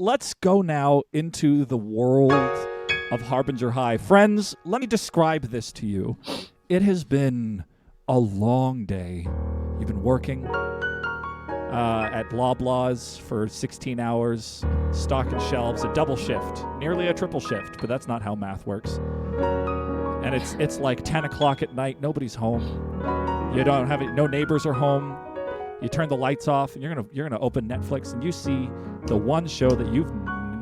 let's go now into the world of Harbinger High. Friends, let me describe this to you. It has been a long day. You've been working at Loblaws for 16 hours, stocking shelves, a double shift, nearly a triple shift, but that's not how math works. And it's like 10 o'clock at night. Nobody's home. You don't have it. No neighbors are home. You turn the lights off, and you're gonna open Netflix, and you see the one show that you've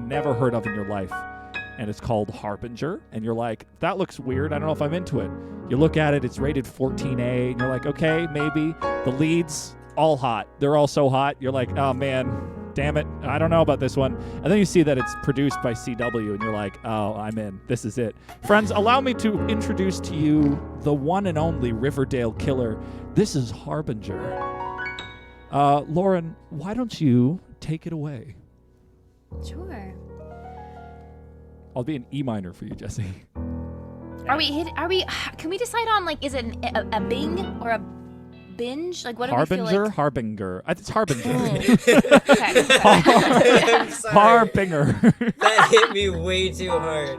never heard of in your life, and it's called Harbinger. And you're like, that looks weird. I don't know if I'm into it. You look at it. It's rated 14A, and you're like, okay, maybe. The leads, all hot. They're all so hot. You're like, oh man, damn it, I don't know about this one. And then you see that it's produced by CW, and you're like, oh, I'm in. This is it. Friends, allow me to introduce to you the one and only Riverdale killer. This is Harbinger. Lauren, why don't you take it away? Sure. I'll be an E minor for you, Jesse. Can we decide on, like, is it a bing or a binge? Like, what do we feel like? Harbinger. It's Harbinger. Okay. Harbinger. That hit me way too hard.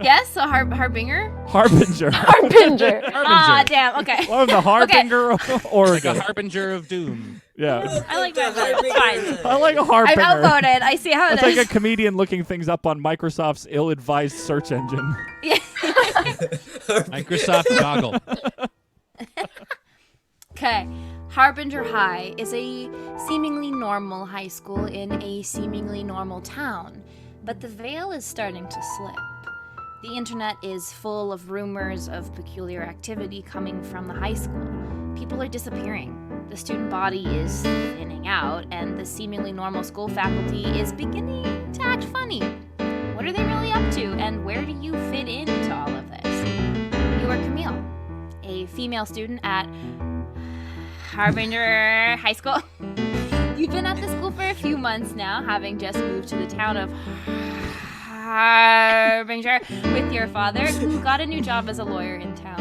Yes, so Harbinger? Harbinger. Harbinger. Ah, damn, okay. Well, the Harbinger of Oregon. Like a harbinger of doom. Yeah. I like that. It's fine. I like a Harbinger. I'm outvoted. I see how it It's is. like a comedian looking things up on Microsoft's ill-advised search engine. Yeah. Microsoft goggle. Okay. Harbinger High is a seemingly normal high school in a seemingly normal town, but the veil is starting to slip. The internet is full of rumors of peculiar activity coming from the high school. People are disappearing. The student body is thinning out, and the seemingly normal school faculty is beginning to act funny. What are they really up to, and where do you fit into all of this? You are Camille, a female student at Harbinger High School. You've been at the school for a few months now, having just moved to the town of Harbinger with your father, who got a new job as a lawyer in town.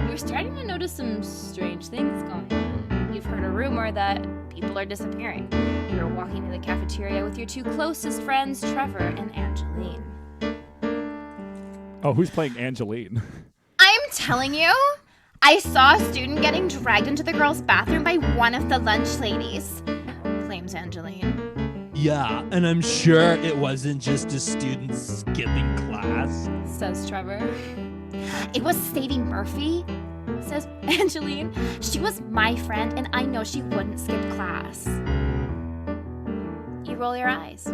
You're starting to notice some strange things going on. You've heard a rumor that people are disappearing. You're walking to the cafeteria with your two closest friends, Trevor and Angeline. Oh, who's playing Angeline? I'm telling you, I saw a student getting dragged into the girls' bathroom by one of the lunch ladies, claims Angeline. Yeah, and I'm sure it wasn't just a student skipping class, Says Trevor. It was Sadie Murphy, says Angeline. She was my friend, and I know she wouldn't skip class. You roll your eyes.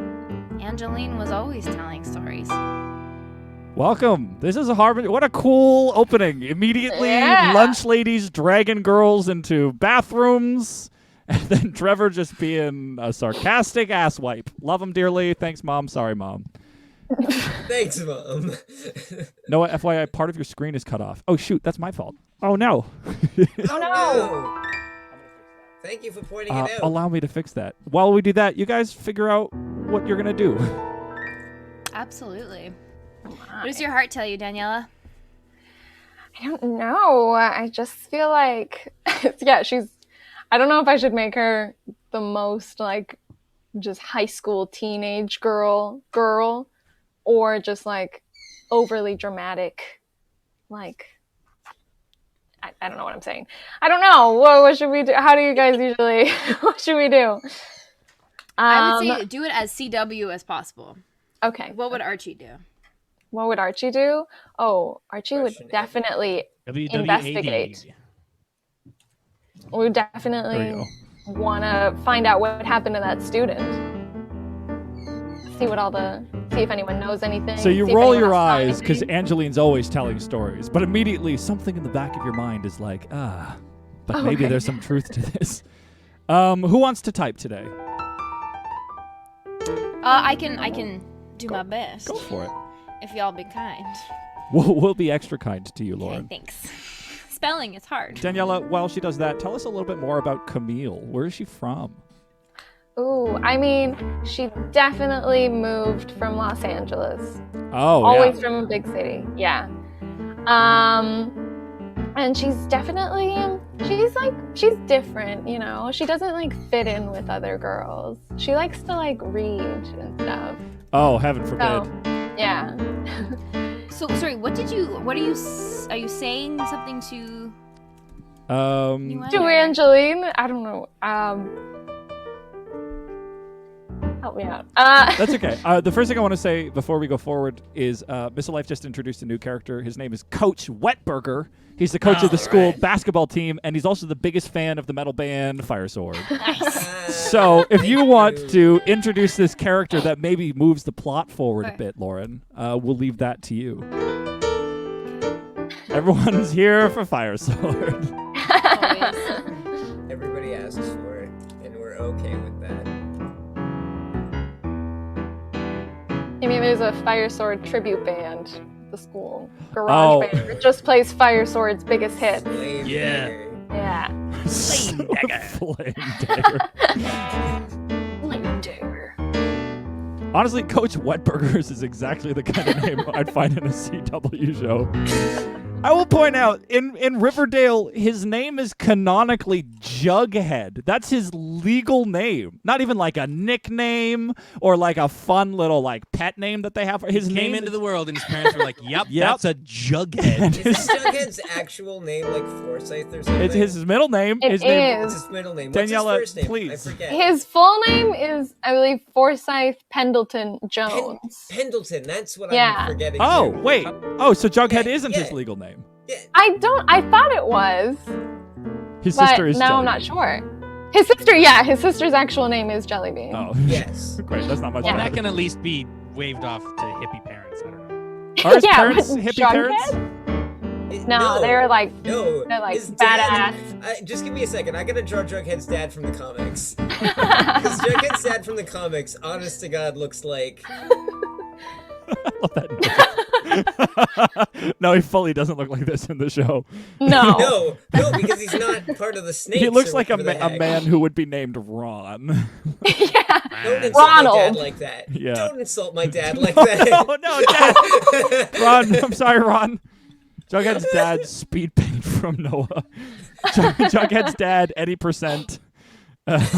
Angeline was always telling stories. Welcome. This is a Harbinger. What a cool opening. Immediately, lunch ladies dragging girls into bathrooms, and then Trevor just being a sarcastic asswipe. Love him dearly. Thanks, Mom. Sorry, Mom. Thanks, Mom. Noah, FYI, part of your screen is cut off. Oh, shoot. That's my fault. Oh, no. Oh no! Thank you for pointing it out. Allow me to fix that. While we do that, you guys figure out what you're going to do. Absolutely. What does your heart tell you, Daniela? I don't know. I just feel like, yeah, I don't know if I should make her the most, like, just high school teenage girl, or just, like, overly dramatic, like, I don't know what I'm saying. I don't know. What should we do? How do you guys usually, what should we do? I would say do it as CW as possible. Okay. What would Archie do? What would Archie do? Oh, Archie would definitely investigate. We would definitely want to find out what happened to that student. See if anyone knows anything. So you roll your eyes because Angeline's always telling stories, but immediately something in the back of your mind is like, but maybe there's some truth to this. Who wants to type today? I can do my best. Go for it. If y'all be kind. We'll be extra kind to you, Lauren. Okay, thanks. Spelling is hard. Daniela, while she does that, tell us a little bit more about Camille. Where is she from? Ooh, I mean, she definitely moved from Los Angeles. Oh, always from a big city. Yeah. And she's definitely, she's different, you know? She doesn't, like, fit in with other girls. She likes to, like, read and stuff. Oh, heaven forbid. So, yeah. So sorry, are you saying something to Um, To Angeline, I don't know. Help me out. That's okay. The first thing I want to say before we go forward is Mr. Life just introduced a new character. His name is Coach Wetburger. He's the coach of the school basketball team, and he's also the biggest fan of the metal band Fire Sword. So if you want to introduce this character that maybe moves the plot forward a bit, Lauren, we'll leave that to you. Everyone's here for Fire Sword. Everybody asks for it, and we're okay with that. I mean, there's a Fire Sword tribute band at the school. Garage band. It just plays Fire Sword's biggest hit. Yeah. Yeah. Flame dagger. Flame dagger. Flame dagger. Honestly, Coach Wetburgers is exactly the kind of name I'd find in a CW show. I will point out, in Riverdale, his name is canonically Jughead. That's his legal name. Not even like a nickname or like a fun little like pet name that they have. His He name came into the world and his parents were like, yep. That's a Is Jughead. Jughead's actual name like Forsyth or something? It's his middle name. It His name. What's his middle name? What's Daniela, his first name? please. I forget. His full name is, I believe, Forsyth Pendleton Jones. Pendleton. That's what Yeah. I'm forgetting. Oh, too. wait. Oh, so Jughead Yeah, isn't his yeah. legal name. Yeah. I thought it was, His but sister is now I'm Jellybean. not sure. His sister's actual name is Jellybean. Oh, Yes. great. That's not much. Yeah. Well, better. that can at least be waved off to hippie parents. I don't know. Are his Yeah, parents but hippie parents? No, they're like No, his badass. dad, just give me a second. I gotta draw Jughead's dad from the comics. Because Jughead's dad from the comics, honest to God, looks like... I love that. No, he fully doesn't look like this in the show. No. No, because he's not part of the snakes. He looks or like a whatever the heck. man who would be named Ron. Yeah. Don't insult my Ronald. dad like that. Yeah. Don't insult my dad like that. No, Dad. Ron, I'm sorry, Ron. Jughead's dad, speed paint from Noah. Jughead's dad, Eddie Percent. This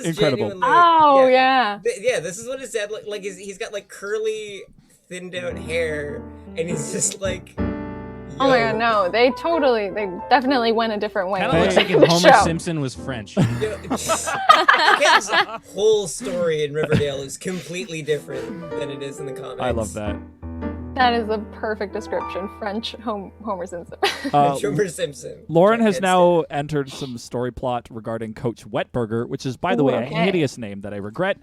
is Incredible. genuinely- Oh yeah. Yeah, this is what his dad like. He's got like curly, thinned out hair, and he's just like. Oh my yo. god, no. They definitely went a different way. Kind of Hey. looks like if The Homer show. Simpson was French. Yo, Ken's whole story in Riverdale is completely different than it is in the comics. I love that. That is a perfect description. French Homer Simpson. Homer Simpson. Lauren has Jughead's now entered some story plot regarding Coach Wetburger, which is, by the Ooh, way, okay. a hideous name that I regret.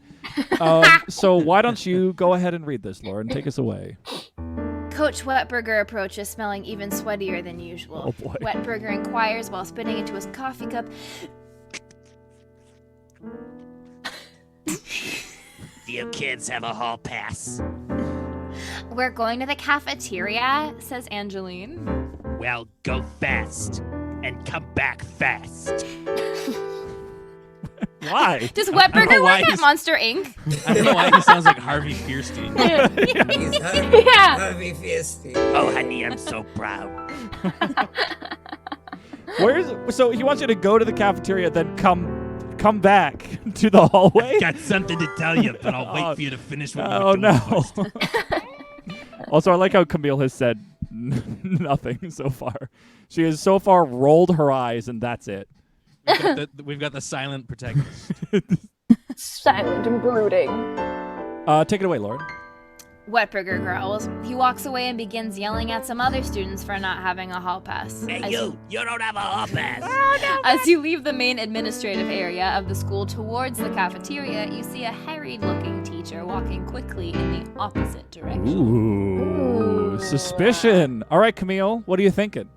So why don't you go ahead and read this, Lauren? Take us away. Coach Wetburger approaches, smelling even sweatier than usual. Oh, boy. Wetburger inquires while spitting into his coffee cup. Do you kids have a hall pass? We're going to the cafeteria, says Angeline. Well, go fast and come back fast. Why? Does I don't know Wetburger why work at he's- Monster Inc? I don't know why he sounds like Harvey Fierstein. He's Harvey, Yeah. Harvey Fierstein. Oh, honey, I'm so proud. So he wants you to go to the cafeteria, then come back to the hallway? Got something to tell you, but I'll wait for you to finish what Oh, we're doing no. first. Also, I like how Camille has said nothing so far. She has so far rolled her eyes, and that's it. We've got the silent protagonist. Silent and brooding. Take it away, Lauren. Wetburger growls. He walks away and begins yelling at some other students for not having a hall pass. Hey, you don't have a hall pass. As you leave the main administrative area of the school towards the cafeteria, you see a harried-looking teacher walking quickly in the opposite direction. Ooh, suspicion. All right, Camille, what are you thinking?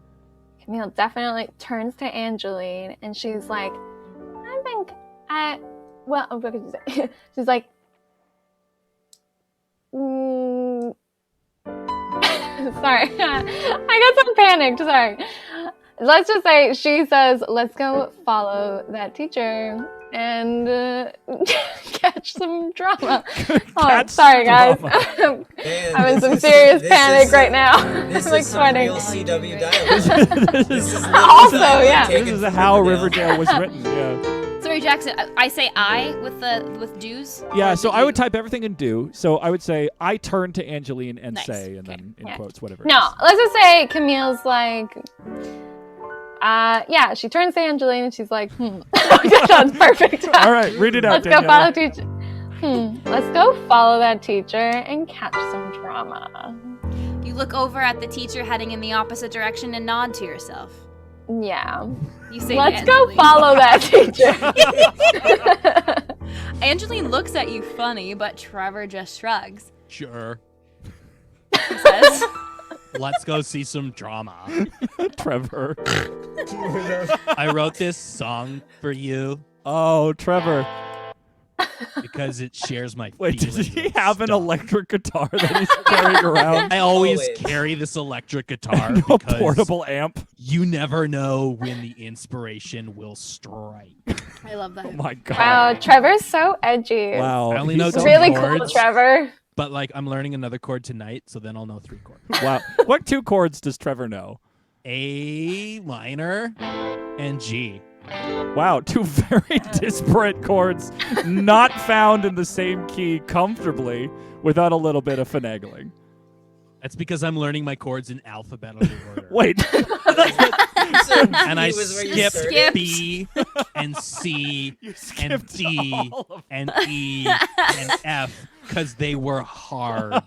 Camille definitely turns to Angeline and she's like, what could you say? She's like, sorry, I got so panicked, sorry. Let's just say she says, let's go follow that teacher and catch some drama. Catch sorry guys. drama. Man, I'm in this some is- serious this panic is- right now. This I'm like is some sweating. real CW dialogue. This is This is Also, dialogue yeah. taken This is from how Riverdale. Riverdale was written. Yeah. So Sorry, Jackson. I say I with do's. Yeah, Or so do I would you? type everything in do. So I would say, I turn to Angeline and Nice. say, and Okay. then in Yeah. quotes, whatever. No, it is. let's just say Camille's like, yeah, she turns to Angeline and she's like, That's perfect. All right, read it out, Let's go follow Daniela. teacher. Let's go follow that teacher and catch some drama. You look over at the teacher heading in the opposite direction and nod to yourself. Yeah. You say, Let's to go Angeline. follow that teacher. Angeline looks at you funny, but Trevor just shrugs. Sure. He says, Let's go see some drama. Trevor. I wrote this song for you Oh, Trevor. because it shares my Wait, did feelings he of have an stuff. electric guitar that he's carrying around? I always Always. carry this electric guitar A because portable amp? you never know when the inspiration will strike. I love that. Oh my god. Wow, Trevor's so edgy. Wow. I only he's know so- two Really chords. cool, Trevor. But like I'm learning another chord tonight, so then I'll know 3 chords. Wow. What 2 chords does Trevor know? A minor and G. Wow, 2 very disparate chords, not found in the same key comfortably without a little bit of finagling. That's because I'm learning my chords in alphabetical order. Wait, So And I B was where you skipped started? B and C you and skipped D all of and E and F because they were hard.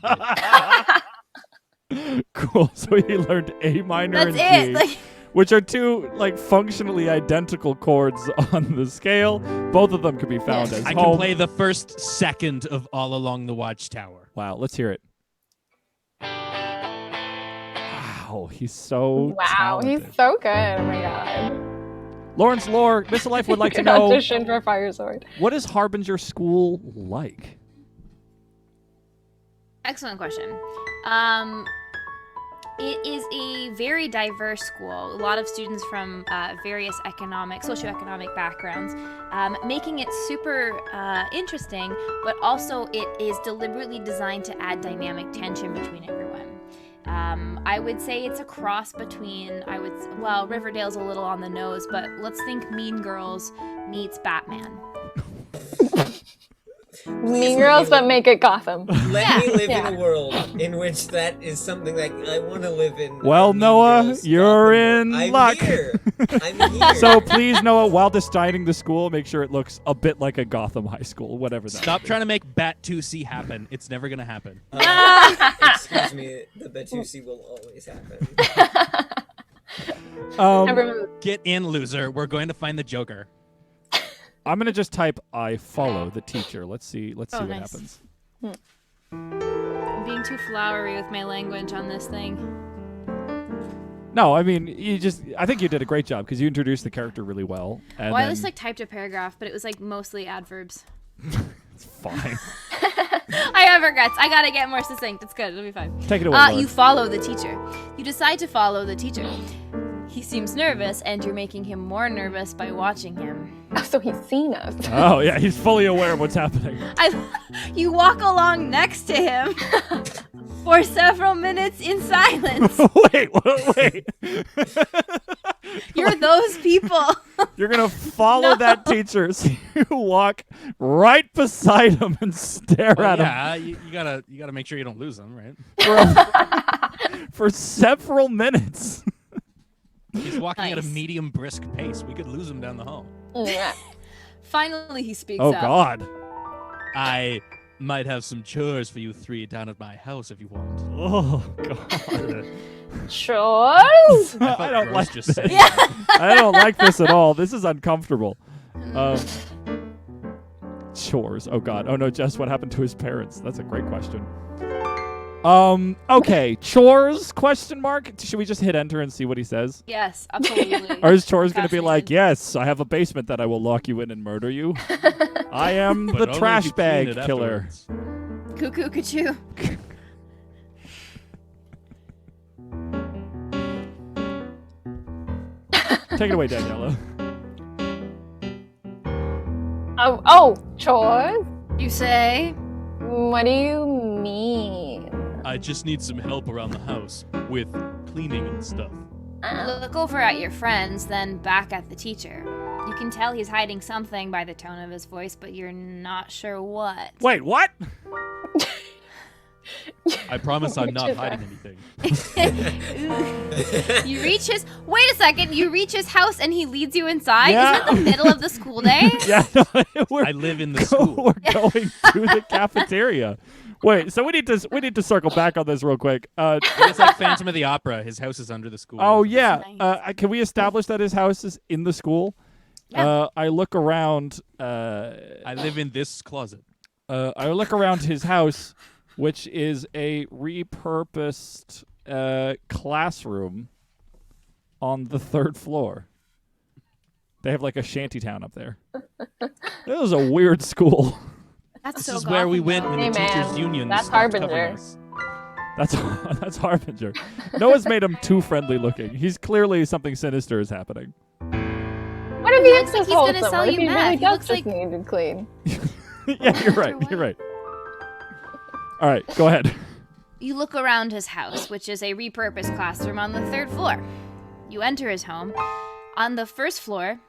Cool. So he learned A minor That's and G, it. Like, which are 2 like functionally identical chords on the scale. Both of them can be found as I home. can play the first second of All Along the Watchtower. Wow, let's hear it. Wow, he's so Wow, talented. he's so good. Oh my god. Lawrence Lore, Miss Life would like to Could know, audition for Fire Sword. what is Harbinger School like? excellent question. It is a very diverse school. A lot of students from various socioeconomic backgrounds, making it super interesting, but also it is deliberately designed to add dynamic tension between everyone. I would say it's a cross between, Riverdale's a little on the nose, but let's think Mean Girls meets Batman. Mean Girls, but make it Gotham. Let me live Yeah. in a world in which that is something that I want to live in. Well, Mean Noah, Girls, you're Gotham. in I'm luck. Here. I'm here. So please, Noah, while designing the school, make sure it looks a bit like a Gotham high school, whatever that Stop is. trying to make Bat 2C happen. It's never going to happen. Excuse me, the Batusi will always happen. Everyone, Get in, loser. We're going to find the Joker. I'm gonna just type I follow the teacher. Let's see what nice. happens. I'm being too flowery with my language on this thing. No, I mean I think you did a great job because you introduced the character really well. And Well, I then just typed a paragraph, but it was mostly adverbs. it's fine. I have regrets. I gotta get more succinct. It's good. It'll be fine. Take it away. Lauren. You follow the teacher. You decide to follow the teacher. He seems nervous, and you're making him more nervous by watching him. oh, so he's seen us. Oh yeah, he's fully aware of what's happening. You walk along next to him for several minutes in silence. wait. You're those people. You're gonna follow No. that teacher. So you walk right beside him and stare at him Yeah, you gotta make sure you don't lose them, right? for several minutes. He's walking at a Nice. medium brisk pace. We could lose him down the hall. Yeah. Finally, he speaks Oh up. God. I might have some chores for you 3 down at my house if you want. Oh God. Chores? I felt I don't gross like just this. saying Yeah. that. I don't like this at all. This is uncomfortable. Chores. Oh God. Oh no, Jess, what happened to his parents? That's a great question. Okay. Chores? Question mark. Should we just hit enter and see what he says? Yes, absolutely. Or is chores going to be like, Fascinated. yes, I have a basement that I will lock you in and murder you. I am But the only if trash you clean bag it killer. afterwards. Cuckoo, cuckoo. Take it away, Daniela. Oh, chores? You say? What do you mean? I just need some help around the house with cleaning and stuff. Look over at your friends, then back at the teacher. You can tell he's hiding something by the tone of his voice, but you're not sure what. Wait, what? I promise I'm not hiding anything. You reach his... Wait a second. You reach his house and he leads you inside? Yeah. Isn't it the middle of the school day? Yeah, no, I live in the school. we're going to the cafeteria. Wait, so we need to circle back on this real quick. It's like Phantom of the Opera. His house is under the school. Oh yeah, Nice. can we establish that his house is in the school? Yeah. I look around. I live in this closet. I look around his house, which is a repurposed classroom on the 3rd floor. They have like a shantytown up there. This is a weird school. That's This so is where we Gotham, went though. when Hey, the man, teachers' union that's stopped covering Harbinger. us. That's Harbinger. Noah's made him too friendly looking. He's clearly something sinister is happening. What if he looks like is he's gonna wholesome? sell What if you he meth? really He does looks just like- need to clean? Yeah, you're right. You're right. All right, go ahead. You look around his house, which is a repurposed classroom on the 3rd floor. You enter his home. On the 1st floor,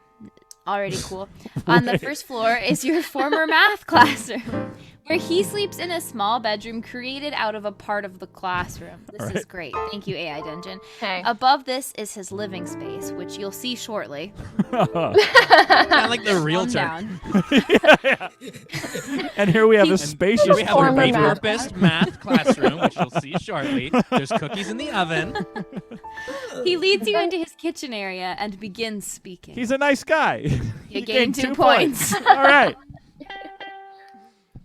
already cool. On the 1st floor is your former math classroom, where he sleeps in a small bedroom created out of a part of the classroom. This All is right. great. Thank you, AI Dungeon. Hey. Above this is his living space, which you'll see shortly. Kind of like the Calm realtor. down. And here we have a He's- spacious We have a Former math repurposed math classroom, which you'll see shortly. There's cookies in the oven. He leads you into his kitchen area and begins speaking. He's a nice guy. You He gain gained 2 points. All right.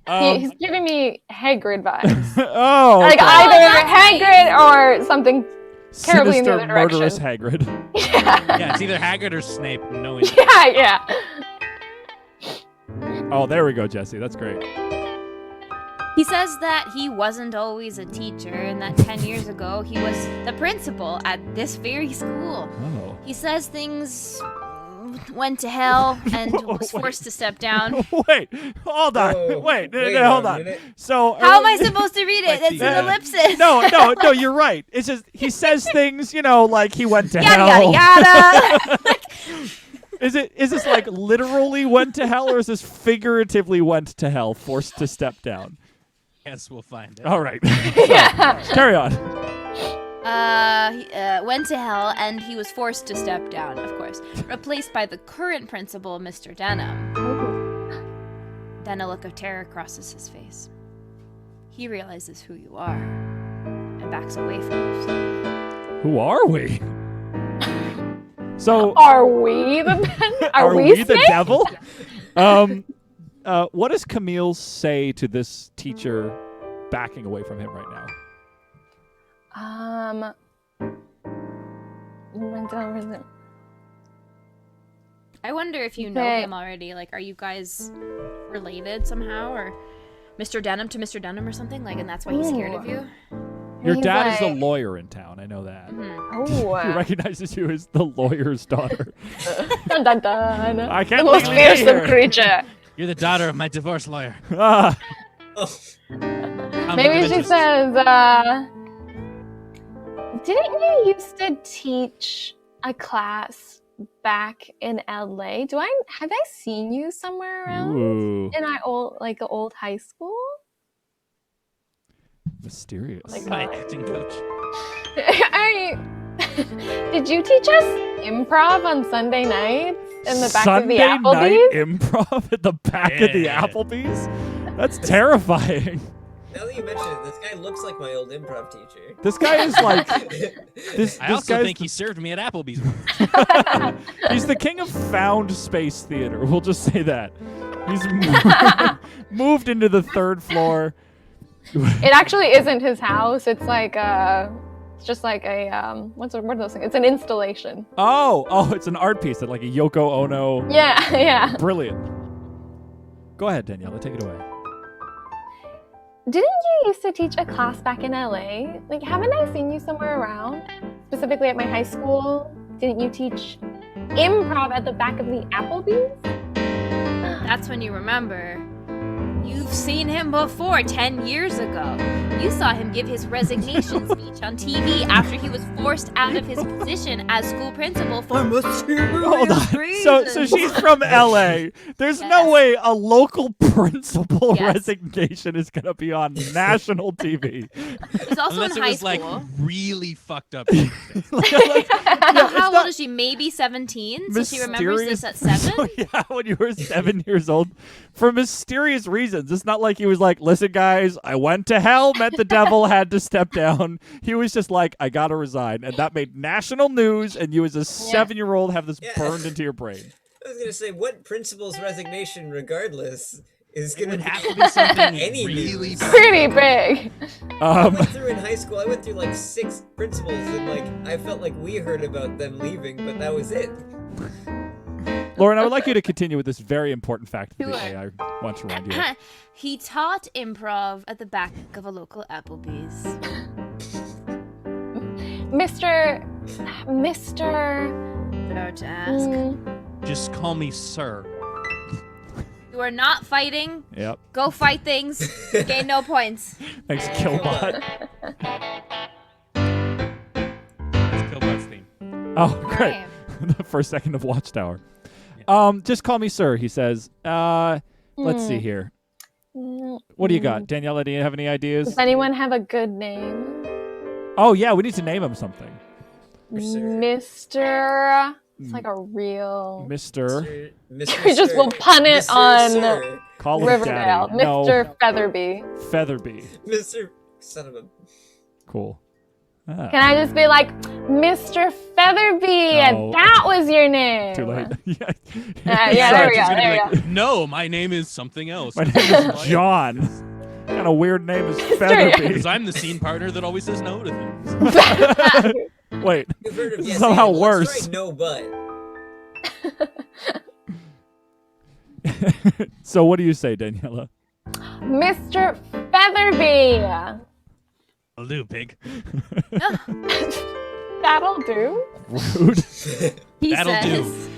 He's giving me Hagrid vibes. Oh, Like okay. either that's Hagrid or something. terribly in the Sinister, other murderous direction. Hagrid. Yeah, it's either Hagrid or Snape. Knowing Yeah. Oh, there we go, Jesse. That's great. He says that he wasn't always a teacher and that 10 years ago he was the principal at this very school. Oh. He says things went to hell and was forced to step down. Wait, hold on. Whoa, wait, wait hold a on. minute. So How am I supposed to read it? Like It's the, an ellipsis. No, you're right. It's just he says things, like he went to Yada hell. yada yada. Is this like literally went to hell, or is this figuratively went to hell, forced to step down? Guess we'll find it. All right. Carry on. He went to hell and he was forced to step down, of course, replaced by the current principal, Mr. Denham. Then a look of terror crosses his face. He realizes who you are and backs away from you. Who are we? So Are we the are we the Snape? devil? What does Camille say to this teacher backing away from him right now? I wonder if you know Okay. him already. Like, are you guys related somehow, or Mr. Denham to Mr. Denham or something? Like, and that's why he's scared of you. Your He's dad is a like- lawyer in town. I know that. Oh. He recognizes you as the lawyer's daughter. Dun, dun, dun. I can't The most believe you're fearsome here. creature. You're the daughter of my divorce lawyer. Ah, Oh, Maybe she says, didn't you used to teach a class back in LA? Have I seen you somewhere around ooh, in our old high school? mysterious. Like, My acting coach. Did you teach us improv on Sunday nights in the back Sunday of the night Applebee's? improv at the back of the Yeah. Applebee's? That's terrifying. now that you mention it, this guy looks like my old improv teacher. This guy is like this. I this also guy's think he served me at Applebee's. He's the king of found space theater. We'll just say that. He's moved into the 3rd floor. It actually isn't his house. It's like it's just like a what are those things? It's an installation. Oh, it's an art piece that like a Yoko Ono. Yeah. Brilliant. Go ahead, Daniela. Take it away. Didn't you used to teach a class back in LA? Like, haven't I seen you somewhere around? Specifically at my high school? Didn't you teach improv at the back of the Applebee's? That's when you remember You've seen him before 10 years ago. You saw him give his resignation speech on TV after he was forced out of his position as school principal for mysterious Hold on. reasons. So she's from LA. There's no Yes. way a local principal Yes. resignation is going to be on national TV. He's also Unless in it high was school. like really fucked up. Well, it's how not- old is she? Maybe 17? So she remembers this at 7? So, yeah, when you were 7 years old. For mysterious reasons. It's not like he was like, listen, guys, I went to hell, met the devil, had to step down. He was just like, I got to resign. And that made national news, and you as a 7-year-old have this Yeah. burned into your brain. I was gonna say, what principal's resignation, regardless, is It gonna would be have to be something Any really news. Pretty big. I Um, went through in high school. I went through like 6 principals, and like I felt like we heard about them leaving, but that was it. Lauren, I would like you to continue with this very important fact of the Sure. day. I want to remind you. He taught improv at the back of a local Applebee's. Mr. Don't ask. Just call me sir. You are not fighting. Yep. Go fight things. Gain no points. Thanks, Killbot. That's Killbot's theme. Oh, great. Right. The first second of Watchtower. Just call me sir, he says. Let's see here. What do you got? Daniela, do you have any ideas? Does anyone have a good name? Oh, yeah, we need to name him something. Mr. It's like a real. Mr. Mr. We just Sir. will pun it Mr. on Sir. Call him Riverdale. Daddy. No, Mr. Featherby. Featherby. Mr. Son of a. Cool. Ah, Can I just be like, Mr. Featherby, No. and that was your name? too late. Yeah, Yeah, there we She's go. gonna be There we like, no, my name is something else. My name is John. What kind of weird name is Featherby? Because I'm the scene partner that always says no to things. Wait. You've heard of This is yes, somehow and. worse. Let's try no but. So what do you say, Daniela? Mr. Featherby. I'll do, pig. That'll do. Rude. He That'll says.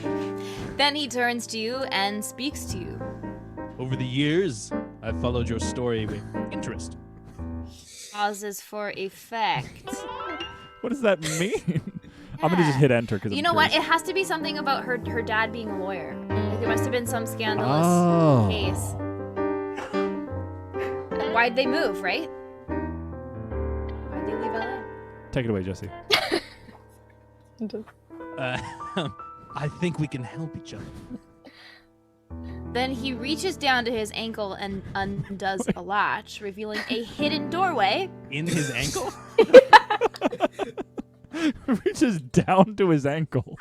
Then he turns to you and speaks to you. Over the years, I've followed your story with interest. Pauses for effect. What does that mean? I'm gonna just hit enter because You know what? It has to be something about her dad being a lawyer. Like there must have been some scandalous Oh. case. Why'd they move, right? Why'd they leave LA? Take it away, Jesse. I think we can help each other. Then he reaches down to his ankle and undoes a latch, revealing a hidden doorway. In his ankle? Reaches down to his ankle.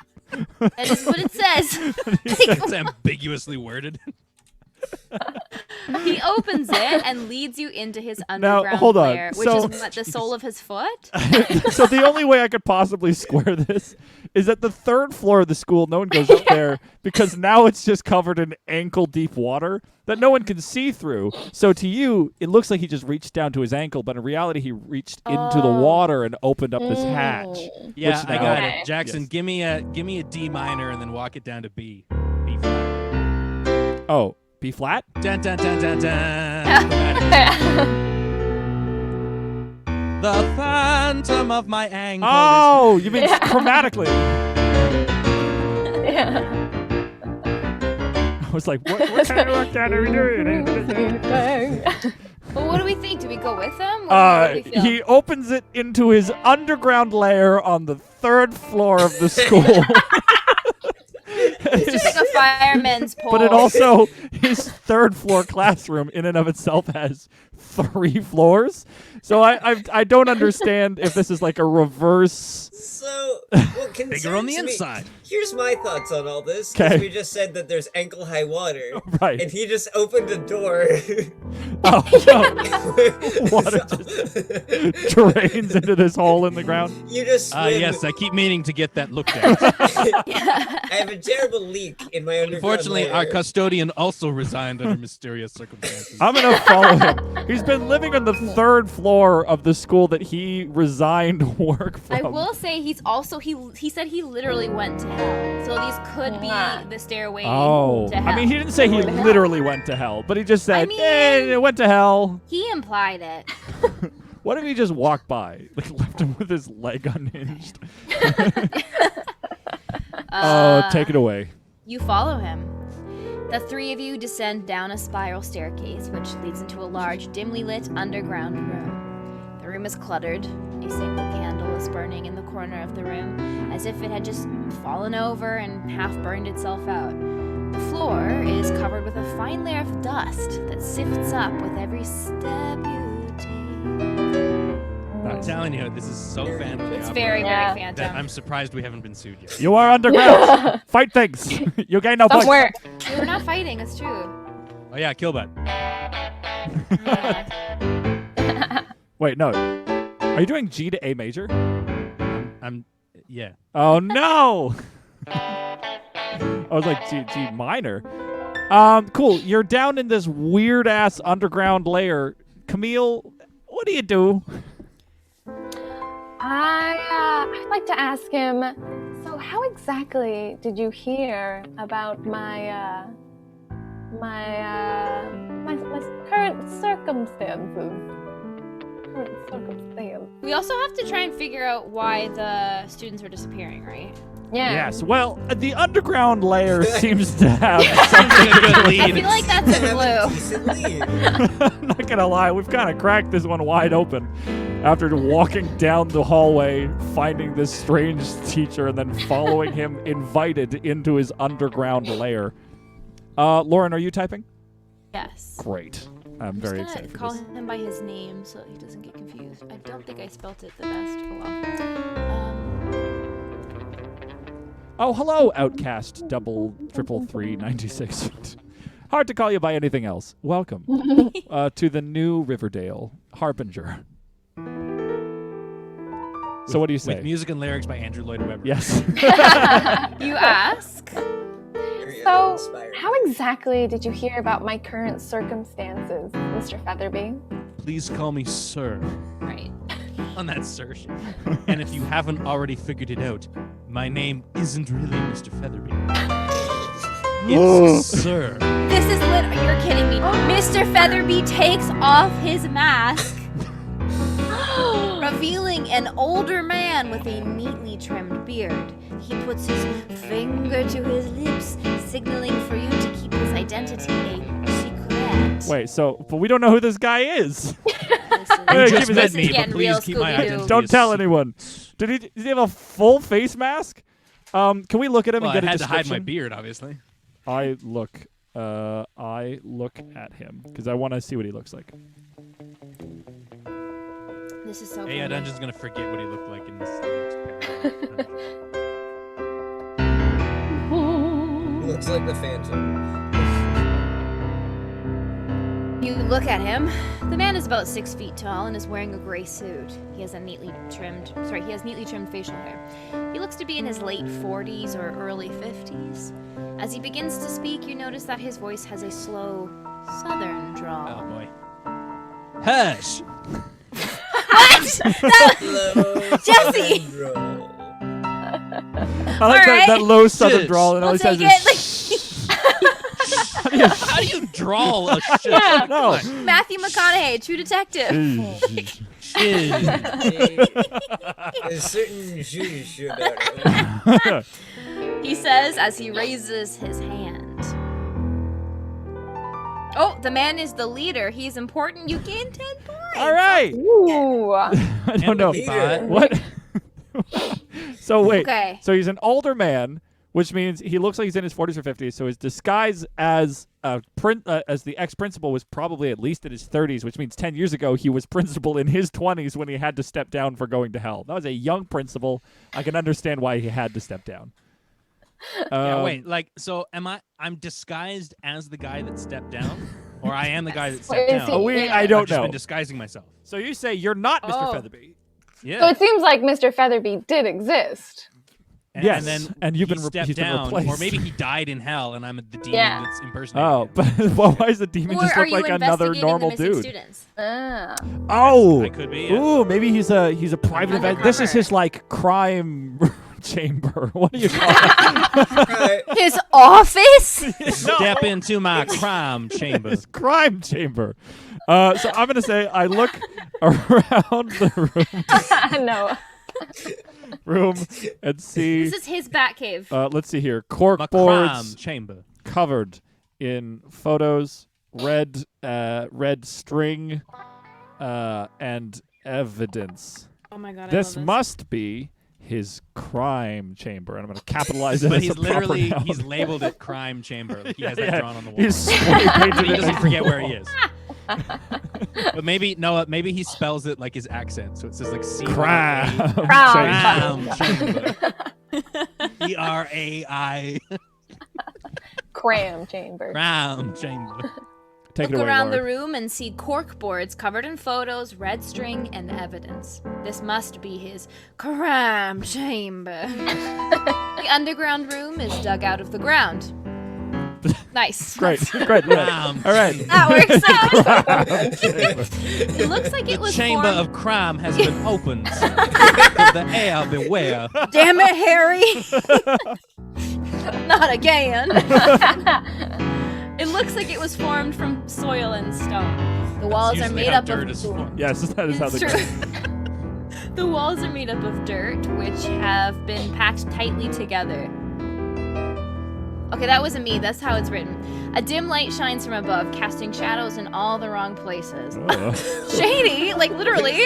That is what it says. That's ambiguously worded. He opens it and leads you into his Now, underground hold on. lair, which So- is what, the sole of his foot? So the only way I could possibly square this is that the 3rd floor of the school, no one goes up there because now it's just covered in ankle-deep water that no one can see through. So to you, it looks like he just reached down to his ankle, but in reality, he reached into the water and opened up this hatch. Yeah, Which I now- got Okay. it. Jackson, Yes. give me a D minor and then walk it down to B. B flat. Oh, B flat? Dun dun dun dun dun. The phantom of my ankle. Oh, you mean chromatically? Yeah. I was like, what kind of work are we doing? Well, what do we think? Do we go with him? What do we feel? He opens it into his underground lair on the 3rd floor of the school. It's just like a fireman's pole. But it also, his 3rd floor classroom in and of itself has 3 floors. So I don't understand if this is like a reverse. So, what Bigger on the concerns me- inside. Here's my thoughts on all this. 'Cause 'Kay. we just said that there's ankle high water, Right. and he just opened a door. Oh, no. Water just drains into this hole in the ground. You just swim. Yes, I keep meaning to get that looked at. I have a terrible leak in my underground Unfortunately, our lair. custodian also resigned under mysterious circumstances. I'm going to follow him. He's been living on the 3rd floor of the school that he resigned work from. I will say he's also he said he literally went to hell. hell. So these could be the stairway Oh, to hell. I mean, he didn't say he literally went to hell, but he just said, it went to hell. He implied it. What if he just walked by, like left him with his leg unhinged? Take it away. You follow him. The three of you descend down a spiral staircase, which leads into a large, dimly lit underground room. The room is cluttered. A single candle is burning in the corner of the room, as if it had just fallen over and half burned itself out. The floor is covered with a fine layer of dust that sifts up with every step you take. I'm telling you, this is so Phantom. It's very, very Phantom. that I'm surprised we haven't been sued yet. You are underground. Fight things. You gain no points. Somewhere. We're not fighting, it's true. Oh yeah, Killbutt. Wait, no. Are you doing G to A major? Yeah. Oh no! I was like G minor. Cool. You're down in this weird ass underground layer. Camille, what do you do? I'd like to ask him. So, how exactly did you hear about my current circumstances? We also have to try and figure out why the students were disappearing, right? Yeah. Yes. Well, the underground layer seems to have Sounds like a good I lead. feel like that's a clue. Decent lead. I'm not gonna lie, we've kind of cracked this one wide open after walking down the hallway, finding this strange teacher, and then following him invited into his underground lair. Lauren, are you typing? Yes. Great. I'm very just excited for call this. him by his name so that he doesn't get confused. I don't think I spelt it the best. Oh, hello, Outcast 33396. Hard to call you by anything else. Welcome to the new Riverdale, Harbinger. So what do you say? With music and lyrics by Andrew Lloyd Webber. Yes. You ask. So, how exactly did you hear about my current circumstances, Mr. Featherby? Please call me Sir Right. on that Sir shit. And if you haven't already figured it out, my name isn't really Mr. Featherby. It's Sir. This is you're kidding me. Mr. Featherby takes off his mask, revealing an older man with a neatly trimmed beard. He puts his finger to his lips, signaling for you to keep his identity a secret. Wait, but we don't know who this guy is. You Hey, just give me met that- me, but Getting please real keep my Scooby-Doo. identity. Don't a tell secret. anyone. Does he have a full face mask? Can we look at him Well, and I get a had to hide my description? beard, obviously. I look at him because I want to see what he looks like. This is so AI funny. Dungeon's gonna forget what he looked like in this. Looks like the Phantom. You look at him. The man is about 6 feet tall and is wearing a gray suit. He has neatly trimmed facial hair. He looks to be in his late 40s or early 50s. As he begins to speak, you notice that his voice has a slow southern drawl. Oh boy. Hush! Jesse! I like Alright. that low southern Shit. drawl, and all We'll he says take is it. How do you draw a shit? Yeah. no. Matthew McConaughey, True Detective. Shit. There's certain zhuzh about it. He says as he raises his hand. Oh, the man is the leader. He's important. You gain 10 points. All right. Ooh. I don't know. Leader. What? So wait. Okay. So he's an older man, which means he looks like he's in his 40s or 50s. So his disguise as as the ex-principal was probably at least in his 30s, which means 10 years ago he was principal in his 20s when he had to step down for going to hell. That was a young principal. I can understand why he had to step down. Yeah, wait, so I'm disguised as the guy that stepped down? Or I am the guy that stepped Is down? he- Oh, Yeah. I I've don't just know. been disguising myself. So you say you're not Mr. Oh. Featherby. Yeah. So it seems like Mr. Featherby did exist. Yes, and then and you've he been stepped he's been down, replaced. or maybe he died in hell, and I'm the demon Yeah. that's impersonating Oh, him. but why does the demon Or just are look you like another investigating normal the missing dude? students? Ah. Oh, I could be, yeah. Ooh, maybe he's a private event. This is Undercover. his like crime chamber. What do you call it? Right. His office? Step into my crime chamber. His crime chamber. So I'm gonna say I look around the No. room and see. This is his bat cave. Let's see here. Cork My crime boards chamber. covered in photos, red string, and evidence. Oh my god, This I love must be his crime chamber, and I'm going to capitalize it But as he's a proper literally noun. he's labeled it crime chamber. Like he has that Yeah, drawn on the wall. he's spray painted He it. doesn't forget where he is. But maybe maybe he spells it like his accent, so it says like C Crime. Crime. chamber. CRAI Cram chamber. crime chamber. Take it Look away, around the Lauren. room and see cork boards covered in photos, red string, and evidence. This must be his crime chamber. The underground room is dug out of the ground. Nice. Great, great. Yeah. Crime All right. chamber. That works out. It looks like it The was chamber formed... of crime has been opened. The air beware. Damn it, Harry! Not again. It looks like it was formed from soil and stone. The walls are Usually made how up dirt of... is formed. Yes, that is how It's they true. go. The walls are made up of dirt, which have been packed tightly together. Okay, that wasn't me. That's how it's written. A dim light shines from above, casting shadows in all the wrong places. Shady, like literally.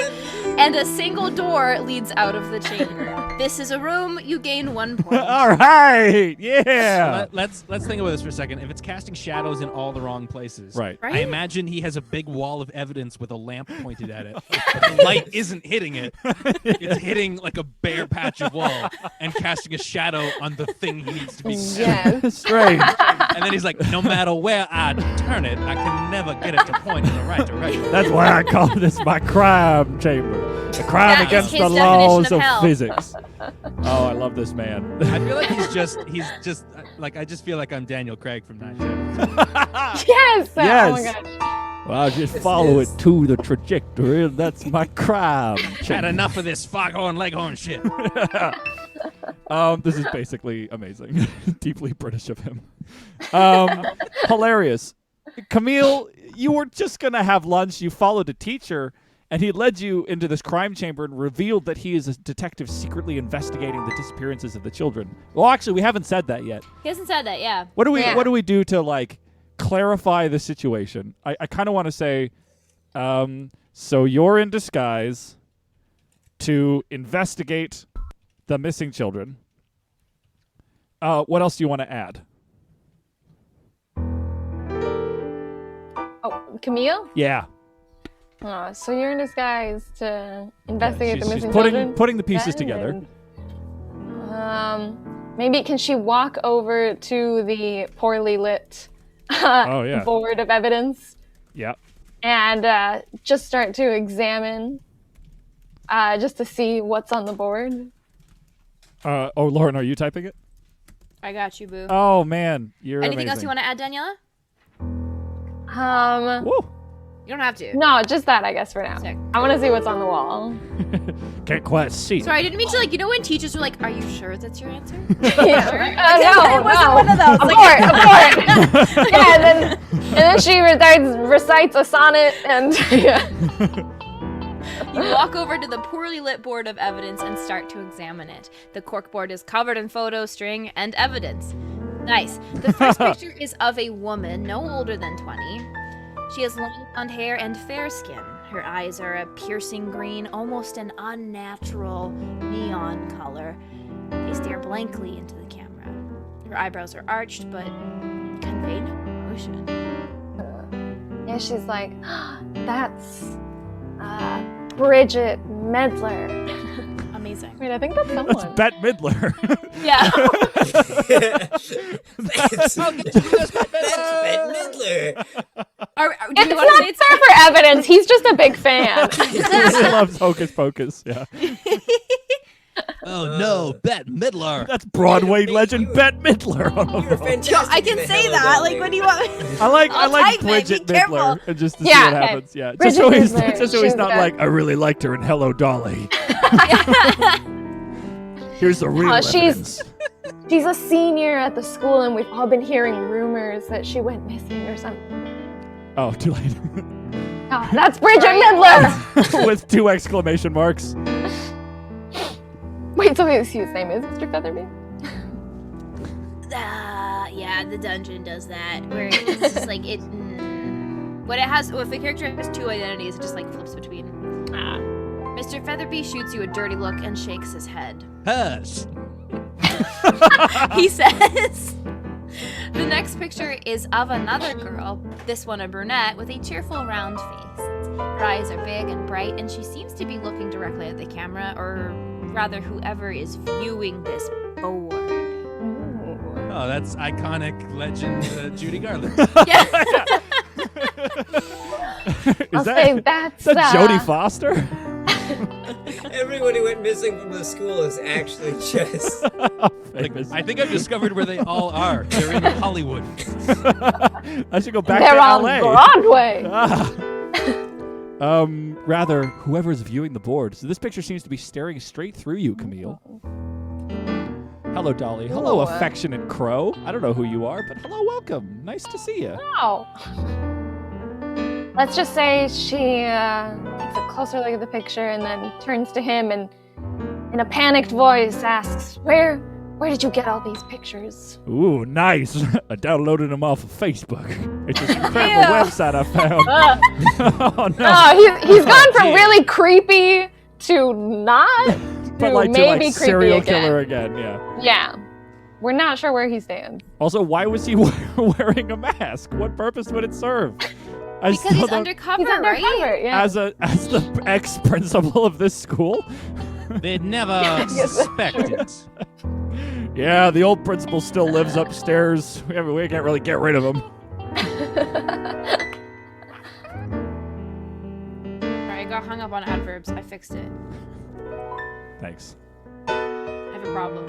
And a single door leads out of the chamber. This is a room. You gain 1 point. All right. Yeah. So let's think about this for a second. If it's casting shadows in all the wrong places, Right. I Right? imagine he has a big wall of evidence with a lamp pointed at it. But the light isn't hitting it. It's hitting like a bare patch of wall and casting a shadow on the thing he needs to be Yes. Strange. And then he's like, no matter where I turn it, I can never get it to point in the right direction. That's why I call this my crime chamber. A crime That is against his the definition laws of of hell. physics. Oh, I love this man. I feel like he's just like I just feel like I'm Daniel Craig from Night Shift. Yes. Oh my Yes. gosh. Well, I just follow it to the trajectory, and that's my crime Had chamber. enough of this foghorn leghorn shit. This is basically amazing. Deeply British of him. Hilarious. Camille, you were just going to have lunch. You followed a teacher, and he led you into this crime chamber and revealed that he is a detective secretly investigating the disappearances of the children. Well, actually, we haven't said that yet. He hasn't said that, yeah. What do we Yeah. What do we do to like clarify the situation? I kind of want to say, so you're in disguise to investigate the missing children. What else do you want to add? Oh, Camille? Yeah, Oh, so you're in disguise to investigate the she's missing putting children? putting the pieces Good. together. Maybe can she walk over to the poorly lit Oh, yeah. board of evidence Yeah. and just start to examine just to see what's on the board? Oh, Lauren, are you typing it? I got you, boo. Oh man, you're Anything amazing. else you want to add, Daniela? Woo. You don't have to. No, just that, I guess, for now. Sick. I want to see what's on the wall. Can't quite see. Sorry, I didn't mean to, like, you know when teachers are like, are you sure that's your answer? Yeah. It wasn't no. one of those. Abort. Yeah, and then she recites a sonnet and yeah. You walk over to the poorly lit board of evidence and start to examine it. The corkboard is covered in photo, string, and evidence. Nice. The first picture is of a woman no older than 20. She has long blonde hair and fair skin. Her eyes are a piercing green, almost an unnatural neon color. They stare blankly into the camera. Her eyebrows are arched, but convey no emotion. Yeah, she's like, that's Bridget Medler. Amazing. Wait, I think that's That's someone. Bette Midler. Yeah. That's Bette Midler. Do It's you want to say not there for evidence. He's just a big fan. He loves Hocus Pocus. Yeah. Oh no, Bette Midler. That's Broadway Thank legend you. Bette Midler. You're fantastic. I can in the say Hello that. Dolly. Like, when do you want? I like I'll type it, Bridget be careful. Midler, and just to see Yeah, what okay. happens. Yeah, Bridget Midler, just so he's she's not good. like I really liked her in Hello Dolly. Here's the real she's- evidence. She's a senior at the school, and we've all been hearing rumors that she went missing or something. Oh, too late. Oh, that's Bridget Midler! With 2 exclamation marks. Wait, so his name is Mr. Featherby? Yeah, the dungeon does that. Where it's just like it. What it has, if the character has 2 identities, it just like flips between. Mr. Featherby shoots you a dirty look and shakes his head. Hush. He says. The next picture is of another girl, this one a brunette, with a cheerful round face. Her eyes are big and bright, and she seems to be looking directly at the camera, or rather whoever is viewing this board. Oh, that's iconic legend Judy Garland. I'll say that's is that Jodie Foster? Everyone who went missing from the school is actually just. I think I've discovered where they all are. They're in Hollywood. I should go back They're to on LA. Broadway. Rather, whoever's viewing the board. So this picture seems to be staring straight through you, Camille. Hello, Dolly. Hello, Ooh. affectionate crow. I don't know who you are, but hello, welcome. Nice to see you. Oh. Let's just say she takes a closer look at the picture and then turns to him and, in a panicked voice, asks, "Where did you get all these pictures?" Ooh, nice. I downloaded them off of Facebook. It's this incredible website I found. Oh, no. Oh, he's gone from really creepy to not But to like to maybe like creepy serial again. killer again, yeah. Yeah. We're not sure where he stands. Also, why was he wearing a mask? What purpose would it serve? I Because still he's don't- undercover, He's right? undercover, yeah. as the ex-principal of this school? They'd never suspected. Yeah, the old principal still lives upstairs. We can't really get rid of him. Sorry, I got hung up on adverbs. I fixed it. Thanks. I have a problem.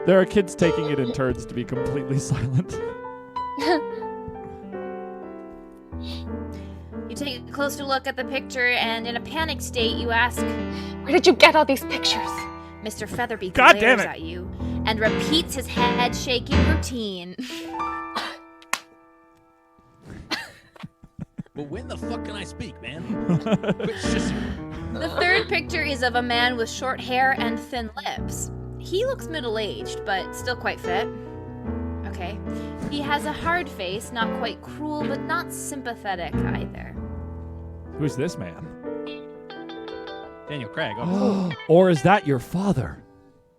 There are kids taking it in turns to be completely silent. You take a closer look at the picture, and in a panicked state, you ask, Where did you get all these pictures? Mr. Featherby God damn glares it. at you and repeats his head-shaking routine. But when the fuck can I speak, man? Quit shushing. The third picture is of a man with short hair and thin lips. He looks middle-aged, but still quite fit. Okay. He has a hard face, not quite cruel, but not sympathetic either. Who's this man? Daniel Craig. Oh. Or is that your father?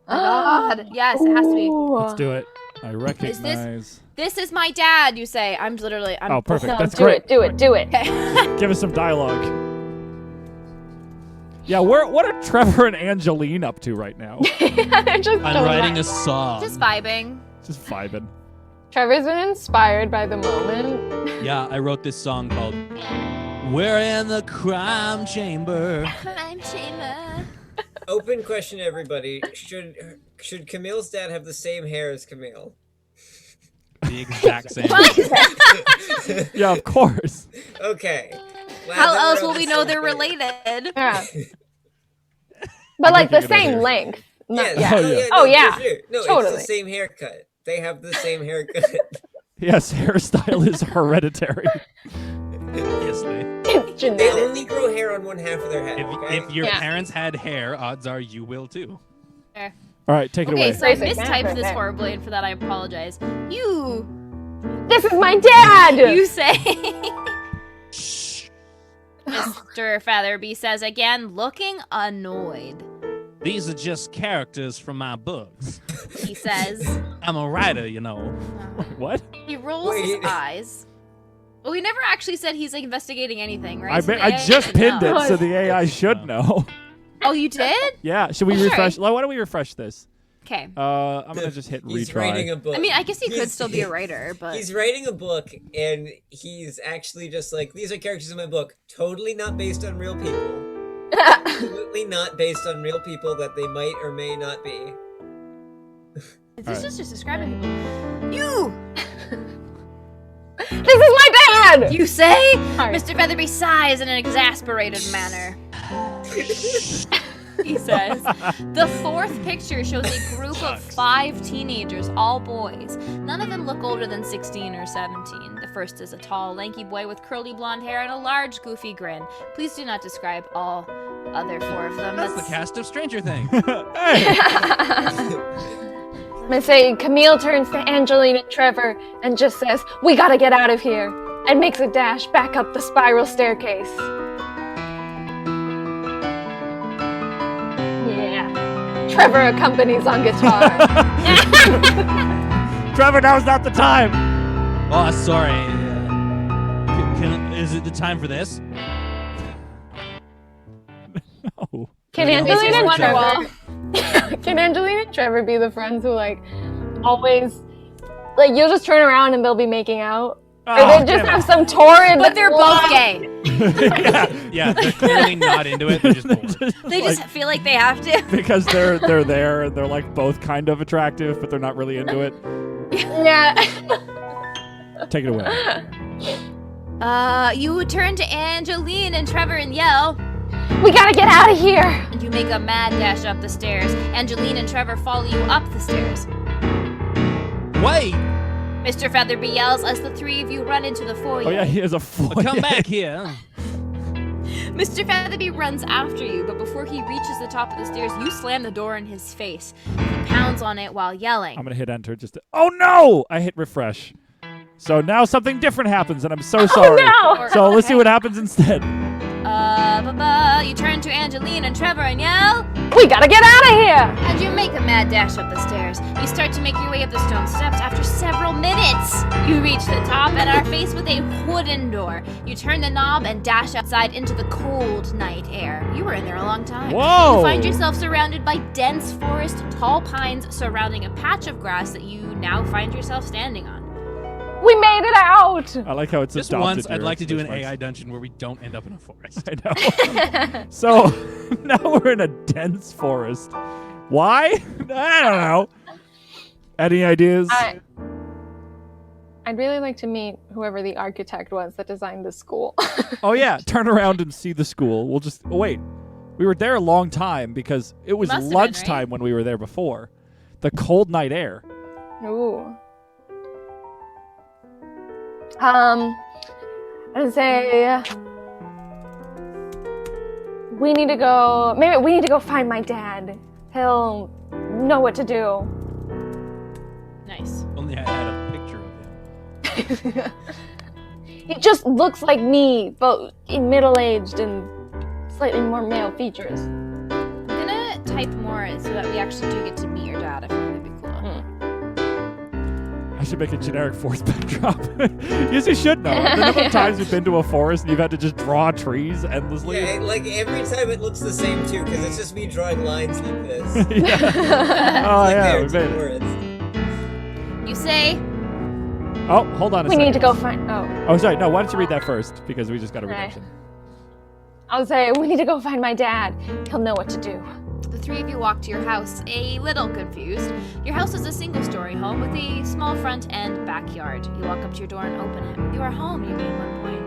God. Yes, it has to be. Let's do it. I recognize. This is my dad, you say. I'm Oh, perfect. No, That's do great. it, do it, do it. Give us some dialogue. Yeah, what are Trevor and Angeline up to right now? They're just I'm writing alive. a song. Just vibing. Just vibing. Trevor's been inspired by the moment. Yeah, I wrote this song called "We're in the Crime Chamber." Crime chamber. Open question, everybody. Should Camille's dad have the same hair as Camille? The exact same. Yeah, of course. Okay. Glad How that else we're on will the we know same they're page. related? Yeah. But like the think it is. same length. Yes. Yeah. Oh, yeah. Oh, yeah. For sure. No, Totally. it's the same haircut. They have the same haircut. Yes, hairstyle is hereditary. Obviously. It's They genetic. only grow hair on one half of their head. okay? If your Yeah. parents had hair, odds are you will too. All right, take it Okay, away. so I Basic math mistyped right this there. horribly, and for that I apologize. You This is my dad! say. Shh. Mr. Featherby says again, looking annoyed. These are just characters from my books. He says. I'm a writer, you know. What? He rolls his Wait. eyes. Well, we never actually said he's like investigating anything, right? So the I AI just should pinned know. it, so the AI should know. Oh, you did? Yeah, should we Sure. refresh? Why don't we refresh this? Okay. I'm gonna just hit He's writing retry. a book. I mean, I guess he could He's- still be a writer, but He's writing a book, and he's actually just like, these are characters in my book, totally not based on real people. Absolutely not based on real people that they might or may not be. this Alright. is just describing people. You This is my dad! You say? Sorry. Mr. Featherby sighs in an exasperated manner. he says. The fourth picture shows a group of 5 teenagers, all boys. None of them look older than 16 or 17. The first is a tall, lanky boy with curly blonde hair and a large, goofy grin. Please do not describe all other 4 of them. That's the cast of Stranger Things. I'm gonna say Camille turns to Angelina and Trevor and just says, "We gotta get out of here," and makes a dash back up the spiral staircase. Yeah. Trevor accompanies on guitar. Trevor, now's not the time. Oh, sorry. Is it the time for this? No. Can Maybe Angelina and Wonderwall. Trevor Can Angelina and Trevor be the friends who like always like you'll just turn around and they'll be making out? Or they just have some torrid But they're both gay. Yeah, they're clearly not into it. They're just bored. They just feel like they have to. because they're there and they're like both kind of attractive, but they're not really into it. Yeah. Take it away. You would turn to Angeline and Trevor and yell, We gotta get out of here. and you make a mad dash up the stairs. Angeline and Trevor follow you up the stairs. Wait! Mr. Featherby yells as the 3 of you run into the foyer. Oh yeah, he has a foyer. Come back here. Mr. Featherby runs after you, but before he reaches the top of the stairs, you slam the door in his face. He pounds on it while yelling. I'm gonna hit enter just to... Oh no! I hit refresh. So now something different happens, and I'm so sorry. No. So let's see what happens instead. You turn to Angeline and Trevor and yell, We gotta get out of here. and you make a mad dash up the stairs. You start to make your way up the stone steps after several minutes. You reach the top and are faced with a wooden door. You turn the knob and dash outside into the cold night air. You were in there a long time. Whoa! You find yourself surrounded by dense forest, tall pines surrounding a patch of grass that you now find yourself standing on. We made it out. I like how it's Just adopted once, I'd your like to do an response. AI dungeon where we don't end up in a forest. I know. So now we're in a dense forest. Why? I don't know. Any ideas? I'd really like to meet whoever the architect was that designed this school. Oh yeah, turn around and see the school. We'll just wait. We were there a long time because it was Must have been, lunchtime right? when we were there before. The cold night air. Ooh. I'd say we need to go. Maybe we need to go find my dad. He'll know what to do. Nice. Only I had a picture of him. He just looks like me, but middle-aged and slightly more male features. I'm gonna type more so that we actually do get to meet your dad. I think that'd be cool. I should make a generic forest backdrop. Yes, you should know. The number of times you've been to a forest and you've had to just draw trees endlessly. Yeah, like every time it looks the same too, because it's just me drawing lines like this. Yeah. Oh Like yeah, there, we two made it. words. You say, Oh, hold on a We second. need to go find. Oh, sorry. No, why don't you read that first? Because we just got a Right. redemption. I'll say we need to go find my dad. He'll know what to do. the 3 of you walk to your house, a little confused. Your house is a single-story home with a small front and backyard. You walk up to your door and open it. You are home, you gain 1 point.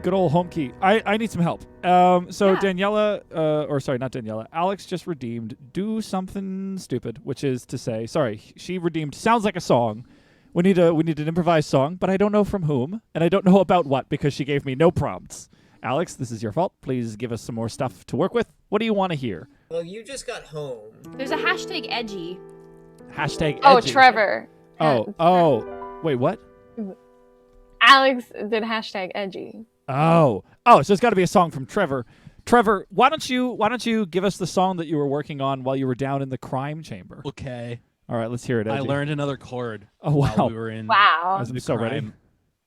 Good old home key. I need some help. So Yeah. Daniela, or sorry, not Daniela. Alex just redeemed "Do Something Stupid," which is to say, sorry, she redeemed "Sounds Like a Song." We need an improvised song, but I don't know from whom, and I don't know about what because she gave me no prompts. Alex, this is your fault. Please give us some more stuff to work with. What do you want to hear? Well, you just got home. There's a hashtag edgy. Hashtag Oh, edgy. Trevor. Oh. Wait, what? Alex did hashtag edgy. Oh, so it's got to be a song from Trevor. Trevor, why don't you give us the song that you were working on while you were down in the crime chamber? Okay. All right, let's hear it. I Edgy. learned another chord Oh wow! while we were in Wow. I'm the so ready. crime.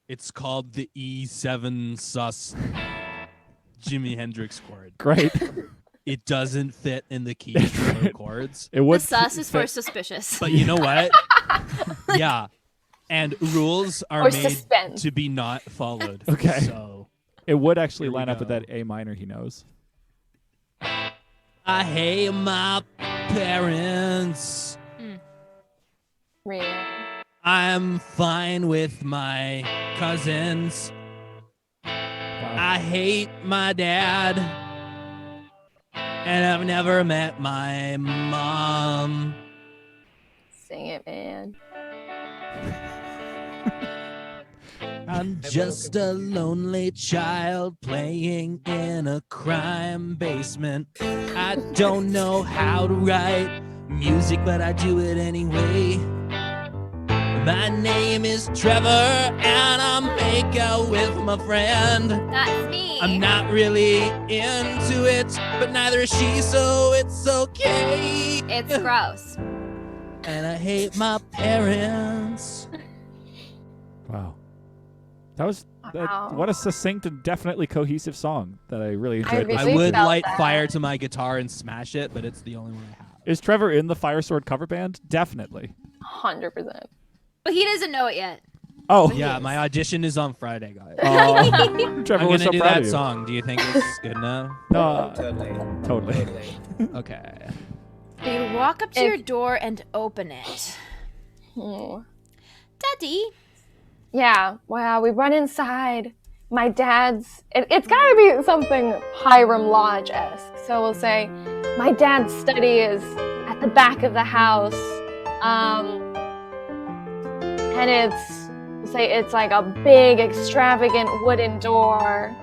It's called the E7 sus Jimi Hendrix chord. Great. It doesn't fit in the key for the chords. It would. The sus is for fit- suspicious. But you know what? Yeah. And rules are Or made suspense. to be not followed. Okay. So It would actually Here we line up with go. that A minor he knows. I hate my parents. Really? I'm fine with my cousins. I hate my dad. and I've never met my mom. Sing it, man. I'm just a lonely child playing in a crime basement. I don't know how to write music, but I do it anyway. My name is Trevor, and I make out with my friend. That's me. I'm not really into it, but neither is she, so it's okay. It's gross. And I hate my parents. Wow. That was Wow. what a succinct and definitely cohesive song that I really enjoyed. really I would felt light that. fire to my guitar and smash it, but it's the only one I have. Is Trevor in the Fire Sword cover band? Definitely. 100%. But he doesn't know it yet. Oh, Yeah, my audition is on Friday, guys. Trevor I'm was gonna so do proud that of you. song. Do you think it's good enough? Totally. Totally. Okay. You walk up to If- your door and open it. Hmm. Daddy. Yeah, well, we run inside. My dad's, it's gotta be something Hiram Lodge-esque. So we'll say, my dad's study is at the back of the house. And we'll say it's like a big, extravagant wooden door.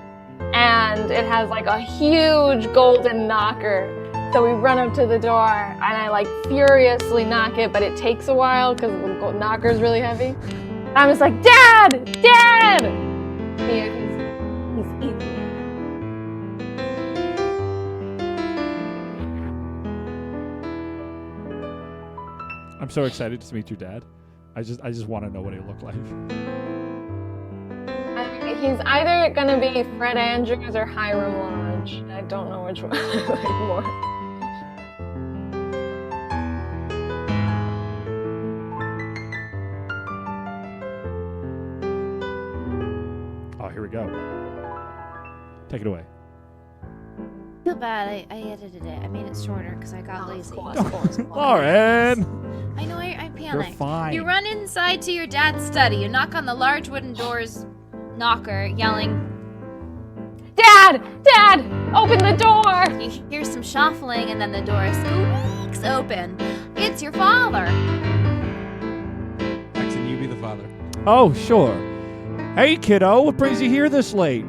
And it has like a huge golden knocker. So we run up to the door and I like furiously knock it, but it takes a while because the knocker's really heavy. I was like, Dad! Dad! Yeah, he's eating. I'm so excited to meet your dad. I just want to know what he looked like. He's either gonna be Fred Andrews or Hiram Lodge. I don't know which one I like more. Oh, here we go. Take it away. I feel bad. I edited it. I made it shorter because I got lazy. Lauren! I know. I You're panicked. fine. You run inside to your dad's study. You knock on the large wooden door's knocker, yelling. Dad! Dad! Open the door! You hear some shuffling, and then the door squeaks open. It's your father. Jackson, you be the father. Oh, sure. Hey, kiddo, what brings you here this late?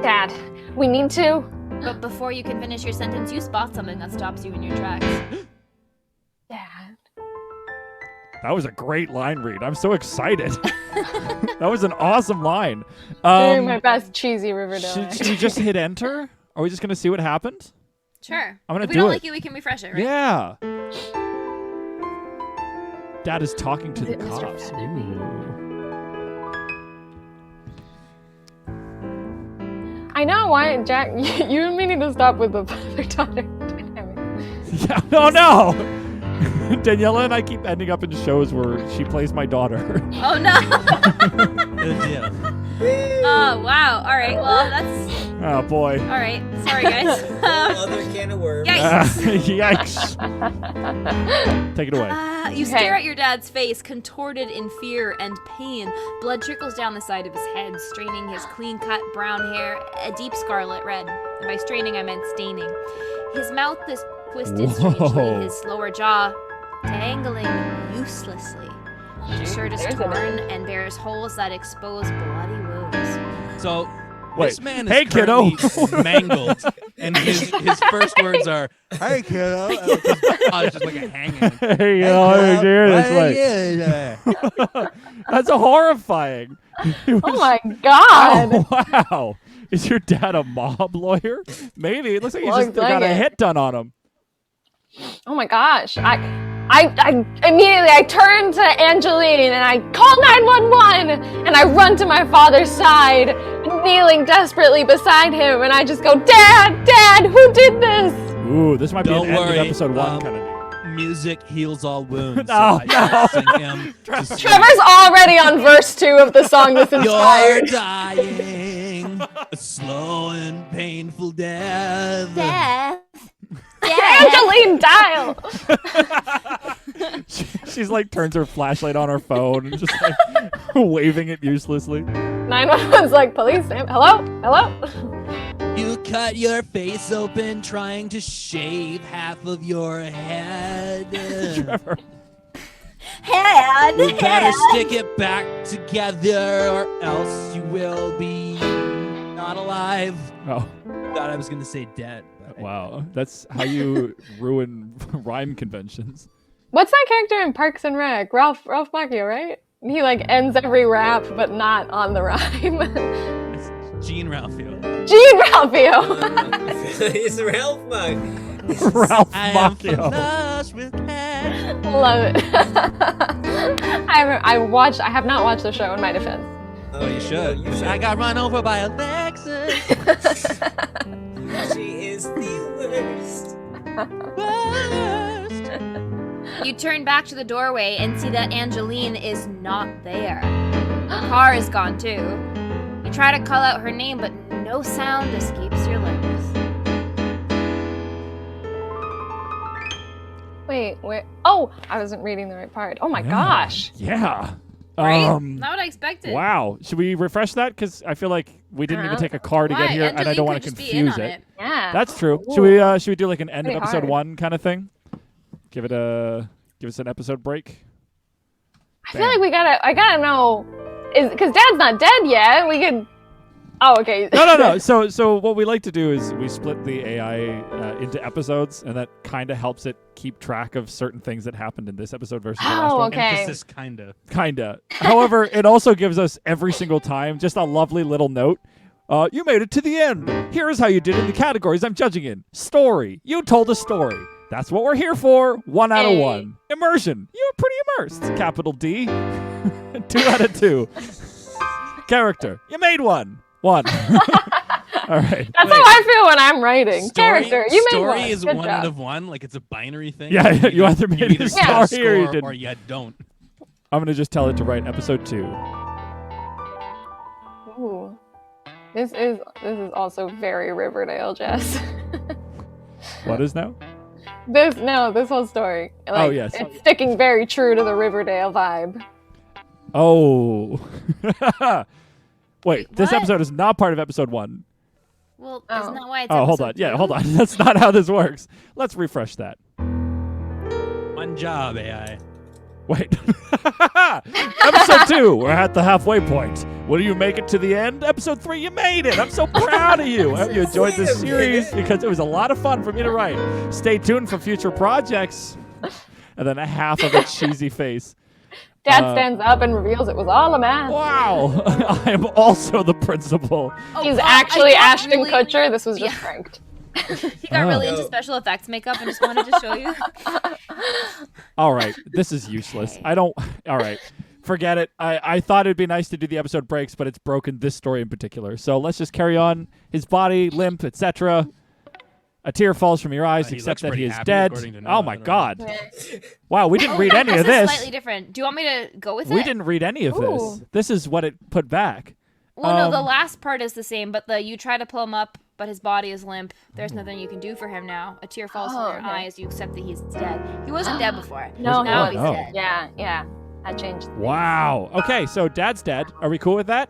Dad, we need to. But before you can finish your sentence, you spot something that stops you in your tracks. Dad. That was a great line read. I'm so excited. That was an awesome line. Doing my best cheesy Riverdale. Should we just hit enter? Are we just going to see what happens? Sure. I'm gonna if we do don't it. like it, we can refresh it, right? Yeah. Dad is talking to Is the it Mr. cops. Featherby? Ooh. I know why, Jack. You and me need to stop with the father-daughter dynamic. Yeah. Oh no. Daniela and I keep ending up in shows where she plays my daughter. Oh no. Good deal. Oh wow. All right. Well, that's Oh boy. all right. Sorry, guys. Other can of worms. Yikes. Yikes. Take it away. You stare at your dad's face, contorted in fear and pain. Blood trickles down the side of his head, straining his clean-cut brown hair a deep scarlet red. And by straining, I meant staining. His mouth is twisted strangely, Whoa. his lower jaw dangling uselessly. His shirt is There's a- torn and bears holes that expose bloody wounds. So Wait. this man is Hey, kiddo. currently mangled, and his first words are, "Hey, kiddo." Oh, it's just like a hanging. Hey, oh, dear, that's horrifying. Oh my god! Oh, wow. Is your dad a mob lawyer? Maybe. It looks like he Looks just got a like it. hit done on him. Oh my gosh! I immediately turned to Angeline and I called 911 and I run to my father's side, kneeling desperately beside him, and I just go, Dad, Dad, who did this? Ooh, this might be Don't an end of worry, episode 1 kind of deal. Music heals all wounds. No, so I sing him to sleep. Trevor's already on verse 2 of the song that's You're inspired. dying a slow and painful death. Death. Angeline, dial! She's like turns her flashlight on her phone and just like waving it uselessly. 911's like, police, hello? Hello? You cut your face open trying to shave half of your head. Trevor. You better stick it back together or else you will be not alive. Oh, Thought I was going to say dead. But wow. That's how you ruin rhyme conventions. What's that character in Parks and Rec? Ralph Macchio, right? He like ends every rap, but not on the rhyme. It's Gene Ralphio. Gene Ralphio. He's Ralph Mug. Ralph I am Macchio. flush with cash. Love it. I have not watched the show in my defense. Oh, you should. You should. I got run over by a Lexus. She is the worst. You turn back to the doorway and see that Angeline is not there. Her car is gone too. You try to call out her name, but no sound escapes your lips. Wait, where? Oh, I wasn't reading the right part. Oh my gosh. Yeah. Right? Not what I expected. Wow. Should we refresh that? Because I feel like we didn't even Uh-huh. take a car to Why? get here, and I Angeline don't want could to just be in confuse on it. Yeah. That's true. Ooh. Should we do like an end of Pretty episode hard. 1 kind of thing? Give us an episode break. I feel like I gotta know, because Dad's not dead yet. We could. Oh, okay. No. So what we like to do is we split the AI into episodes, and that kind of helps it keep track of certain things that happened in this episode versus the last Oh, one. okay. Emphasis kinda. Kinda. However, it also gives us every single time just a lovely little note. You made it to the end. Here is how you did in the categories I'm judging in. Story. You told a story. That's what we're here for. 1 out of Hey. 1. Immersion. You were pretty immersed. Capital D. 2 out of 2. Character. You made 1. 1. All right. That's how I feel when I'm writing. Character. You made story one. is Good 1 job. out of 1. Like it's a binary thing. Yeah, you either made either a get a story or you score didn't. or you don't. I'm going to just tell it to write episode 2. Ooh. This is also very Riverdale, Jess. What is now? This whole story. Like, yes. It's sticking very true to the Riverdale vibe. Oh. Wait, this what? episode is not part of episode 1. Well, Oh. isn't that why it's Oh, hold on. episode Yeah, 2? hold on. That's not how this works. Let's refresh that. One job, AI. Wait. Episode 2, we're at the halfway point. Will you make it to the end? Episode 3, you made it. I'm so proud of you. I hope you enjoyed Wait this a series minute. because it was a lot of fun for me to write. Stay tuned for future projects. And then a half of a cheesy face. Dad stands up and reveals it was all a man. Wow. I am also the principal. Oh, He's I actually got Ashton really- Kutcher. This was just Yeah. pranked. He got really Oh. into special effects makeup and just wanted to show you. All right. This is useless. All right. Forget it. I thought it'd be nice to do the episode breaks, but it's broken this story in particular. So let's just carry on. His body, limp, etc. A tear falls from your eyes, He except looks that he pretty is happy, dead. according to Oh Noah. my I don't know. God. Wow, we didn't read any this of is this. slightly different. Do you want me to go with We it? didn't read any of this. Ooh. This is what it put back. Well, no, the Um, last part is the same, but you try to pull him up, but his body is limp. There's nothing you can do for him now. A tear falls Oh, from your okay. eye as you accept that he's dead. He wasn't dead before. No, now he he's wasn't. dead. Yeah. That changed. Wow. Okay, so Dad's dead. Are we cool with that?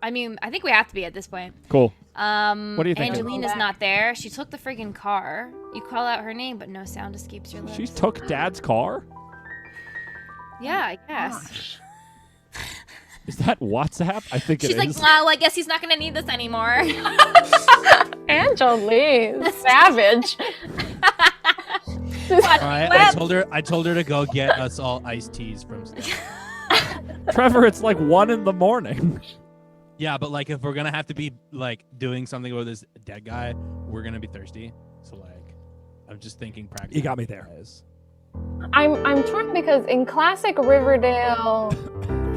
I mean, I think we have to be at this point. Cool. What do you think? Angeline is not there. She took the friggin' car. You call out her name, but no sound escapes your lips. She took Dad's car? Yeah, I guess. Gosh. Is that WhatsApp? I think She's it like, is. well, I guess he's not gonna need this anymore. Angeline, savage. All right, I told her to go get us all iced teas from Starbucks. Trevor, it's like 1 in the morning. Yeah, but like if we're gonna have to be like doing something with this dead guy, we're gonna be thirsty. So like, I'm just thinking practically. You got me there. I'm torn because in classic Riverdale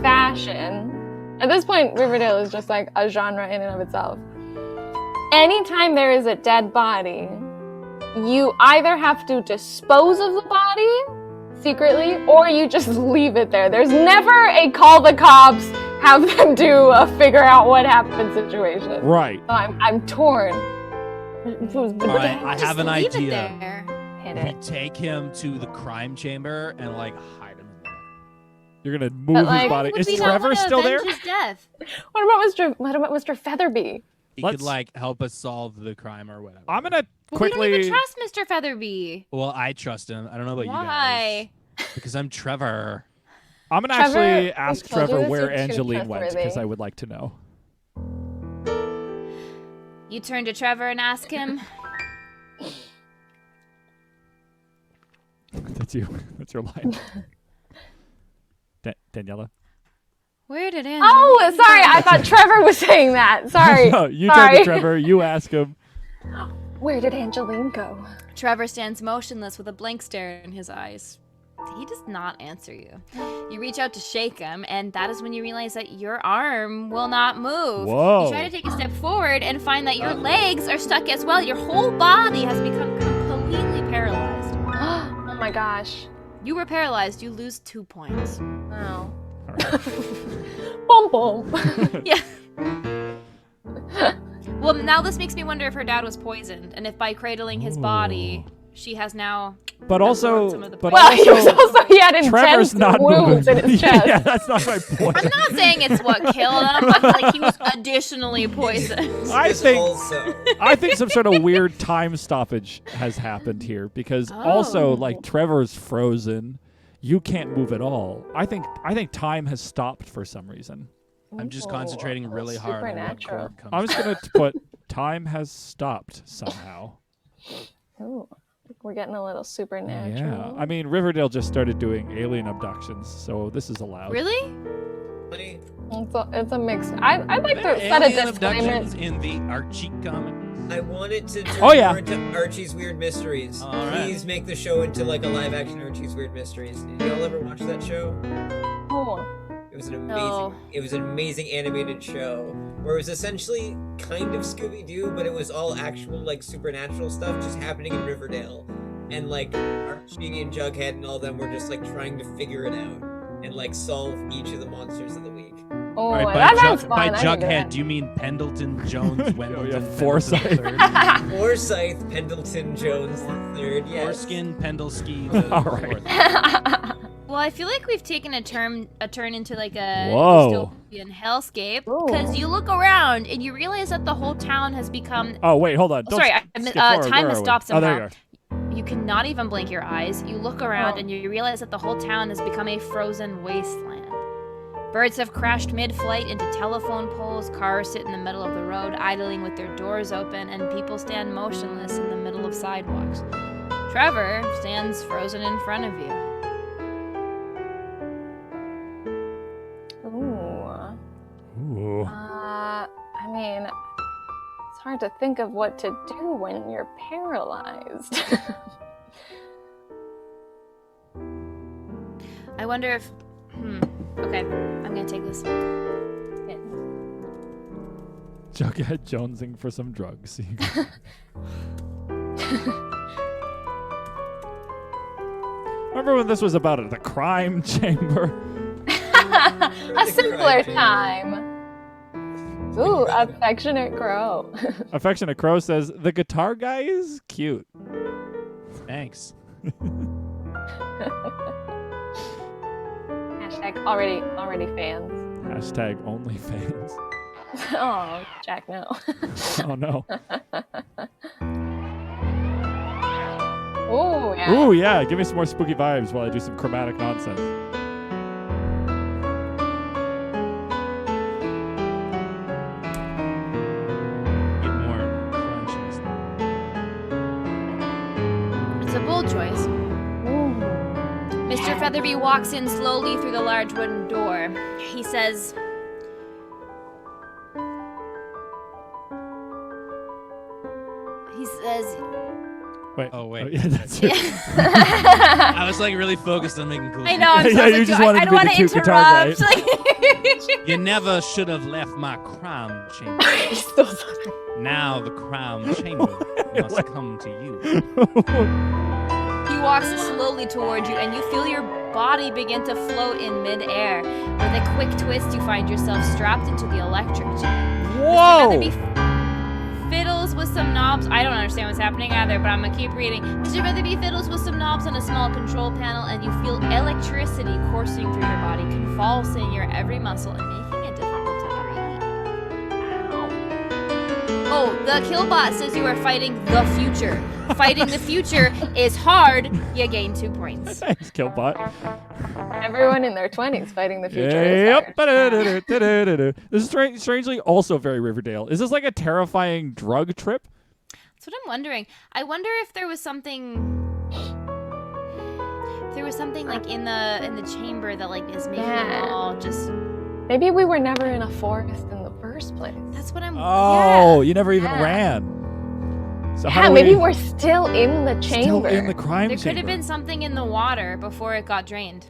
fashion, at this point Riverdale is just like a genre in and of itself. Anytime there is a dead body, you either have to dispose of the body secretly or you just leave it there. There's never a call the cops, have them do a figure out what happened situation. Right. So I'm torn. All right, I Just have an leave it idea. there. Hit We it. take him to the crime chamber and like hide him in there. You're going to move like, his body. Would Is we not Trevor wanna still there? avenge his death? What about Mr. Featherby? He Let's- could like help us solve the crime or whatever. I'm gonna But we don't quickly. even trust Mr. Featherby. Well, I trust him. I don't know about you Why? guys. Because I'm Trevor. I'm gonna Trevor, actually we ask told you Trevor this, where you're too Angeline went because trustworthy. I would like to know. You turn to Trevor and ask him. That's you. That's your line. Daniela. Where did Angeline Oh, sorry. I thought Trevor was saying that. Sorry. No, you turn Sorry. to Trevor. You ask him. Where did Angeline go? Trevor stands motionless with a blank stare in his eyes. He does not answer you. You reach out to shake him, and that is when you realize that your arm will not move. Whoa. You try to take a step forward and find that your legs are stuck as well. Your whole body has become completely paralyzed. Oh my gosh. You were paralyzed. You lose 2 points. Oh. All right. Boom, boom. Yeah. Well, now this makes me wonder if her dad was poisoned, and if by cradling his body, she has now. But also, some of the but Well, also, he had intense Trevor's not wounds moving. in his chest. Yeah, that's not my point. I'm not saying it's what killed him, but like he was additionally poisoned. I This think also. I think some sort of weird time stoppage has happened here because also like Trevor's frozen. You can't move at all. I think time has stopped for some reason. I'm just Ooh, concentrating really hard on what supernatural. chord comes. I'm just gonna put time has stopped somehow. Ooh, we're getting a little supernatural. Yeah, I mean Riverdale just started doing alien abductions, so this is allowed. Really? Funny. It's a mix. I'd like to set a Alien disclaimer. abductions in the Archie comic. I want it to turn Oh, yeah. more into Archie's Weird Mysteries. All right. Please make the show into like a live action Archie's Weird Mysteries. Did y'all ever watch that show? Oh, It was an amazing No. it was an amazing animated show where it was essentially kind of Scooby-Doo, but it was all actual like supernatural stuff just happening in Riverdale. And like Archie and Jughead and all them were just like trying to figure it out and like solve each of the monsters of the week. oh, All right, that sounds by fun. I can do Jughead, that. do you mean Pendleton, Jones, Wendleton, Forsyth. Pendleton III? Forsyth, Pendleton, Jones the third, yes. Foreskin, Pendlesky. All right. Well, I feel like we've taken a turn into like a Whoa. dystopian hellscape Ooh. because you look around and you realize that the whole town has become. Oh wait, hold on. Don't Sorry, skip forward. time Where has are we? stopped Oh, there somehow. You cannot even blink your eyes. You look around Oh. and you realize that the whole town has become a frozen wasteland. Birds have crashed mid-flight into telephone poles, cars sit in the middle of the road idling with their doors open, and people stand motionless in the middle of sidewalks. Trevor stands frozen in front of you. Ooh. Ooh. I mean, it's hard to think of what to do when you're paralyzed. I wonder if. Okay, I'm gonna take this. Jughead jonesing for some drugs. Remember when this was about the crime chamber? A simpler time. Ooh, affectionate crow. Affectionate Crow says the guitar guy is cute. Thanks. Hashtag already fans. Hashtag OnlyFans. Oh, Jack, no. Oh no. Ooh, yeah. Ooh yeah, give me some more spooky vibes while I do some chromatic nonsense. Get more crunchiness. It's a bold choice. Ooh. Mr. Featherby walks in slowly through the large wooden door. He says, Wait. Oh, wait. yeah, that's it. I was like really focused on making cool. I know, I'm Yeah, sorry. you just wanted I to don't be want the to cute guitar interrupt. Like, You never should have left my crown chamber. Still sorry. Now the crown chamber must come to you. he walks slowly towards you, and you feel your body begin to float in midair. With a quick twist, you find yourself strapped into the electric chair. Whoa! Mr. Featherby fiddles with some knobs. I don't understand what's happening either, but I'm gonna keep reading. Mr. Featherby fiddles with some knobs on a small control panel, and you feel electricity coursing through your body, convulsing your every muscle and making it difficult to breathe. No, the killbot says you are fighting the future. Fighting the future is hard. You gain 2 points. Thanks, Killbot. Everyone in their 20s fighting the future. is Yep. hard. This is strangely also very Riverdale. Is this like a terrifying drug trip? That's what I'm wondering. I wonder if there was something. If there was something like in the chamber that like is making Yeah. them all just. Maybe we were never in a forest in the first place. That's what I'm. Oh, you never even Yeah. ran. So how Yeah, do maybe we we're still in the chamber. still in the crime There chamber? could have been something in the water before it got drained.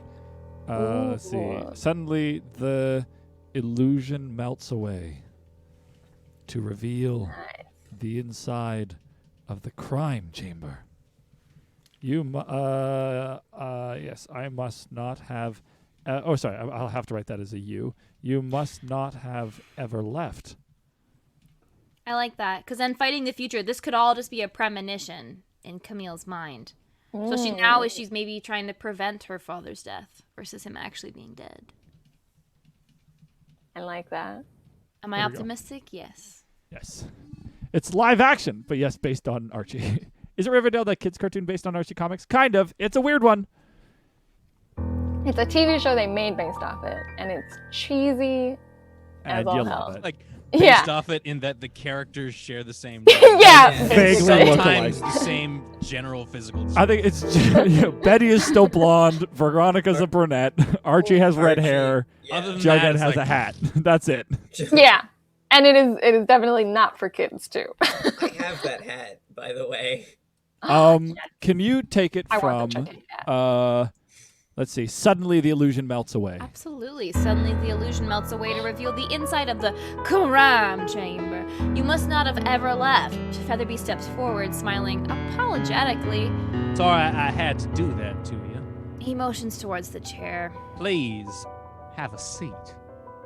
Let's see. Suddenly, the illusion melts away to reveal the inside of the crime chamber. Yes, I must not have. Sorry, I'll have to write that as a you. You must not have ever left. I like that because then fighting the future. This could all just be a premonition in Camille's mind. So she's maybe trying to prevent her father's death versus him actually being dead. I like that. Am I There we go. optimistic? Yes. Yes. It's live action, but yes, based on Archie. Is it Riverdale, that kids cartoon based on Archie comics? Kind of. It's a weird one. It's a TV show they made based off it, and it's cheesy as And all you hell. love it. Like Yeah. based off it in that the characters share the same. Yeah. Vaguely Sometimes lookalike. the same general physical. I think it's Betty is still blonde, Veronica's a brunette, Archie has red Archie, hair, yeah. Other than Jughead that, it's has like, a hat. That's it. Yeah. And it is definitely not for kids too. I have that hat, by the way. Can you take it I want from the Jughead hat. let's see, suddenly the illusion melts away. Absolutely. Suddenly the illusion melts away to reveal the inside of the crime chamber. You must not have ever left. Featherby steps forward, smiling apologetically. Sorry, I had to do that to you. He motions towards the chair. Please have a seat.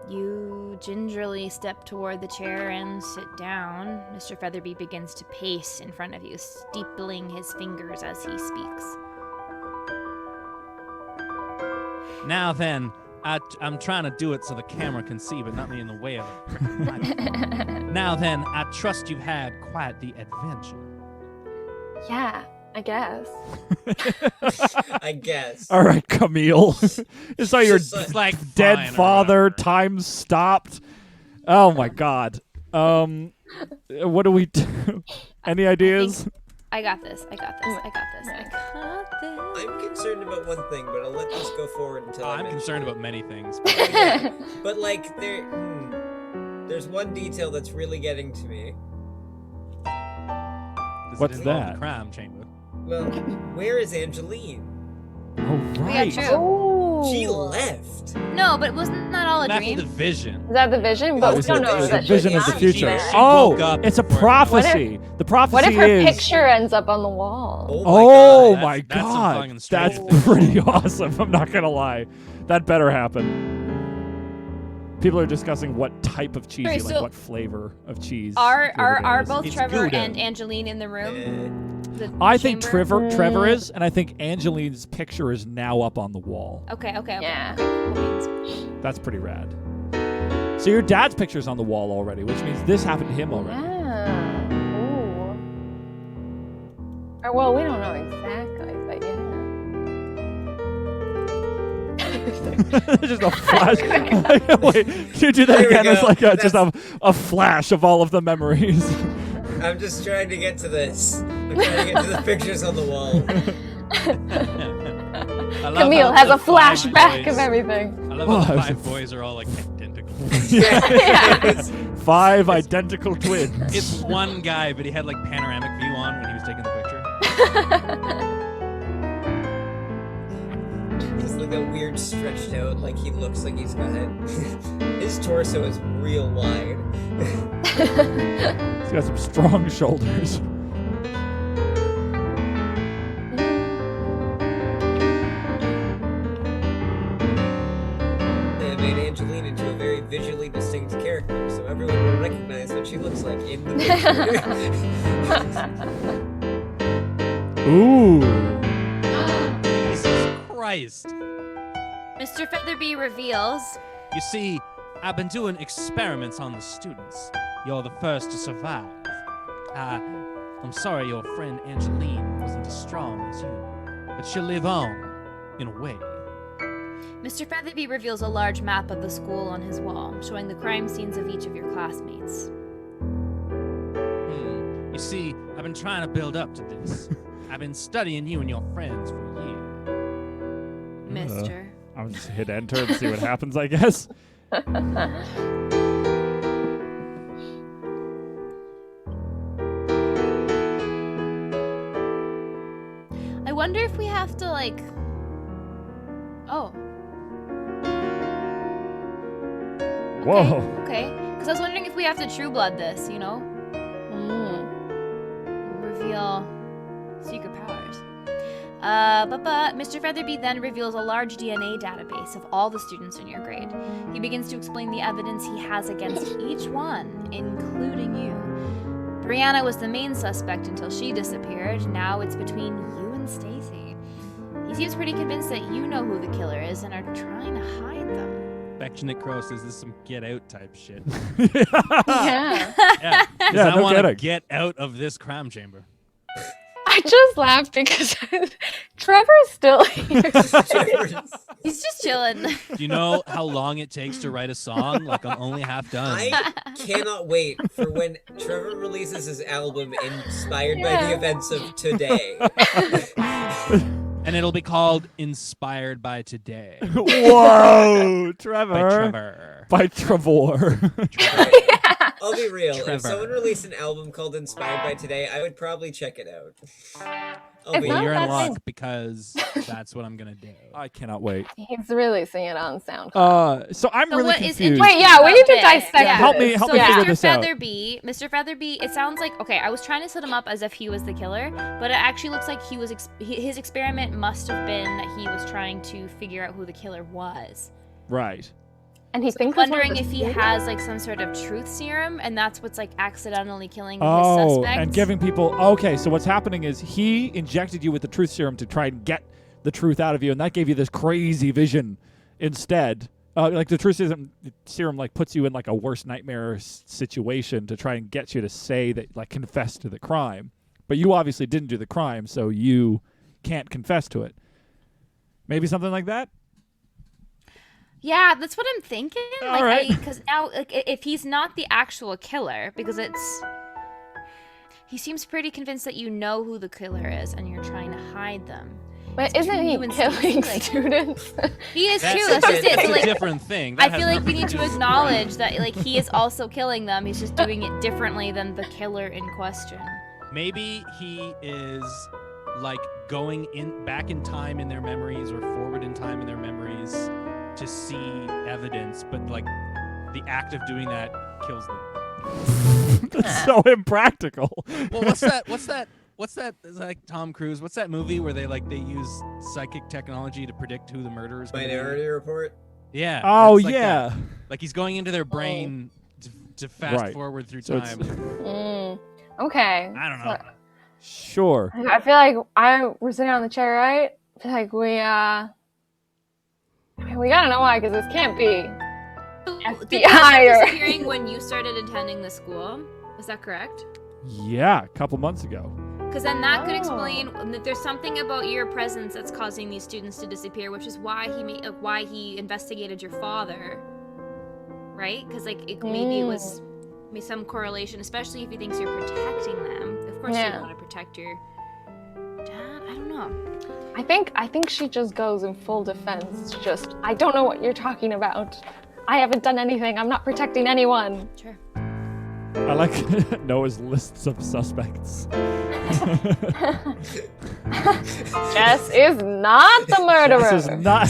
You gingerly step toward the chair and sit down. Mr. Featherby begins to pace in front of you, steepling his fingers as he speaks. Now then, I'm trying to do it so the camera can see, but not me in the way of it. Now then, I trust you've had quite the adventure. Yeah, I guess. I guess. All right, Camille. It's like your Just It's like dead fine, father, alright. time stopped. Oh my god. What do we do? Any ideas? I got this. I got this. I got this. I got this. I'm concerned about one thing, but I'll let this go forward until I I'm mention concerned it. about many things. But like there's one detail that's really getting to me. Does What's it involve that? the crime chamber? Well, where is Angeline? Oh right. true. Oh. She left. No, but wasn't that all a That's dream? the vision. Is that the vision? Oh, But we is don't it- know is it that vision she's of the not future. there. She Oh, woke up it's a before- prophecy. The prophecy What if her is. picture ends up on the wall? Oh God. my That's some god, fucking that's strange- pretty awesome. I'm not gonna lie, that better happen. People are discussing what type of cheese, Sorry, you like so what flavor of cheese. Are Riverdale is. both It's Trevor Gouda. and Angeline in the room? The I think chamber? Trevor is, and I think Angeline's picture is now up on the wall. Okay. Yeah. Cool beans. That's pretty rad. So your dad's picture's on the wall already, which means this happened to him already. Yeah. Ooh. Or, well, we don't know exactly, but yeah. Just a flash. Wait, can you do that There we again? It's go. like just a flash of all of the memories. I'm just trying to get to this. I'm trying to get to the pictures on the wall. I love Camille how has the a five flashback boys- of everything. I love how the Oh, five boys are all like identical. Yeah. 5 identical twins. It's one guy, but he had like panoramic view on when he was taking the picture. Just like a weird stretched out, like he looks like he's got it. His torso is real wide. He's got some strong shoulders. They made Angeline into a very visually distinct character, so everyone will recognize what she looks like in the picture. Ooh. Jesus Christ. Mr. Featherby reveals. You see, I've been doing experiments on the students. You're the first to survive. I'm sorry your friend Angeline wasn't as strong as you, but she'll live on, in a way. Mr. Featherby reveals a large map of the school on his wall, showing the crime scenes of each of your classmates. You see, I've been trying to build up to this. I've been studying you and your friends for years. Mister. I'll just hit enter and see what happens, I guess. I wonder if we have to, like... Oh. Whoa. Okay. Because I was wondering if we have to True Blood this, you know? Reveal secret powers. But Mr. Featherby then reveals a large DNA database of all the students in your grade. He begins to explain the evidence he has against each one, including you. Brianna was the main suspect until she disappeared. Now it's between you and Stacy. He seems pretty convinced that you know who the killer is and are trying to hide them. Affectionate Crow says this is some get out type shit. Yeah. Yeah, Yeah, I no want to kidding. get out of this crime chamber. I just laughed because Trevor's still here. He's just chilling. Do you know how long it takes to write a song? Like, I'm only half done. I cannot wait for when Trevor releases his album inspired by the events of today. And it'll be called Inspired by Today. Whoa, Trevor. By Trevor. By Trevor. I'll be real. Trevor. If someone released an album called Inspired by Today, I would probably check it out. I'll It's be not You're in that luck thing. because that's what I'm going to do. I cannot wait. He's releasing it on SoundCloud. So I'm So really what is confused. Wait, yeah, we need to Okay, dissect yeah. Help me- this. help So me figure Mr. this out. Mr. Featherby, it sounds like, okay, I was trying to set him up as if he was the killer, but it actually looks like he was his experiment must have been that he was trying to figure out who the killer was. Right. And he thinks Wondering if he has like some sort of truth serum, and that's what's like accidentally killing his Oh, suspects. and giving people... Okay, so what's happening is he injected you with the truth serum to try and get the truth out of you, and that gave you this crazy vision instead. Like the truth serum like puts you in like a worse nightmare situation to try and get you to say that, like, confess to the crime. But you obviously didn't do the crime, so you can't confess to it. Maybe something like that? Yeah, that's what I'm thinking. All Like, right. because now, like, if he's not the actual killer, because he seems pretty convinced that you know who the killer is, and you're trying to hide them. But It's isn't between he you and killing Stacey, like- students? He is That's too. That's just it. That's So, a like, different thing. I That feel has like we nothing need to do with acknowledge that, like, he is also killing them. He's just doing it differently than the killer in question. Maybe he is like going back in time in their memories or forward in time in their memories to see evidence, but like the act of doing that kills them. That's so impractical. Well, what's that? Is that like Tom Cruise? What's that movie where they use psychic technology to predict who the murderer is? gonna be? Minority Report. Yeah. Oh, it's like yeah. that. Like he's going into their brain to fast Right. forward through So it's- time. Okay. I don't know. Sure. I feel like we're sitting on the chair, right? I feel like we gotta know why, because this can't be. Did FBI he or- disappearing when you started attending the school? Is that correct? Yeah, a couple months ago. Because then that could Oh. explain that there's something about your presence that's causing these students to disappear, which is why he investigated your father, right? Because maybe it was some correlation, especially if he thinks you're protecting them. Of course, Yeah. you want to protect your dad. I don't know. I think she just goes in full defense. Just, I don't know what you're talking about. I haven't done anything. I'm not protecting anyone. Sure. I like Noah's lists of suspects. Jess is not the murderer. Jess is not.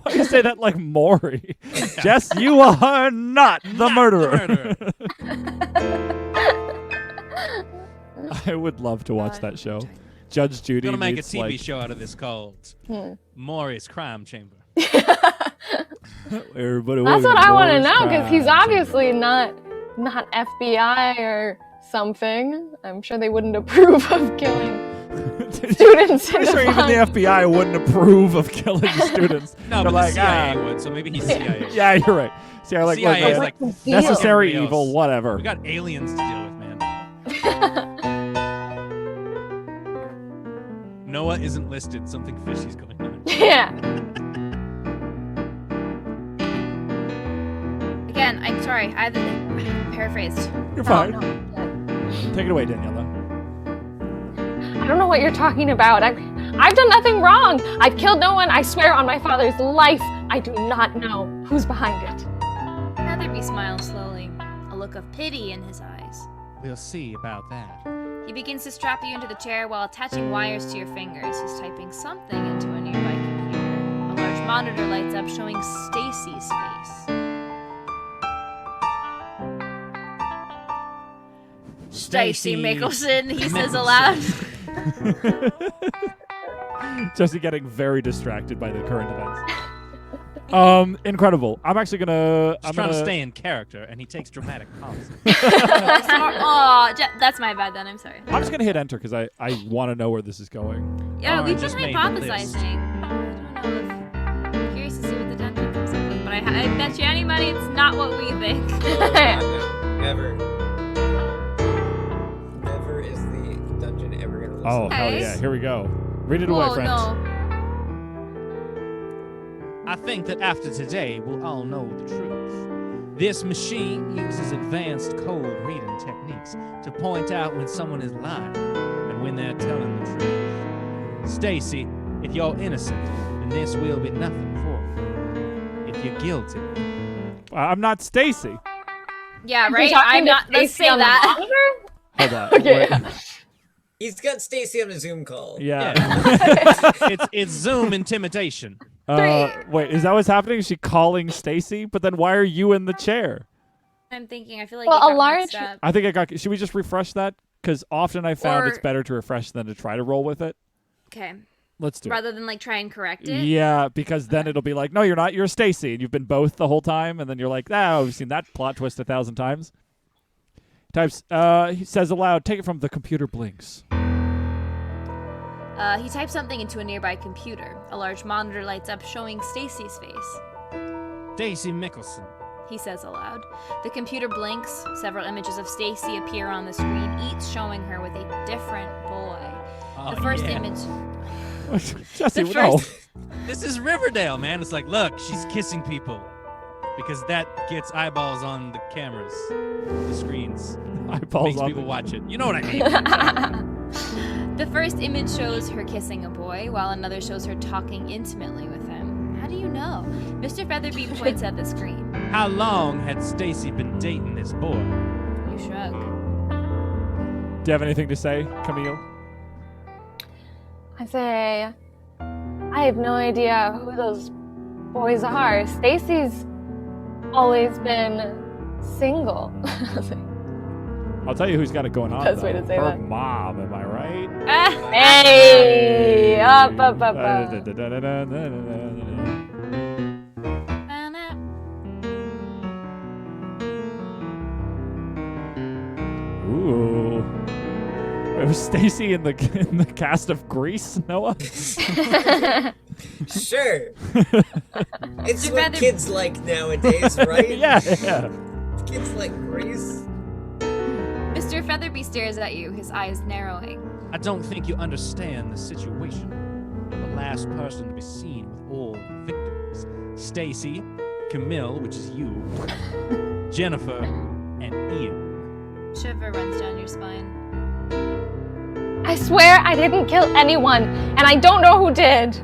Why do you say that like Maury? Jess, you are not the murderer. I would love to watch that show. Judge Judy. Gonna make a meets, TV like, show out of this called Maury's Crime Chamber. Everybody. That's welcome what I want to Maury's know, because he's Crime obviously not FBI or something. I'm sure they wouldn't approve of killing Chamber. students in I'm sure even fine. the FBI wouldn't approve of killing students. No, They're but like, the CIA ah. would, so maybe he's CIA. Yeah, you're right. See, I like, CIA look, is like like, Deal. necessary everybody evil, else. whatever. We got aliens to deal with, man. Noah isn't listed. Something fishy's going on. Yeah. Again, I'm sorry. I paraphrased. You're fine. Oh, no. Take it away, Daniela. I don't know what you're talking about. I've done nothing wrong. I've killed no one. I swear on my father's life, I do not know who's behind it. Featherby smiles slowly, a look of pity in his eyes. We'll see about that. He begins to strap you into the chair while attaching wires to your fingers. He's typing something into a nearby computer. A large monitor lights up, showing Stacy's face. Stacy Mickelson, he says aloud. Jesse getting very distracted by the current events. Incredible. I'm actually gonna. I'm trying to stay in character, and he takes dramatic pauses. Oh, that's my bad then. I'm sorry. I'm just gonna hit enter because I want to know where this is going. Yeah, we've been just made the hypothesizing. I don't know if I'm curious to see what the dungeon comes up with, but I bet you any money it's not what we think. Never. Never is the dungeon ever gonna listen. Oh hell Nice. yeah! Here we go. Read it Whoa, away, friends. no. I think that after today, we'll all know the truth. This machine uses advanced code reading techniques to point out when someone is lying and when they're telling the truth. Stacy, if you're innocent, then this will be nothing for you. If you're guilty, I'm not Stacy. Yeah, You're right? talking I'm to not. Let's Stacy say on the that. monitor? Hold on. Okay. Wait. He's got Stacy on a Zoom call. Yeah. it's Zoom intimidation. Wait, is that what's happening? Is she calling Stacy? But then why are you in the chair? I'm thinking. I feel like Well, it got a large- mixed up. I think I got. Should we just refresh that? Because often I found it's Or- better to refresh than to try to roll with it. Okay. Let's do it. Rather than like try and correct it. Yeah, because then it'll be like, no, you're not. You're Stacy, and you've been both the whole time. And then you're like, oh, we've seen that plot twist 1,000 times. Types. He says aloud, take it from the computer blinks. He types something into a nearby computer. A large monitor lights up, showing Stacy's face. Stacy Mickelson. He says aloud. The computer blinks. Several images of Stacy appear on the screen, each showing her with a different boy. Oh, The first yeah. image. Jesse, The no. first- This is Riverdale, man. It's like, look, she's kissing people. Because that gets eyeballs on the cameras, the screens. Eyeballs Makes on people the- watch it. You know what I mean? The first image shows her kissing a boy, while another shows her talking intimately with him. How do you know? Mr. Featherby points at the screen. How long had Stacy been dating this boy? You shrug. Do you have anything to say, Camille? I say, I have no idea who those boys are. Stacy's always been single. I'll tell you who's got it going on. Best way though. to say Her that. mom, am I right? Hey! Up. Ooh. It was Stacy in the cast of Grease, Noah? Sure. It's You'd what rather- kids like nowadays, right? yeah. Kids like Grease. Mr. Featherby stares at you, his eyes narrowing. I don't think you understand the situation. The last person to be seen with all the victims. Stacy, Camille, which is you, Jennifer, and Ian. Shiver runs down your spine. I swear I didn't kill anyone, and I don't know who did.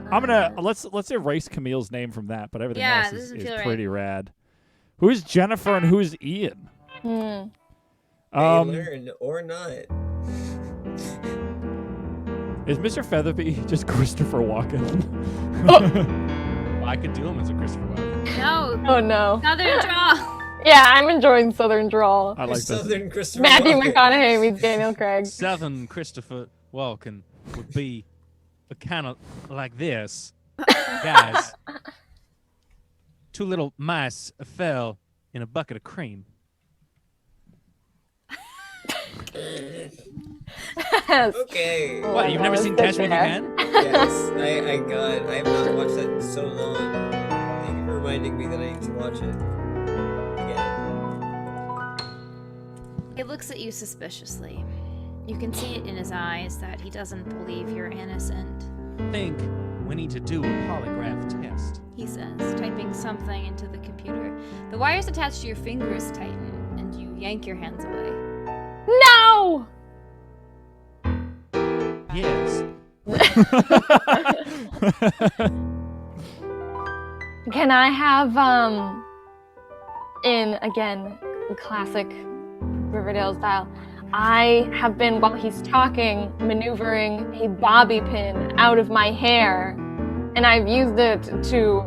I'm gonna let's erase Camille's name from that, but everything Yeah, else this is doesn't feel pretty rad. Who's Jennifer and who's Ian? They Um, learn or not. is Mr. Featherby just Christopher Walken? I could do him as a Christopher Walken. No, Oh no. Southern draw. Yeah, I'm enjoying Southern Drawl. I like this. Southern Christopher Matthew Walken. McConaughey meets Daniel Craig. Southern Christopher Walken would be kind of like this. Guys, two little mice fell in a bucket of cream. Okay. Oh, What, you've never no, seen it's Catch Me If You good Can? Yes, I have not watched that in so long. Thank you for reminding me that I need to watch it again. looks at you suspiciously. You can see it in his eyes that he doesn't believe you're innocent. Think we need to do a polygraph test. He says, typing something into the computer. The wires attached to your fingers tighten, and you yank your hands away. No! Yes. Can I have, in, again, classic Riverdale style, I have been, while he's talking, maneuvering a bobby pin out of my hair, and I've used it to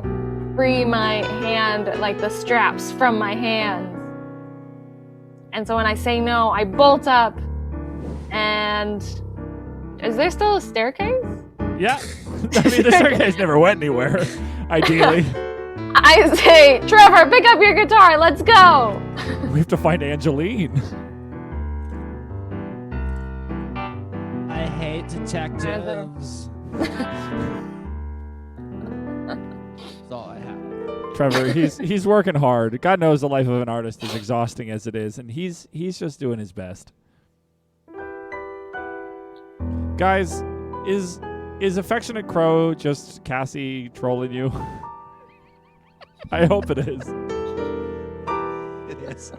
free my hand, like the straps from my hands. And so when I say no, I bolt up, and is there still a staircase? Yeah. I mean, the staircase never went anywhere, ideally. I say, Trevor, pick up your guitar, let's go! We have to find Angeline. I hate detectives. That's all I have. Trevor, he's working hard. God knows the life of an artist is exhausting as it is, and he's just doing his best. Guys, is Affectionate Crow just Cassie trolling you? I hope it is. It is.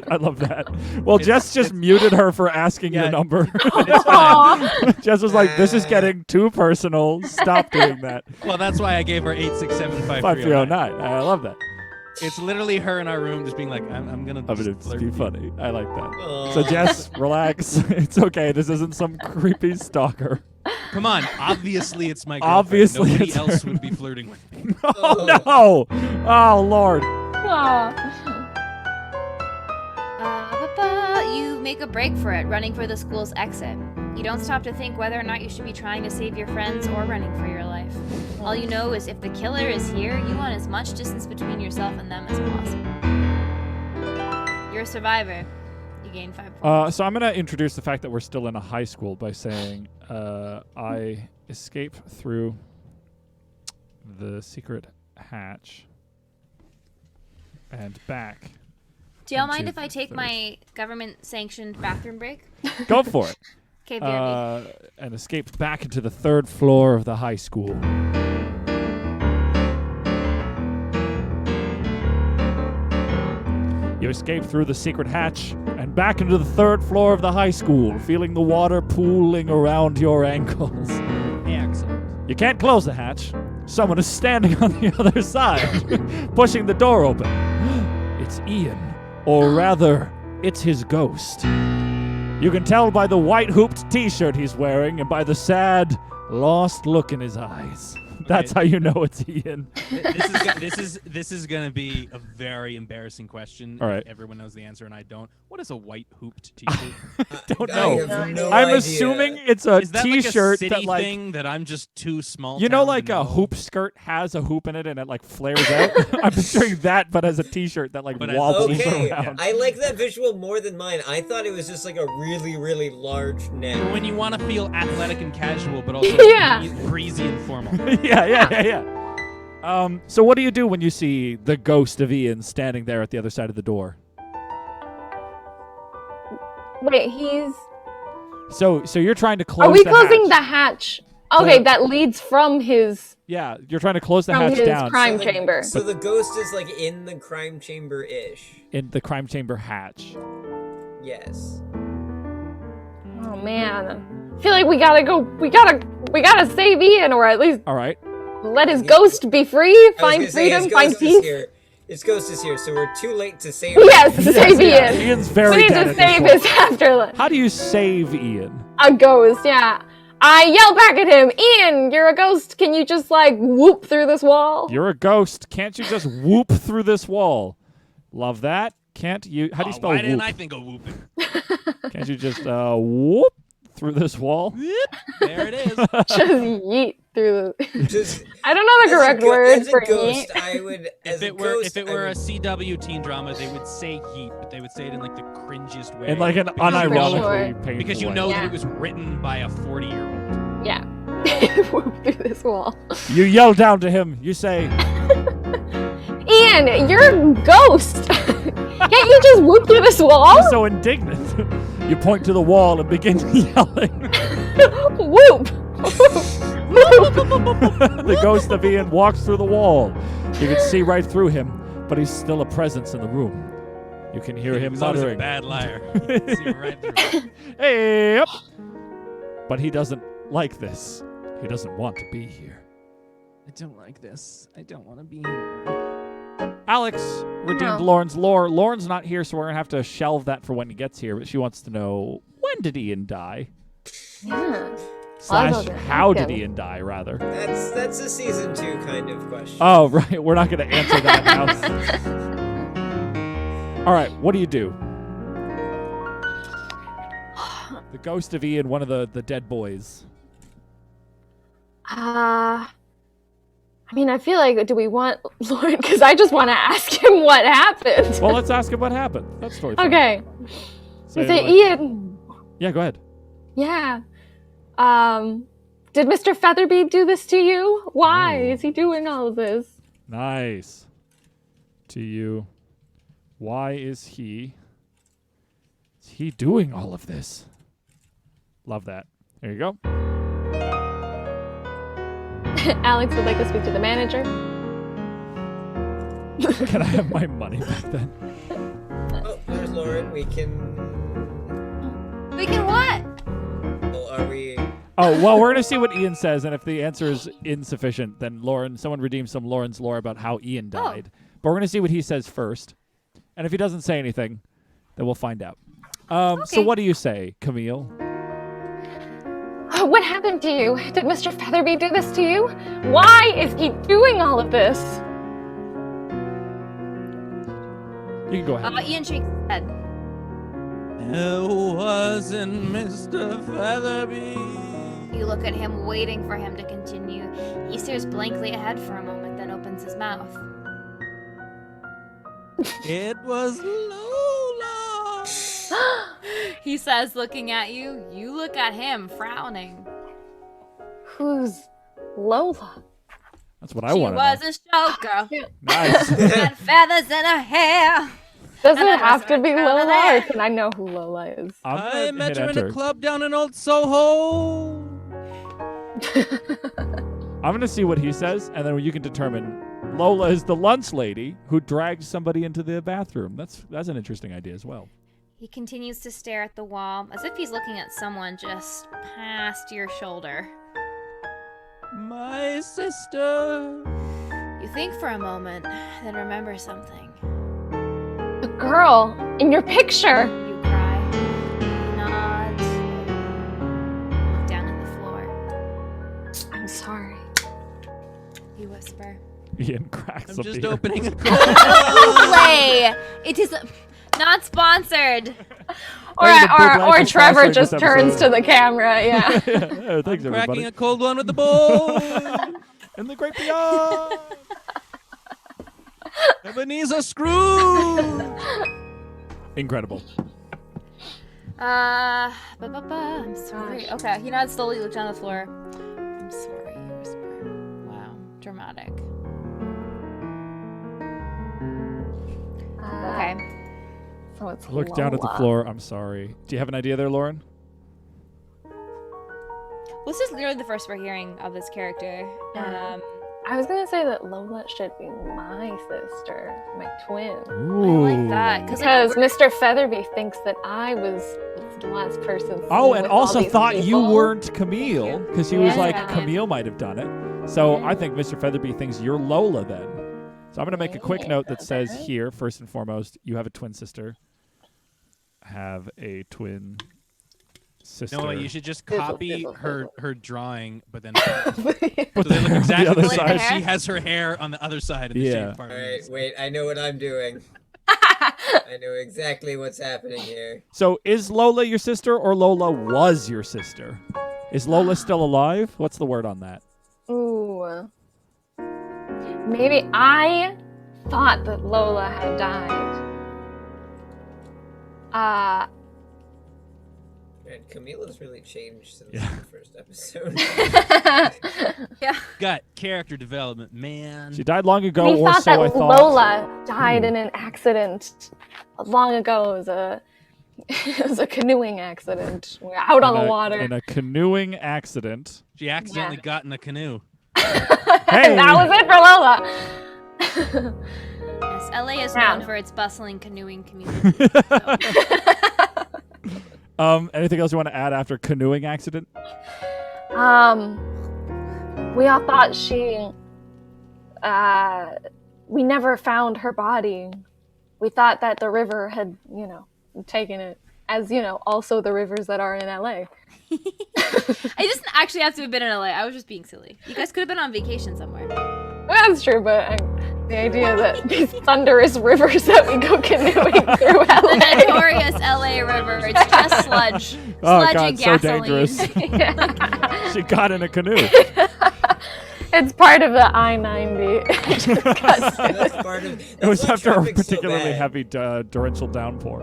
I love that. Well, Jess just muted her for asking Yeah. the number. It's fine. Jess was like, "This is getting too personal. Stop doing that." Well, that's why I gave her 8675309. 5309. I love that. It's literally her in our room just being like, I'm gonna I just mean, it's flirt be with you. funny. I like that. Aw. So Jess, relax. It's okay. This isn't some creepy stalker. Come on, obviously it's my girlfriend. Obviously Nobody it's else her. would be flirting with me. Oh no! Oh Lord! You make a break for it, running for the school's exit. You don't stop to think whether or not you should be trying to save your friends or running for your life. All you know is if the killer is here, you want as much distance between yourself and them as possible. You're a survivor. You gain 5 points. So I'm gonna introduce the fact that we're still in a high school by saying I escape through the secret hatch and back. Do y'all mind into if I take third. my government-sanctioned bathroom break? Go for it. Okay, BRB. And escape back into the 3rd floor of the high school. You escape through the secret hatch and back into the 3rd floor of the high school, feeling the water pooling around your ankles. Excellent. You can't close the hatch. Someone is standing on the other side, pushing the door open. It's Ian, or rather, it's his ghost. You can tell by the white hooped t-shirt he's wearing and by the sad, lost look in his eyes. That's how you know it's Ian. This is gonna be a very embarrassing question. All right. If everyone knows the answer and I don't. What is a white hooped t-shirt? Don't I know. have no I'm idea. assuming it's a Is that t-shirt like a city that like thing that I'm just too small? you know, town like to a know? hoop skirt has a hoop in it and it like flares out. I'm picturing that, but as a t-shirt that like But as- wobbles Okay, around. I like that visual more than mine. I thought it was just like a really, really large For neck. when you want to feel athletic and casual, but also Yeah. breezy and formal. yeah. So what do you do when you see the ghost of Ian standing there at the other side of the door? Wait, he's... So you're trying to close Are we the closing the hatch. hatch? Okay, The- that leads from his Yeah, you're trying to close the from hatch his down crime So, chamber. So the ghost is like in the crime chamber-ish. in the crime chamber hatch. Yes. Oh man, I feel like we gotta go. We gotta save Ian, or at least All right. let his ghost be free, I was find gonna say, freedom, his find ghost is peace. here. His ghost is here, so we're too late to save Yes, him. save Yeah, Ian. Ian's very We need dead to at this save point. his afterlife. How do you save Ian? A ghost, yeah. I yell back at him, Ian, you're a ghost. Can you just like whoop through this wall? You're a ghost. Can't you just whoop through this wall? Love that. Can't you? How do you spell Why whoop? didn't I think of whooping? Can't you just whoop through this wall? There it is. Just yeet through the. Just, I don't know the correct word as a for ghost, yeet. I would. As If it a were ghost, if it I were a would- CW teen drama, they would say heat, but they would say it in like the cringiest way. In like an Because you know- unironically painful because you way. know that Yeah. it was written by a 40-year-old. Yeah. Whoop through this wall. You yell down to him. You say, Ian, you're a ghost. Can't you just whoop through the this wall? You're so indignant. You point to the wall and begin yelling. Whoop! The ghost of Ian walks through the wall. You can see right through him, but he's still a presence in the room. You can hear him He's always a muttering. bad liar. See him right through. Hey, up. But he doesn't like this. He doesn't want to be here. I don't like this. I don't want to be here. Alex redeemed Lauren's lore. Lauren's not here, so we're going to have to shelve that for when he gets here. But she wants to know, when did Ian die? Yeah. Slash, how did Ian die, rather? That's a season 2 kind of question. Oh, right. We're not going to answer that now. All right. What do you do? The ghost of Ian, one of the dead boys. I mean, I feel like, do we want Lauren? Because I just want to ask him what happened. Well, let's ask him what happened. That's story time. Okay. Say You say like- Ian. Yeah, go ahead. Yeah. Did Mr. Featherby do this to you? Why is he doing all of this? Nice. To you. Why is he doing all of this? Love that. There you go. Alex would like to speak to the manager. Can I have my money back then? Oh, there's Lauren. We can what? well, are we Oh, well, we're going to see what Ian says, and if the answer is insufficient, then someone redeems some Lauren's lore about how Ian died. But we're going to see what he says first. And if he doesn't say anything, then we'll find out. So what do you say, Camille? What happened to you? Did Mr. Featherby do this to you? Why is he doing all of this? You can go ahead. Ian shakes his head. It wasn't Mr. Featherby. You look at him, waiting for him to continue. He stares blankly ahead for a moment, then opens his mouth. It was Lola. He says, looking at you. You look at him, frowning. Who's Lola? That's what I want She to was a showgirl. Nice. Got feathers in her hair. Does And it I have was to be right over Lola, or there. can I know who Lola is? I'm I gonna met hit her in enter. a club down in Old Soho. I'm going to see what he says, and then you can determine. Lola is the lunch lady who drags somebody into the bathroom. That's an interesting idea as well. He continues to stare at the wall, as if he's looking at someone just past your shoulder. My sister. You think for a moment, then remember something. The girl in your picture. You cry. He nods. Look down at the floor. I'm sorry. You whisper. Ian cracks I'm a just beer. opening a Buble! It is not sponsored. Or Thank you to Big Life or for Trevor sponsoring just this turns episode. to the camera. Yeah. Yeah, thanks, cracking everybody. a cold one with the bull. In the great beyond. Ebenezer Scrooge. Incredible. I'm sorry. Okay, he nods slowly, looks down the floor. I'm sorry, you whisper. Wow, dramatic. Okay. So it's Look down at the Lola. floor. I'm sorry. Do you have an idea there, Lauren? This is literally the first we're hearing of this character. I was gonna say that Lola should be my sister, my twin. Ooh. I like that. Because Mr. Featherby thinks that I was the last person. Oh, seen and with all also these thought you people. weren't Camille, because he was like, Yeah. Camille might have done it. So I think Mr. Featherby thinks you're Lola then. So I'm going to make a quick note that says here, first and foremost, you have a twin sister. Have a twin sister. No, you should just Fizzle, copy fizzle, her fizzle. drawing, but then Put so they the look hair on exactly the other the same. side. She has her hair on the other side of the Yeah. shaved part. All right, wait. I know what I'm doing. I know exactly what's happening here. So is Lola your sister, or Lola was your sister? Is Lola still alive? What's the word on that? Ooh. Maybe I thought that Lola had died. And Camille has really changed since Yeah. the first episode. Yeah. Got character development, man. She died long ago, We or thought so that I thought. Lola died in an accident long ago. It was a canoeing accident. We were out on the water. In a canoeing accident. She accidentally got in a canoe. Hey! That was it for Lola. Yes, LA is Yeah. known for its bustling canoeing community. So. Anything else you want to add after canoeing accident? We all thought we never found her body. We thought that the river had, taken it, as, also the rivers that are in LA. I just actually have to have been in LA. I was just being silly. You guys could have been on vacation somewhere. That's true, but the idea that these thunderous rivers that we go canoeing through The LA. notorious LA River. It's just sludge. Oh, Sludge God, and so gasoline. dangerous. She got in a canoe. It's part of the I-90. That's part of. It was after a traffic's so particularly bad. heavy torrential downpour.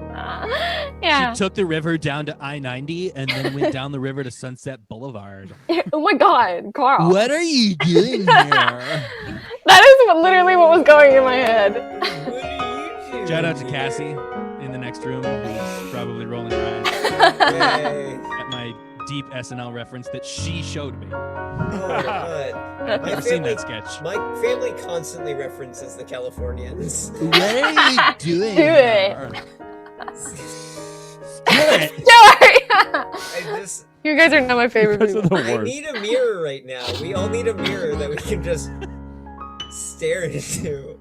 Yeah. She took the river down to I-90 and then went down the river to Sunset Boulevard. Oh my God, Carl. What are you doing here? That is literally what was going in my head. What are you doing? Shout out to Cassie in the next room, who's probably rolling her eyes Yay. at my deep SNL reference that she showed me. Oh my God. I've never seen that sketch. My family constantly references the Californians. What are you doing Do it. here? Do it. I just. You guys are not my favorite You guys are people. the I worst. need a mirror right now. We all need a mirror that we can just stare into.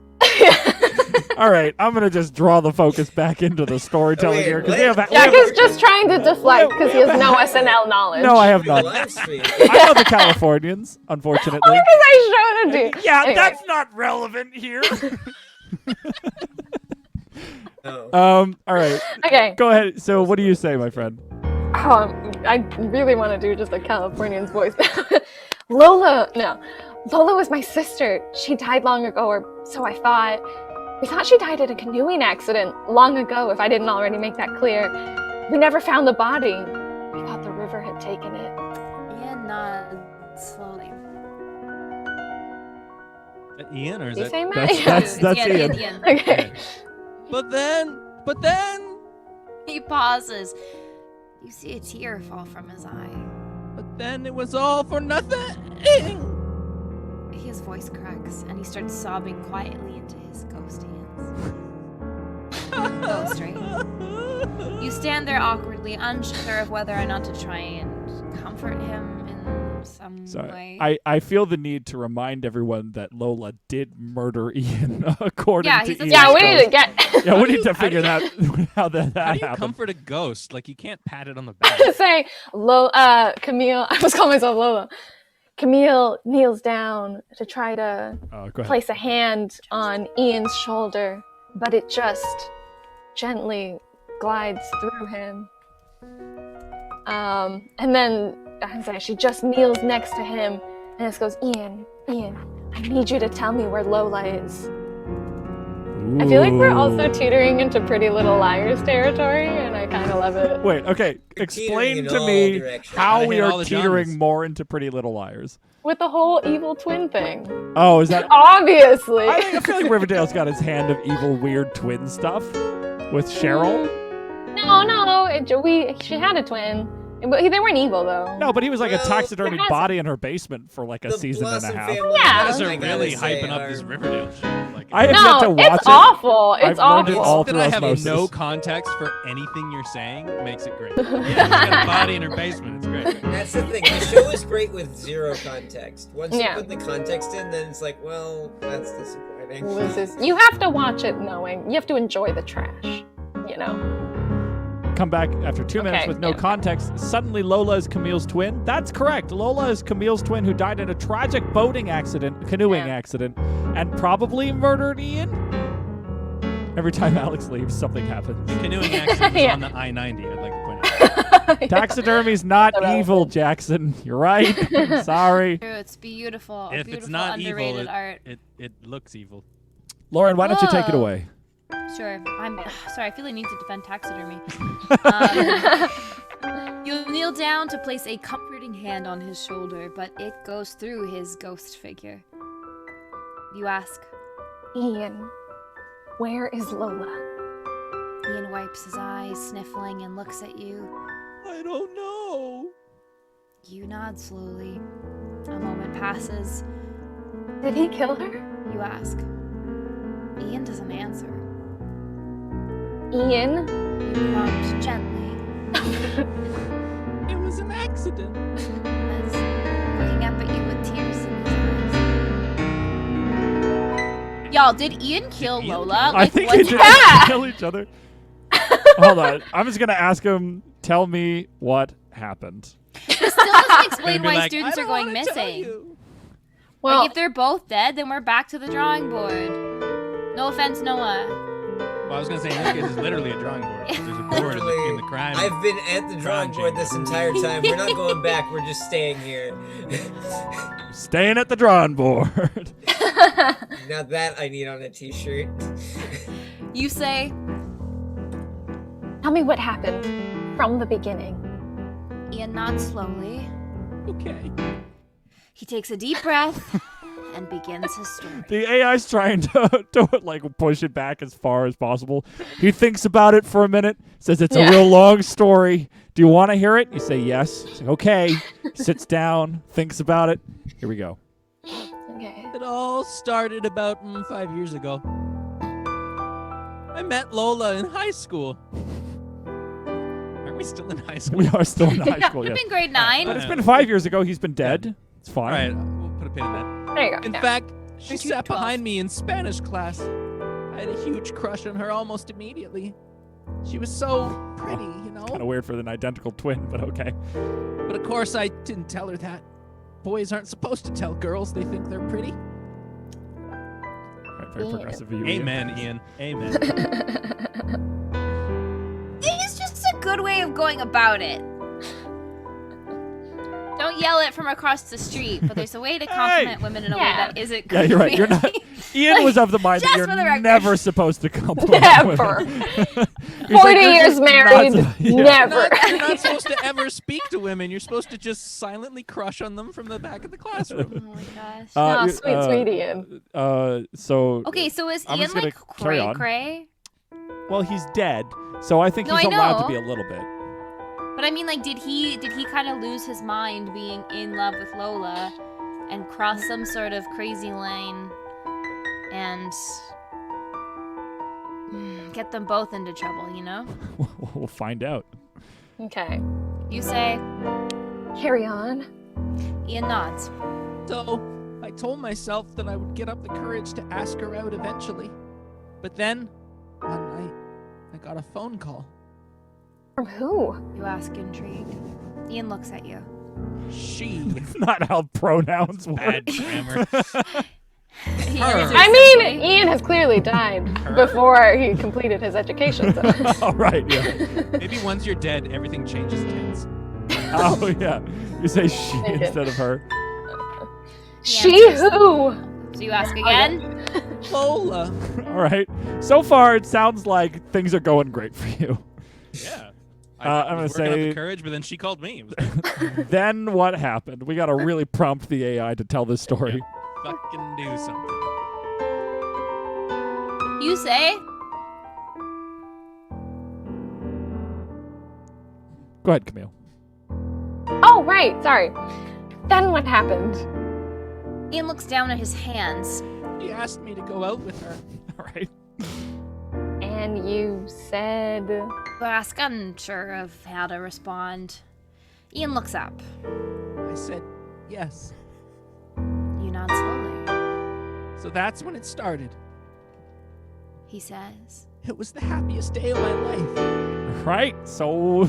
All right, I'm gonna just draw the focus back into the storytelling Wait, here because what? we have. Jack is just trying to deflect because he has no SNL knowledge. No, I have The none. live stream. I know the Californians, unfortunately. Because I showed it to you. Yeah, Anyway. that's not relevant here. Oh. All right, Okay. go ahead. So, what do you say, my friend? I really want to do just a Californian's voice. Lola was my sister. She died long ago, or so I thought. We thought she died in a canoeing accident long ago, if I didn't already make that clear. We never found the body. We thought the river had taken it. Ian nods slowly. Is that Ian or is Did you that? say Matt? That's Ian, Ian. Ian. Okay. But then, He pauses. You see a tear fall from his eye. it was all for nothing. His voice cracks, and he starts sobbing quietly into his ghost hands. Ghost, right? You stand there awkwardly, unsure of whether or not to try and comfort him in some way. I feel the need to remind everyone that Lola did murder Ian, according Yeah, to he's a Ian. Yeah, we need to get. Yeah, we need to figure that how that How do you happened. comfort a ghost? Like you can't pat it on the back. Say, Camille. I was calling myself Lola. Camille kneels down to try to Oh, go ahead. place a hand on Ian's shoulder, but it just gently glides through him. And then she just kneels next to him and just goes, Ian, I need you to tell me where Lola is. I feel like we're also teetering into Pretty Little Liars territory, and I kind of love it. Wait, okay. You're teetering Explain in to all me directions. how Gotta we hit all are the teetering genres. more into Pretty Little Liars. With the whole evil twin thing. Oh, is that? Obviously. I feel like Riverdale's got his hand of evil, weird twin stuff with Cheryl. No, she had a twin. But they weren't evil, though. No, but he was like a Well, taxidermy it has- body in her basement for like a The season and a Blossom half. family, Yeah. You guys I are gotta really say, hyping up are- this Riverdale show. Like, I have No, yet to watch it's it. awful. It's I've learned it awful. all that through I have osmosis. no context for anything you're saying makes it great. Yeah, she's got a body in her basement. It's great. That's the thing. The show is great with zero context. Once you Yeah. put the context in, then it's like, well, that's disappointing. You have to watch it knowing. You have to enjoy the trash. You know? Come back after 2 minutes Okay, with no yeah. context. Suddenly, Lola is Camille's twin. That's correct. Lola is Camille's twin who died in a tragic boating accident, canoeing Yeah. accident, and probably murdered Ian. Every time Alex leaves, something happens. Canoeing accident was Yeah. on the I-90. I'd like to point out. Taxidermy's not Irrelevant. evil, Jackson. You're right. Sorry. True, it's beautiful. If beautiful, it's not evil, underrated art. it looks evil. Lauren, why don't you take it Whoa. away? Sure. I'm sorry. I feel I need to defend taxidermy. You kneel down to place a comforting hand on his shoulder, but it goes through his ghost figure. You ask. Ian, where is Lola? Ian wipes his eyes, sniffling, and looks at you. I don't know. You nod slowly. A moment passes. Did he kill her? You ask. Ian doesn't answer. Ian? You prompt gently. It was an accident. As looking up at you with tears in his eyes. Y'all, did Ian kill Lola? I think they did kill each other. Hold on. I'm just going to ask him, tell me what happened. This still doesn't explain Gonna be why like, students "I are don't going wanna tell missing. you." Well, Like, if they're both dead, then we're back to the drawing board. No offense, Noah. Well, I was gonna say in this case it's literally a drawing board. There's a board in the crime. I've been at the drawing board this entire time. We're not going back. We're just staying here. Staying at the drawing board. Now that I need on a t-shirt. You say, tell me what happened from the beginning. Ian nods slowly. Okay. He takes a deep breath and begins his story. The AI's trying to like push it back as far as possible. He thinks about it for a minute, says it's a real long story. Do you want to hear it? You say yes. He's like, okay. Sits down, thinks about it. Here we go. Okay. It all started about 5 years ago. I met Lola in high school. Aren't we still in high school? We are still in high school, You've yes. been grade 9. But it's been 5 years ago. He's been dead. It's All fine. right, we'll put a pin in that. There you go. In yeah. fact, she Aren't you sat 12? behind me in Spanish class. I had a huge crush on her almost immediately. She was so pretty, you know? Kind of weird for an identical twin, but okay. But of course, I didn't tell her that. Boys aren't supposed to tell girls they think they're pretty. Right, very progressive of you. Ian. Amen, Ian. Amen. It's just a good way of going about it. Don't yell it from across the street, but there's a way to compliment women in a way that isn't Yeah, you're right. You're not. Ian was of the mind that just you're for the record. never supposed to compliment Never. women. 40 You're years just married, not- yeah. never. You're not supposed to ever speak to women. You're supposed to just silently crush on them from the back of the classroom. Oh my gosh. No, you- sweet Ian. So. Okay, so is I'm Ian just gonna like carry on. cray? Well, he's dead, so I think No, he's I allowed to know. be a little bit. But I mean, like, did he kind of lose his mind being in love with Lola and cross some sort of crazy line and get them both into trouble, you know? We'll find out. Okay. You say, Carry on. Ian nods. So, I told myself that I would get up the courage to ask her out eventually. But then, one night, I got a phone call. From who? You ask, intrigued. Ian looks at you. She. It's not how pronouns work. Bad grammar. He Her. answers I mean, simply. Ian has clearly died before he completed his education. So. All right, yeah. Maybe once you're dead, everything changes tense. Oh, yeah. You say she Okay. instead of her. She who? So you ask again? Lola. All right. So far, it sounds like things are going great for you. Yeah. I'm gonna was working up say- the courage, but then she called me. It was like, Then what happened? We got to really prompt the AI to tell this story. fucking do something. You say, Go ahead, Camille. Oh, right. Sorry. Then what happened? Ian looks down at his hands. She asked me to go out with her. All right. And you said. You ask, unsure of how to respond. Ian looks up. I said, yes. You nod slowly. So that's when it started. He says, It was the happiest day of my life. Right. So,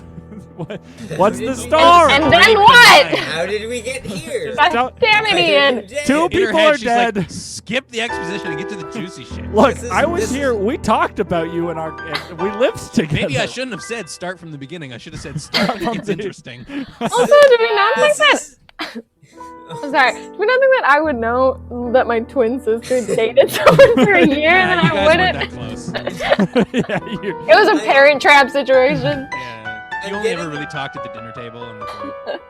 what's the And story? And then what? How did we get here? God damn it, Ian. Two In her people head, are she's like, dead. skip the exposition and get to the juicy shit. Look, This is- I was this is- here. We talked about you and we lived together. Maybe I shouldn't have said start from the beginning. I should have said start when it gets interesting. Also, did we not think This that? is- I'm sorry. Did we not think that I would know that my twin sister dated someone for a year and Yeah, you I guys weren't wouldn't? that close. yeah, you, It was a parent trap situation. Yeah. You only ever really talked at the dinner table and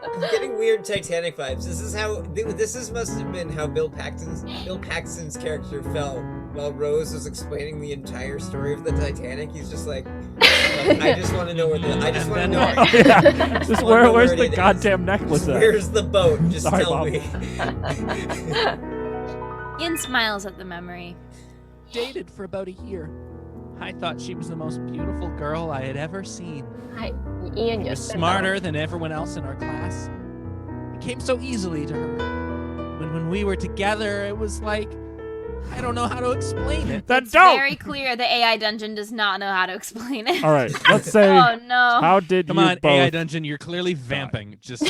I'm getting weird Titanic vibes. This must have been how Bill Paxton's character felt while Rose was explaining the entire story of the Titanic. He's just like, I just want to know where's the goddamn necklace at? Where's the boat? Just Sorry, tell Mom. me. Ian smiles at the memory. dated for about a year. I thought she was the most beautiful girl I had ever seen. Ian, She you was said smarter than everyone else in our class. It came so easily to her. When we were together, it was like, I don't know how to explain it. Then It's don't. very clear the AI dungeon does not know how to explain it. All right, let's say. Oh no. How did Come you on, both? AI Dungeon, you're clearly vamping. Just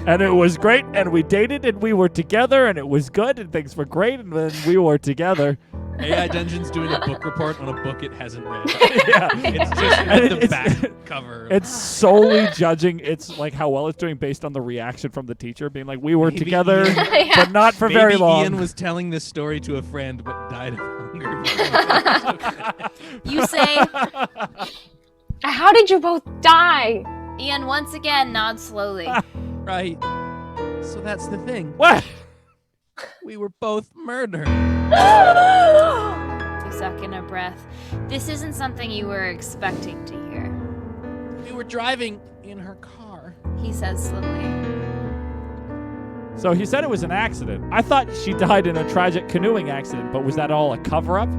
And it was great, and we dated, and we were together, and it was good, and things were great, and then we were together. AI Dungeon's doing a book report on a book it hasn't read. Yeah. It's just And the it's- back cover. It's solely judging its like how well it's doing based on the reaction from the teacher, being like, "We were Maybe together, Ian- but not for very Maybe long." Ian was telling this story to a friend but died of hunger. You say, How did you both die? Ian once again nods slowly. Right. So that's the thing. What? We were both murdered. You suck in a breath. This isn't something you were expecting to hear. We were driving in her car. He says slowly. So he said it was an accident. I thought she died in a tragic canoeing accident, but was that all a cover-up?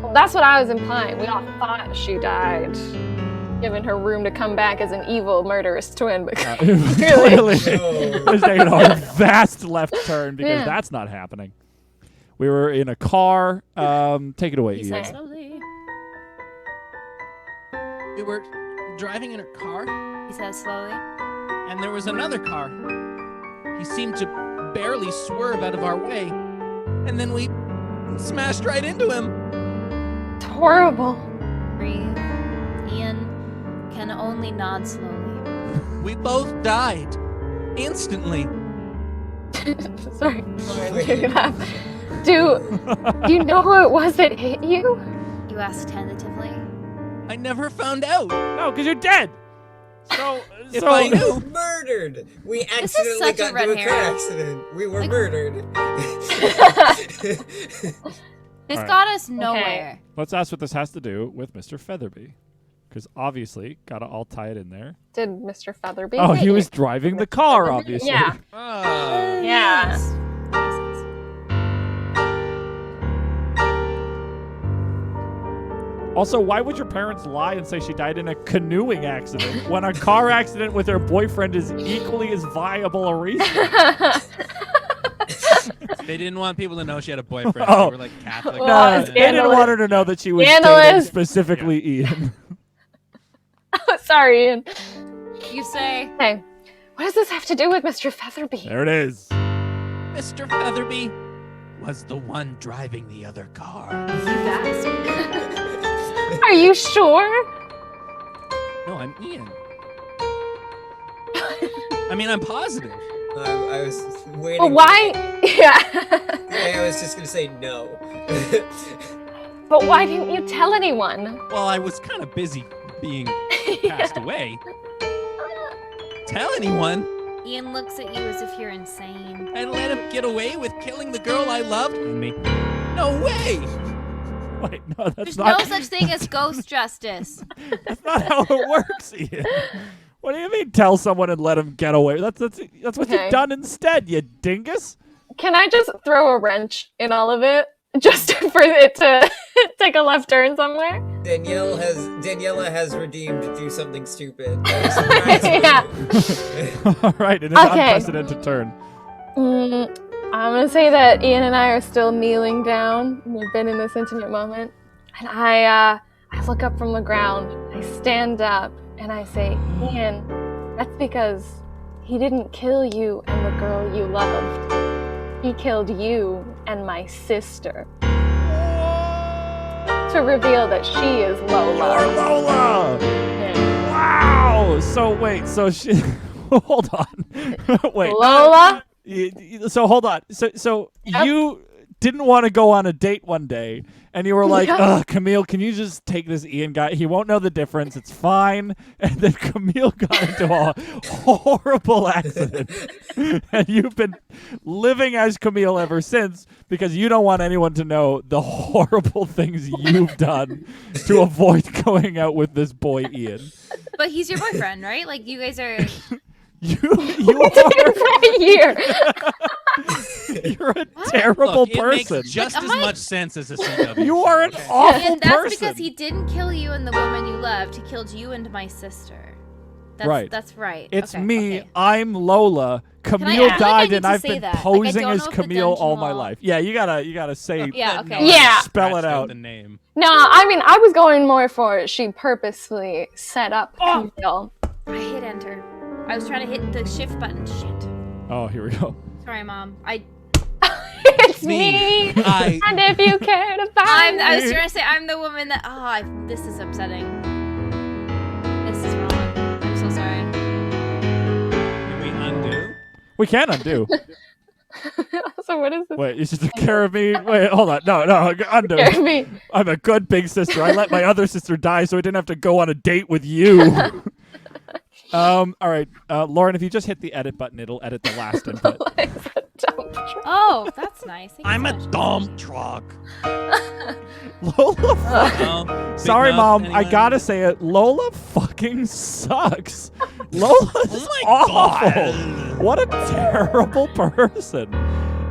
Well, that's what I was implying. We all thought she died, giving her room to come back as an evil, murderous twin. But Clearly, No. was taking a vast left turn because Yeah. that's not happening. We were in a car. Take it away, He Ian. says slowly. We were driving in her car, He says slowly. and there was another car. He seemed to barely swerve out of our way, and then we smashed right into him. it's horrible. Breathe. Ian can only nod slowly. We both died. Instantly. Sorry, Lauren, do that. Do you know who it was that hit you? You ask tentatively. I never found out. No, because you're dead. So, If I knew. Murdered. We is accidentally such a got red into a car herring. accident. We were Like- murdered. This Alright. got us nowhere. let's ask what this has to do with Mr. Featherby. Because obviously, got to all tie it in there. Did Mr. Featherby? Oh, hit he you? was driving the car, obviously. Yeah. Oh. Yeah. Yes. Makes sense. Also, why would your parents lie and say she died in a canoeing accident when a car accident with her boyfriend is equally as viable a reason? They didn't want people to know she had a boyfriend. Oh. They were like Catholic. Well, No, it's they didn't scandalous. want her to know that she was Scandalous. dating specifically Ian. Sorry, Ian. You say, Hey, what does this have to do with Mr. Featherby? There it is. Mr. Featherby was the one driving the other car. you gasp. Are you sure? No, I'm Ian. I mean, I'm positive. I was waiting. But why? Yeah. I was just gonna say no. But why didn't you tell anyone? Well, I was kind of busy being passed away. Tell anyone? Ian looks at you as if you're insane. And let him get away with killing the girl I loved? Me? No way! Wait, no, that's There's not. no such thing as ghost justice. That's not how it works, Ian. What do you mean? Tell someone and let them get away? That's what Okay. you've done instead, you dingus. Can I just throw a wrench in all of it? Just for it to take a left turn somewhere? Daniela has redeemed to do something stupid. That was a surprise Yeah. move. All right, it is Okay. unprecedented turn. I'm gonna say that Ian and I are still kneeling down. We've been in this intimate moment, and I look up from the ground. I stand up and I say, Ian, that's because he didn't kill you and the girl you loved. He killed you and my sister to reveal that she is You're Lola. Lola. Yeah. Wow. So wait. So she. Hold on. Wait. Lola? So hold on. So Yep. you didn't want to go on a date one day, And you were like, ugh, Camille, can you just take this Ian guy? He won't know the difference. It's fine. And then Camille got into a horrible accident. And you've been living as Camille ever since because you don't want anyone to know the horrible things you've done to avoid going out with this boy, Ian. But he's your boyfriend, right? Like, you guys are... You For a year. You're a terrible Look, it person. makes just Like, as am I- much sense as a CW. You show, are an okay? awful And that's person. because he didn't kill you and the woman you loved. He killed you and my sister. That's, Right. That's right. It's Okay, me. okay. I'm Lola. Camille I died, need and to I've say been that? Like, I posing don't as know if the Camille all my dungeon life. Yeah, you gotta say. Yeah, okay. Yeah. Spell it Scratched out. The name. No, I mean, I was going more for she purposefully set up Oh. Camille. I hit enter. I was trying to hit the shift button. Shit. Oh, here we go. Sorry, Mom. It's me. And if you care to find I was me. trying to say I'm the woman that... this is upsetting. This is wrong. I'm so sorry. Can we undo? We can undo. So what is this? Wait, you should take care of me. Wait, hold on. No, undo. Care of me. I'm a good big sister. I let my other sister die so I didn't have to go on a date with you. All right, Lauren, if you just hit the edit button, it'll edit the last input. Oh, that's nice. Thank you I'm so a much. dump truck. Lola. No, Sorry, big Mom. enough, I anyone? gotta say it. Lola fucking sucks. Lola's Oh my awful. God. What a terrible person.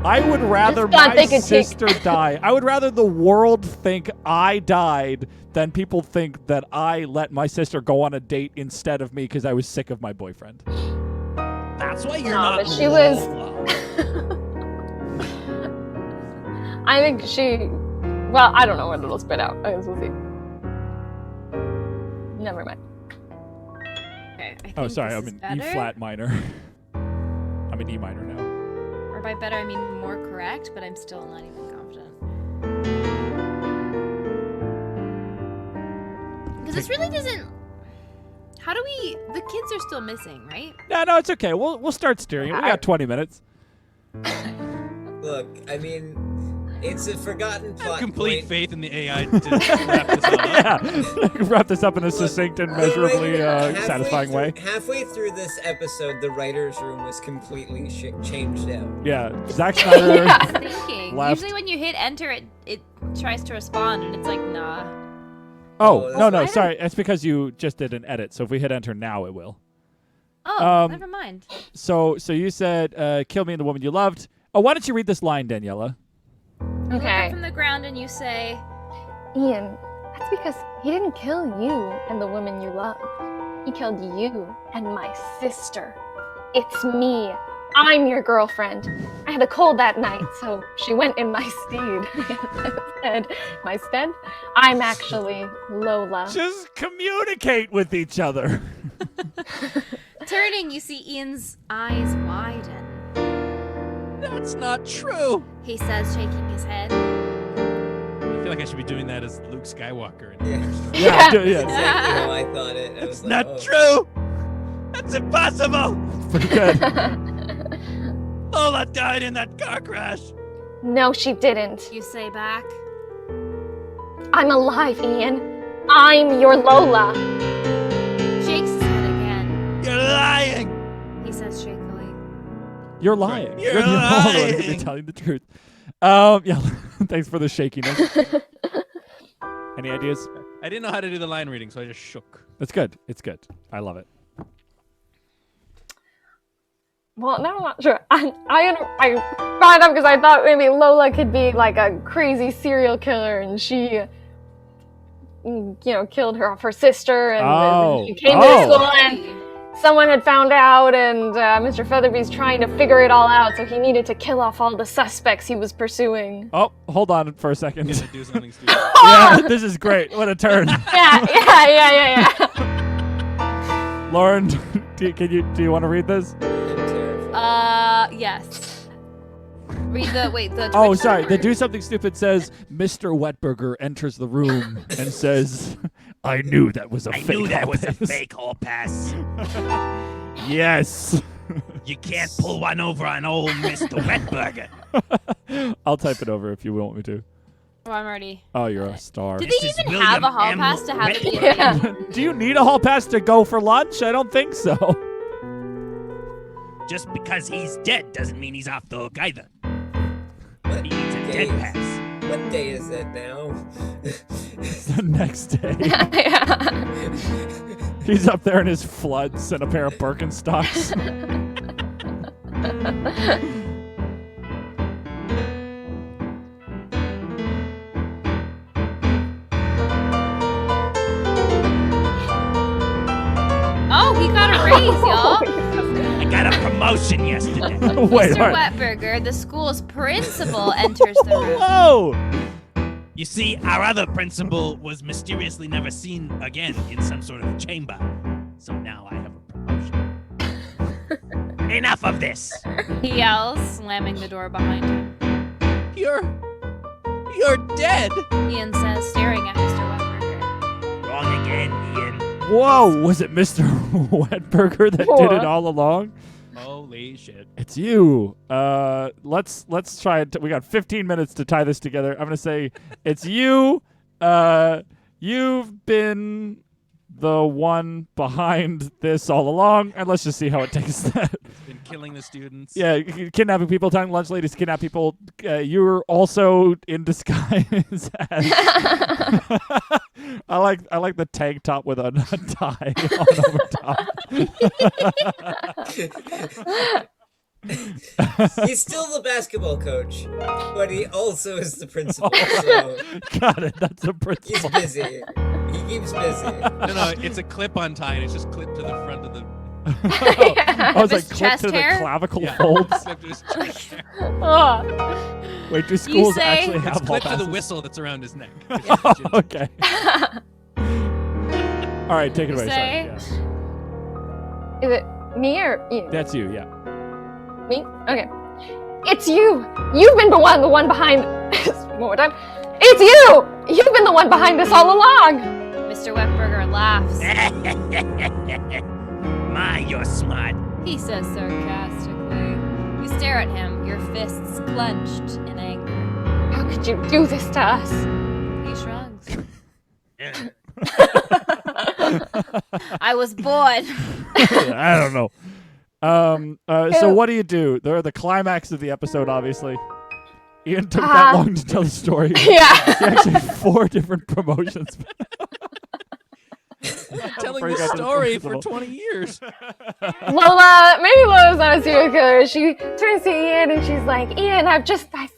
I would rather Just thought my they could take- sister die. I would rather the world think I died than people think that I let my sister go on a date instead of me because I was sick of my boyfriend. That's why you're No, not. but she was- Lola. I think she. Well, I don't know what it'll spit out. I guess we'll see. Never mind. Okay, I think Oh, sorry. this I'm is in better. E flat minor. I'm in E minor now. Or by better, I mean more correct, but I'm still not even confident. Because this really doesn't... How do we... The kids are still missing, right? No, it's okay. We'll start steering it. We got 20 minutes. Look, I mean, it's a forgotten I have plot complete point. faith in the AI to wrap this all up. Yeah. Wrap this up in a succinct and measurably Halfway satisfying way. Halfway through this episode, the writer's room was completely changed out. Yeah. Zack Snyder. Yeah. I was thinking. Left. Usually when you hit enter, it tries to respond, and it's like, nah. Oh, Oh, no, that's sorry. It's because you just did an edit. So if we hit enter now, it will. Oh, never mind. So you said, kill me and the woman you loved. Oh, why don't you read this line, Daniela? You look up Okay. from the ground and you say, Ian, that's because he didn't kill you and the woman you loved. He killed you and my sister. It's me. I'm your girlfriend. I had a cold that night, so she went in my stead. I'm actually Lola. Just communicate with each other. turning, you see Ian's eyes widen. That's not true. He says, shaking his head. I feel like I should be doing that as Luke Skywalker. In Yeah. Yeah. That's exactly how I thought it. I was It's like, not oh. true. That's impossible. Pretty good. Lola died in that car crash. No, she didn't. You say back. I'm alive, Ian. I'm your Lola. Shakes his head again. You're lying. He says shakily. You're lying. You're the only one who can be lying. telling the truth. Yeah. Thanks for the shakiness. Any ideas? I didn't know how to do the line reading, so I just shook. It's good. It's good. I love it. Well, now I'm not sure. I brought it up because I thought maybe Lola could be like a crazy serial killer, and she, killed her sister, and then she came to Oh. school, and someone had found out, and Mr. Featherby's trying to figure it all out, so he needed to kill off all the suspects he was pursuing. Oh, hold on for a second. I'm gonna do something stupid. Yeah, this is great. What a turn. Yeah. Lauren, do you want to read this? I'm terrified. Yes. Read the Oh, Twitch sorry. number. The Do Something Stupid says, Mr. Wetburger enters the room and says, I knew that was a fake hall pass." hall pass. Yes. You can't pull one over on old Mr. Wetburger. I'll type it over if you want me to. Oh, I'm already. Oh, you're a star. Do This they is even William have a hall M. pass to have it be a Yeah. thing? Do you need a hall pass to go for lunch? I don't think so. Just because he's dead doesn't mean he's off the hook either. What He needs a day dead is- pass. What day is it now? The next day, Yeah. he's up there in his floods and a pair of Birkenstocks. Oh, he got a raise, y'all. I got a promotion yesterday. Wait, Mr. what? Wetburger, the school's principal, enters the room. Whoa! You see, our other principal was mysteriously never seen again in some sort of chamber. So now I have a promotion. Enough of this. He yells, slamming the door behind him. You're dead. Ian says, staring at Mr. Wetburger. Wrong again, Ian. Whoa! Was it Mr. Wetburger that did it all along? Holy shit. It's you. Let's try it. We got 15 minutes to tie this together. I'm gonna say it's you. You've been the one behind this all along, and let's just see how it takes that. Been killing the students. Yeah, kidnapping people, telling lunch ladies to kidnap people. You're also in disguise as. I like the tank top with a tie on over top. He's still the basketball coach, but he also is the principal. So Got it. That's a he's principle. busy. He keeps busy. No, it's a clip-on tie, and it's just clipped to the front of the. I was like His clipped chest to the hair? clavicle Yeah. folds. Clipped to his chest hair. Oh. Wait, do schools say- actually It's have hall clipped to the passes? whistle that's around his neck. Okay. All right, take it You away. say? Sorry. Yeah. Is it me or Ian? That's you. Yeah. Me? Okay. It's you! You've been the one behind one more time. It's you! You've been the one behind this all along! Mr. Wetburger laughs. My, you're smart. He says sarcastically. You stare at him, your fists clenched in anger. How could you do this to us? He shrugs. Yeah. I was bored. I don't know. So what do you do? They're the climax of the episode, obviously. Ian took that long to tell the story. Yeah. He actually had 4 different promotions. Telling Before you the got to the story for principal. 20 years. Lola, maybe Lola's not a serial killer. She turns to Ian and she's like, Ian, I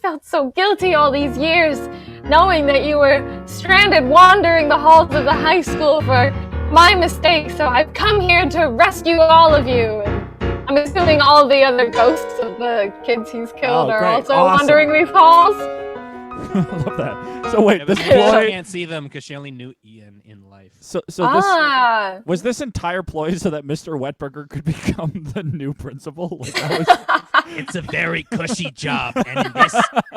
felt so guilty all these years, knowing that you were stranded wandering the halls of the high school for my mistake, so I've come here to rescue all of you. And I'm assuming all the other ghosts of the kids he's killed are great. also Awesome. wandering these halls. I love that. So wait, this She ploy. can't see them because she only knew Ian in life. So this Ah. was this entire ploy so that Mr. Wetburger could become the new principal. Like that was. It's a very cushy job, and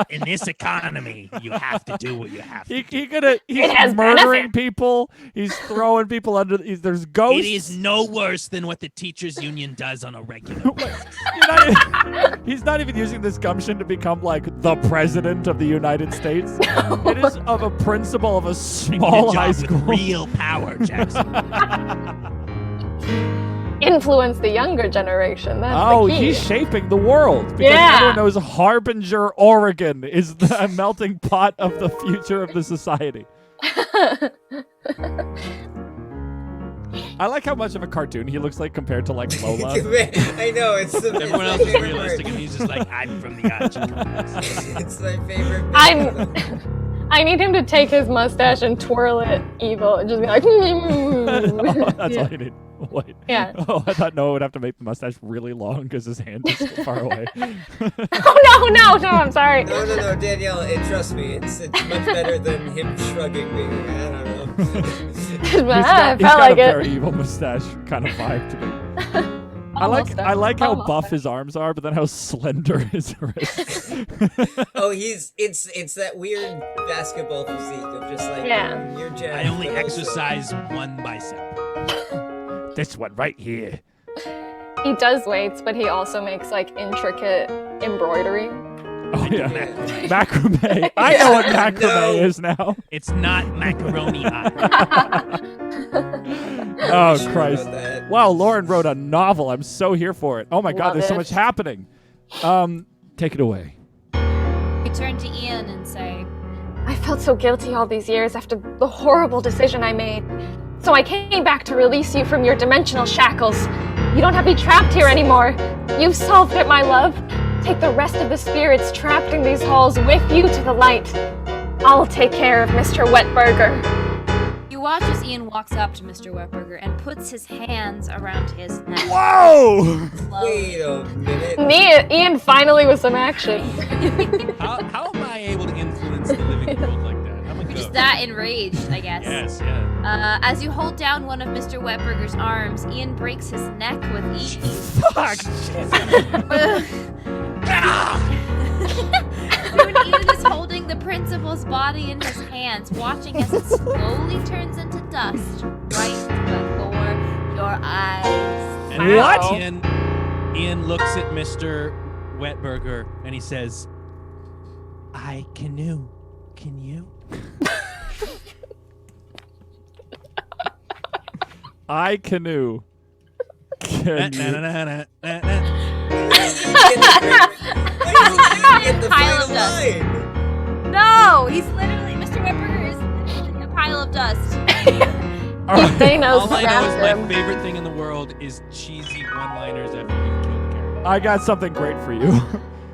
in this economy, you have to do what you have to. He's has murdering people. He's throwing people under. There's ghosts. It is no worse than what the teachers' union does on a regular basis. He's not even using this gumption to become like the president of the United States. It is of a principal of a Taking small a high job school. with real power, Jackson. Influence the younger generation. That's Oh, the key. he's shaping the world because Yeah. everyone knows Harbinger, Oregon is the melting pot of the future of the society. I like how much of a cartoon he looks like compared to like Lola. I know it's the Everyone it's else my is favorite realistic, part. and he's just like, I'm from the Archie comics. It's my favorite. I need him to take his mustache and twirl it evil and just be like, Oh, that's yeah. all you need. Wait. Yeah. Oh, I thought Noah would have to make the mustache really long because his hand is so far away. Oh no, I'm sorry. No, Daniela. Trust me, it's much better than him shrugging me. I don't know. He's I got felt a like very it. evil mustache kind of vibe to me. I Almost like how almost buff there. his arms are, but then how slender his wrists. Oh, it's that weird basketball physique of just like Yeah. you're jacked. I only but also- exercise one bicep. This one right here. He does weights, but he also makes like intricate embroidery. Oh, yeah. Yeah. Macrame. I know what macrame No. is now. It's not macaroni eye. Oh, Sure Christ. about that. Wow, Lauren wrote a novel. I'm so here for it. Oh, my God, Love there's so it. much happening. Take it away. You turn to Ian and say, I felt so guilty all these years after the horrible decision I made. So I came back to release you from your dimensional shackles. You don't have me trapped here anymore. You've solved it, my love. Take the rest of the spirits trapped in these halls with you to the light. I'll take care of Mr. Wetburger. you watch as Ian walks up to Mr. Wetburger and puts his hands around his neck. Whoa! Wait a minute. Ian finally with some action. How am I able to influence the living world like that? I'm a You're just ghost. that enraged, I guess. Yes, yeah. As you hold down one of Mr. Wetburger's arms, Ian breaks his neck with ease. Fuck! Soon Ian is holding the principal's body in his hands, watching as it slowly turns into dust right before your eyes. And What? Ian looks at Mr. Wetburger and he says, I canoe. Can you? I canoe. Can you? Get the Pile of final dust. line. No, he's literally, Mr. Wetburger is literally a pile of dust. All right. Thanos All I know is grabbed my him. favorite thing in the world is cheesy one-liners after you've killed the character. I got something great for you.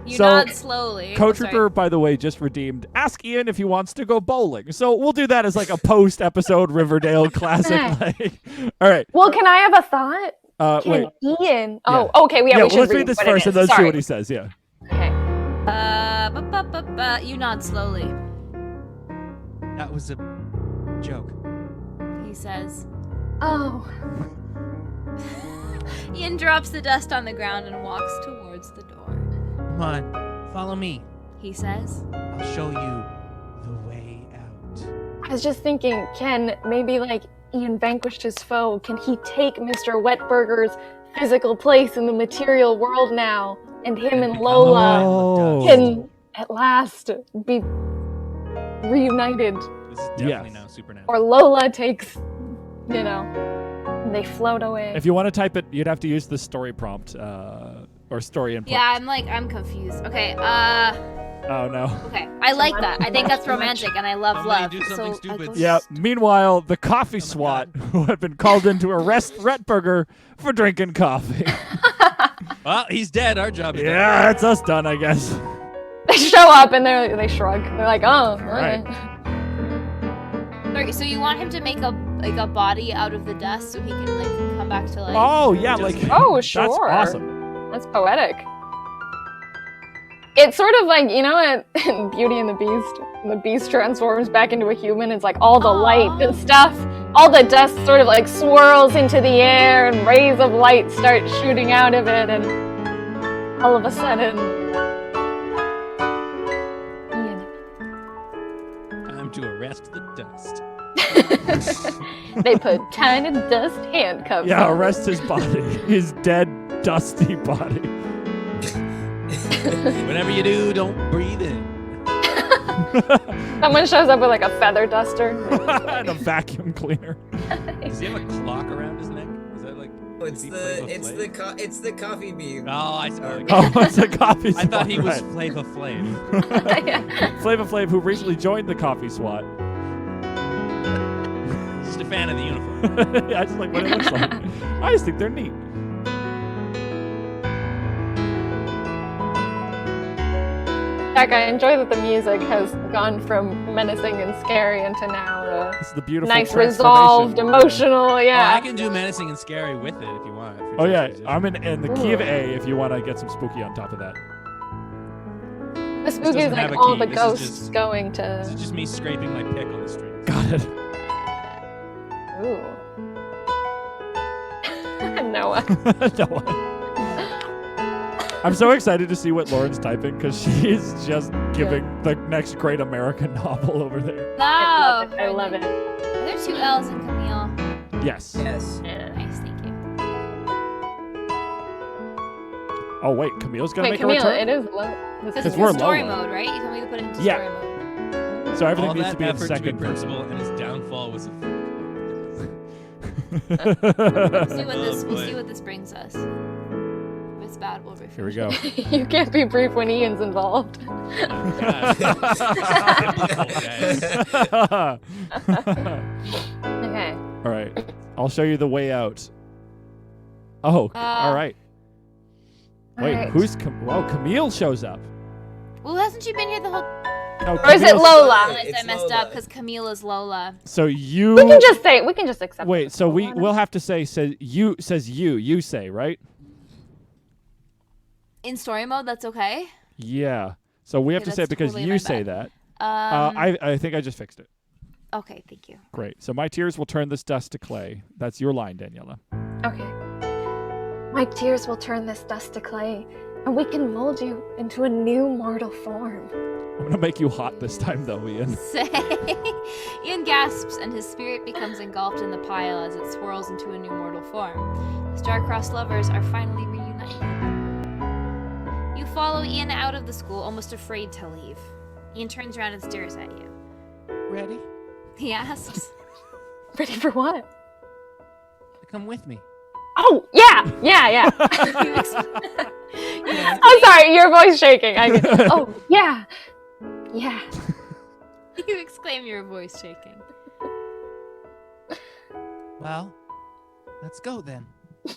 You So, nod slowly. Coach Sorry. Ripper, by the way, just redeemed. Ask Ian if he wants to go bowling. So we'll do that as like a post-episode Riverdale classic. Like, all right. Well, can I have a thought? Wait. Can Ian? Yeah. Oh, okay. Yeah, We should let's read this what it first and is. then see Sorry. what he says. Yeah. Okay. You nod slowly. That was a joke. He says. Oh. Ian drops the dust on the ground and walks towards the door. Come on, follow me. He says, I'll show you the way out. I was just thinking, can maybe like Ian vanquished his foe? Can he take Mr. Wetburger's physical place in the material world now? And him and become Lola Oh. can at last be reunited. This is definitely Yes. now supernatural. Or Lola takes, and they float away. If you want to type it, you'd have to use the story prompt or story input. yeah, I'm confused. Okay, Oh, no. okay. I like that. I think that's romantic and I love Somebody love. do something So I stupid. go- Yeah. Meanwhile, the coffee my SWAT who had been called in to arrest Retburger for drinking coffee. Well, he's dead. Our job is done. Yeah, that's us done, I guess. They show up and they shrug. They're like, oh, Right. okay. Sorry, so you want him to make a body out of the dust so he can like come back to life? Oh, yeah, Just- like Oh, that's sure. awesome. That's poetic. It's sort of like, in Beauty and the Beast, when the beast transforms back into a human, it's like all the light and stuff, all the dust sort of like swirls into the air and rays of light start shooting out of it, and all of a sudden, Ian. Time to arrest the dust. They put tiny dust handcuffs Yeah, on arrest his body. His dead, dusty body. Whatever you do, don't breathe in. Someone shows up with like a feather duster. And a vacuum cleaner. Does he have a clock around his neck? Is that like? Oh, is he Flava Flav? it's the coffee bean. Oh, I saw. Oh, it's a coffee I SWAT. thought he was right. Flava Flav. Flava Flav, who recently joined the coffee SWAT. Just a fan of the uniform. Yeah, I just like what it looks like. I just think they're neat. Jack, I enjoy that the music has gone from menacing and scary into now This is the beautiful nice, transformation. resolved, emotional. Oh, Yeah. I can do menacing and scary with it if you want. if you're Oh just yeah, a musician. I'm in the key of A if you want to get some spooky on top of that. The spooky doesn't is have like a all key, the this is ghosts just- going This is to. just me scraping my pick on the string. Got it. Ooh. Noah. No. I'm so excited to see what Lauren's typing because she is just giving the next great American novel over there. No! I love it. Are there 2 L's in Camille? Yes. Yes. Yeah. Nice, thank you. Oh wait, Camille's gonna Wait, make Camille, a return. it is low. Because Because it's we're in story low. mode, right? You told me to put it into Yeah. story mode. So everything All needs that to be in effort to be second person. principal, and his downfall was a. We'll see what this brings us. If it's bad, we'll refresh. Here we go. You can't be brief when Ian's involved. Okay. All right, I'll show you the way out. Oh, all right. Wait, Alright. who's Camille shows up. Well, hasn't she been here the whole? No, Or is it Camille's- Lola? I realized I It's messed Lola. up because Camille is Lola. So you. We can just say. We can just accept. Wait. it. So we'll have to say you say right. In story mode, that's okay. Yeah. So we have Okay, to say it that's because totally you my say bad. that. I think I just fixed it. Okay, thank you. Great. So my tears will turn this dust to clay. That's your line, Daniela. Okay. My tears will turn this dust to clay, and we can mold you into a new mortal form. I'm gonna make you hot this time, though, Ian. Say. Ian gasps, and his spirit becomes engulfed in the pile as it swirls into a new mortal form. The star-crossed lovers are finally reunited. You follow Ian out of the school, almost afraid to leave. Ian turns around and stares at you. Ready? He asks, Ready for what? Come with me. Oh, yeah. you ex- I'm sorry, your voice shaking. Oh, yeah. Yeah. you exclaim, your voice shaking. Well, let's go then. I'm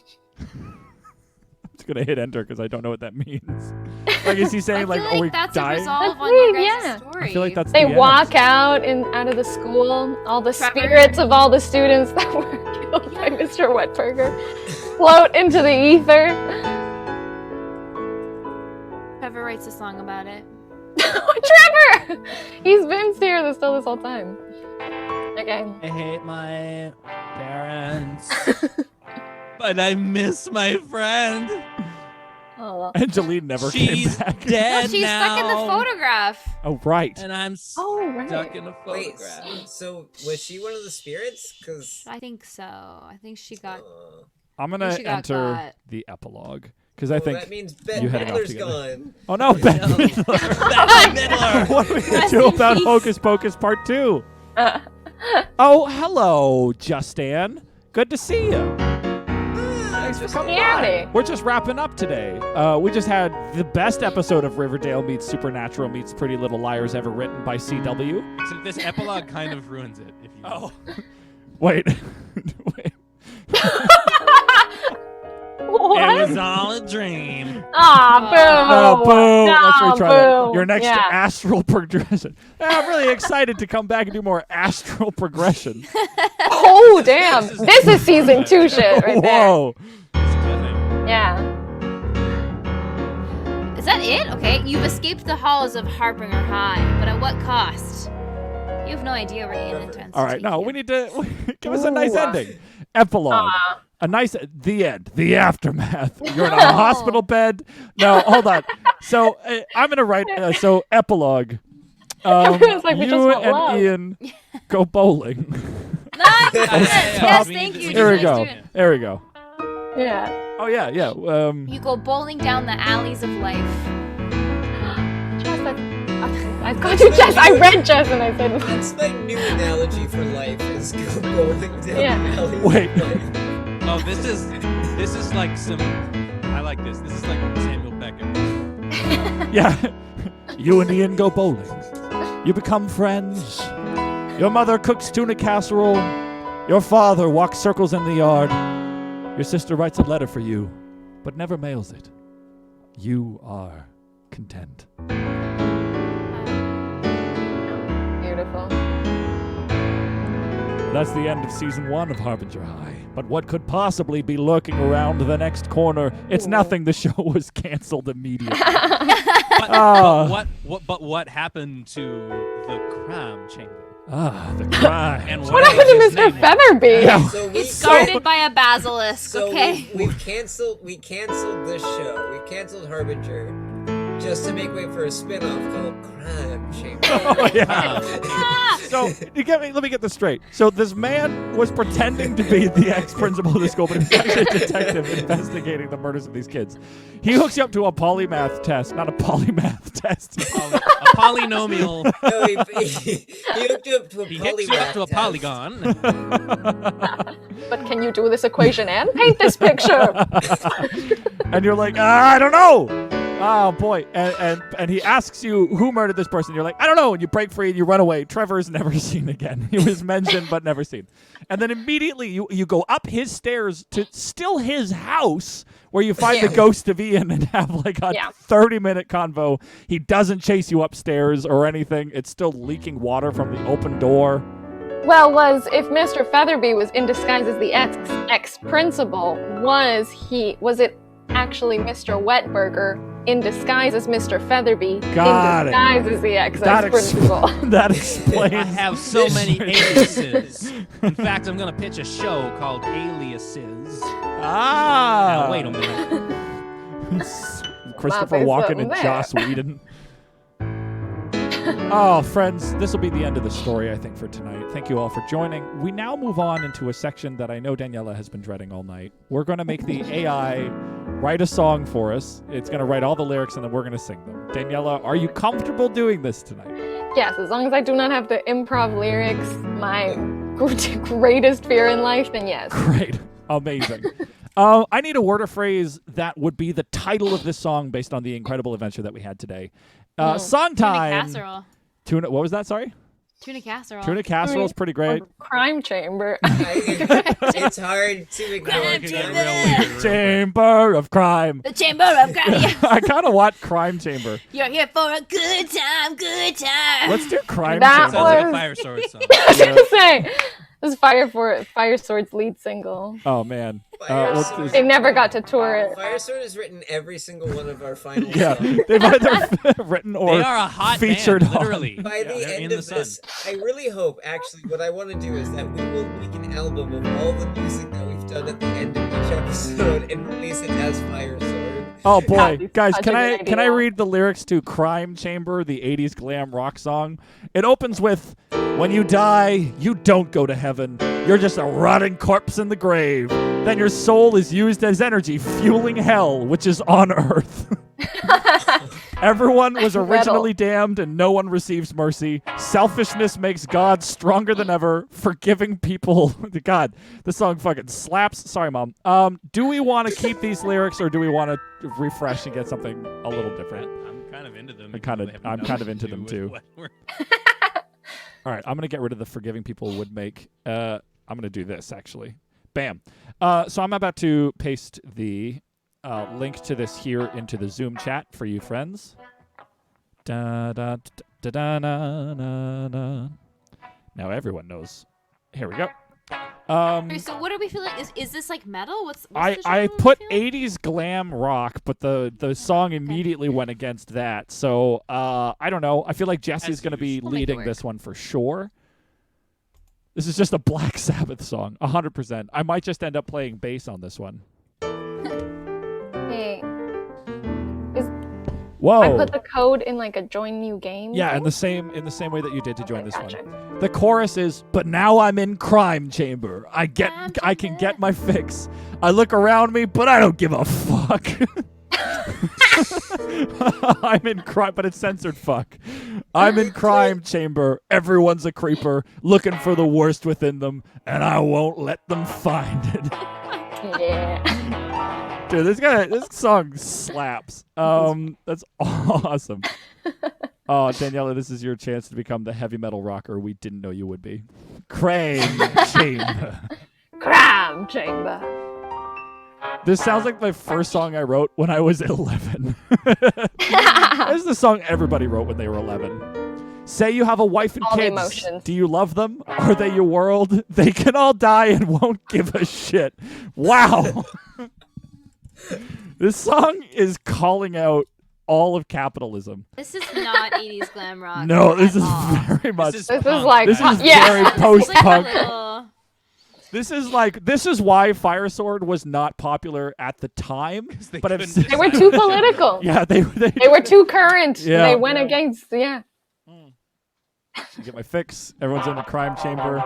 just gonna hit enter because I don't know what that means. Like, is he I saying feel like, like are we that's dying? a resolve Let's on your leave, guys' yeah. story. I feel like that's They the end. walk out of the school. All the Trevor. spirits of all the students that were killed by Mr. Wetburger float into the ether. Trevor writes a song about it. Trevor! He's been here this whole time. Okay. I hate my parents, but I miss my friend. Oh, well. Angeline never She's came back. No, dead she's now. stuck in the photograph. Oh right. And I'm Oh, right. stuck in a Wait, photograph. so was she one of the spirits? Because I think so. I think she got. I'm gonna she got enter got. the epilogue because I think. that means you heading off Bedler's together. gone. Oh no, Ben. Bette Midler. What are we gonna Rest do in about peace. Hocus Pocus Part 2? Oh, hello, Justin. Good to see you. Thanks for coming Howdy. by. We're just wrapping up today. We just had the best episode of Riverdale meets Supernatural meets Pretty Little Liars ever written by CW. So this epilogue kind of ruins it. If you. Oh. Wait. Wait. What? It was all a dream. Aw, Oh, boo. boo. Let's No, retry that. boo. Your next Yeah. astral progression. I'm really excited to come back and do more astral progression. Oh, damn. This is season 2 shit right there. Whoa. Yeah. Is that it? Okay, you've escaped the halls of Harbinger High, but at what cost? You have no idea where Ian intends All to right, take no, you. we need to give us a nice Ooh. ending. Epilogue. Aw. A nice, the end, the aftermath. You're in a hospital bed. No, hold on. So I'm going to write, epilogue. Everyone's like, we you just want and love. Ian go bowling. Nice! yeah, yes, we thank need you. to There we Just go. do it. There we go. Yeah. Oh, yeah, yeah. You go bowling down the alleys of life. Jess, I called you Jess. I read Jess and I said, That's my new analogy for life is go bowling down Yeah. the alleys of Wait. life. Oh, this is like some. I like this. This is like Samuel Beckett. Yeah. You and Ian go bowling. You become friends. Your mother cooks tuna casserole. Your father walks circles in the yard. Your sister writes a letter for you, but never mails it. You are content. beautiful. That's the end of season 1 of Harbinger High. But what could possibly be lurking around the next corner? It's nothing. The show was canceled immediately. But what happened to the crime chamber? The crime. And What happened to Mr. Featherby? Yeah. So It's guarded by a basilisk, So okay? we've canceled this show. We've canceled Harbinger. just to make way for a spin-off called Crime Chamber. Oh, yeah. So let me get this straight. So this man was pretending to be the ex-principal of the school, but he's actually a detective investigating the murders of these kids. He hooks you up to a polymath test, not a polymath test. A polynomial. No, he hooked you up to a He hooks you up to a polygon. But can you do this equation and paint this picture? And you're like, I don't know. Oh boy. And he asks you who murdered this person. You're like, I don't know. And you break free and you run away. Trevor is never seen again. He was mentioned but never seen. And then immediately you go up his stairs to still his house where you find the ghost of Ian and have like a 30-minute convo. He doesn't chase you upstairs or anything. It's still leaking water from the open door. Well, if Mr. Featherby was in disguise as the ex-principal, was it actually Mr. Wetburger in disguise as Mr. Featherby Got in disguise as the ex-principal? That explains. I have so many aliases. In fact, I'm going to pitch a show called Aliases. Now, wait a minute. Christopher Walken and Joss Whedon. Oh, friends, this will be the end of the story, I think, for tonight. Thank you all for joining. We now move on into a section that I know Daniela has been dreading all night. We're going to make the AI write a song for us. It's going to write all the lyrics, and then we're going to sing them. Daniela, are you comfortable doing this tonight? Yes, as long as I do not have to improv lyrics, my greatest fear in life, then yes. Great. Amazing. I need a word or phrase that would be the title of this song based on the incredible adventure that we had today. Song time. Tuna casserole. Tuna. What was that? Sorry. Tuna casserole. Tuna casserole is pretty great. Crime chamber. It's hard to ignore. Chamber of crime. The chamber of crime. I kind of want crime chamber. You're here for a good time, good time. Let's do crime That chamber. Sounds like a was- Fire Sword song. I was gonna say, this is Fire Sword's lead single. Oh man. Fire let's Sword. They never got to tour it. Fire Sword has written every single one of our final Yeah, songs. they've either written or They are a hot featured band, on. literally. By the They're end in the of sun. this, I really hope, actually, what I want to do is that we will make an album of all the music that we've done at the end of each episode and release it as Fire Sword. Oh boy, That'd be guys, such can a I good can I idea. read the lyrics to Crime Chamber, the 80s glam rock song? It opens with, "When you die, you don't go to heaven. You're just a rotting corpse in the grave. Then your soul is used as energy, fueling hell, which is on earth." Everyone was originally damned and no one receives mercy. Selfishness makes God stronger than ever. Forgiving people. God, this song fucking slaps. Sorry, Mom. Do we want to keep these lyrics or do we want to refresh and get something a little different? I'm kind of into them. I'm kind of- even though they have I'm nothing kind of to into do them, with too. what we're- All right, I'm going to get rid of the forgiving people would make. I'm going to do this, actually. Bam. So I'm about to paste the link to this here into the Zoom chat for you friends. Da, da, da, da, da, da, da. Now everyone knows. Here we go. Okay, so what are we feeling? Is this like metal? What's the I genre put we're feeling? 80s glam rock, but the song immediately went against that. So I don't know. I feel like Jesse's As going to be usual. We'll make it leading work. this one for sure. This is just a Black Sabbath song, 100%. I might just end up playing bass on this one. Hey, Whoa. I put the code in like a join new game. Yeah, thing? in the same way that you did to join Okay, this gotcha. one. The chorus is, "But now I'm in crime chamber. I Crime can chamber. get my fix. I look around me, but I don't give a fuck." I'm in crime, but it's censored fuck. I'm in crime chamber. Everyone's a creeper, looking for the worst within them, and I won't let them find it. Yeah. Dude, this song slaps. That's awesome. Oh, Daniela, this is your chance to become the heavy metal rocker we didn't know you would be. Crane Chamber. Crime chamber. This sounds like my first song I wrote when I was 11. This is the song everybody wrote when they were 11. Say you have a wife and All the kids. emotions. Do you love them? Are they your world? They can all die and won't give a shit. Wow. This song is calling out all of capitalism. This is not 80s glam rock. No, this at is all. very much. This This is punk, like This guys. is yeah. very This is like a post-punk. little- This is why Fire Sword was not popular at the time. But they were too political. Yeah, they were too current. Yeah. They went against. Yeah. Get my fix. Everyone's in the crime chamber.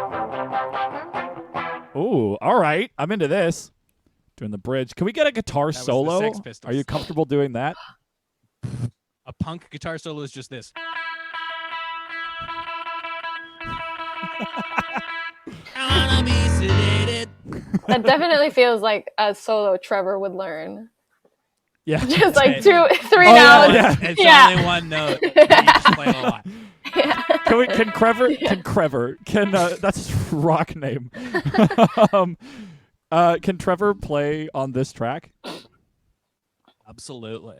Ooh, all right. I'm into this. Doing the bridge. Can we get a guitar solo? Sex Pistols. Are you comfortable doing that? A punk guitar solo is just this. I wanna be sedated. That definitely feels like a solo Trevor would learn. Yeah. Just like 2-3 notes. Yeah. It's only one note. You just play a lot. Yeah. Can Trevor that's his rock name. Can Trevor play on this track? Absolutely.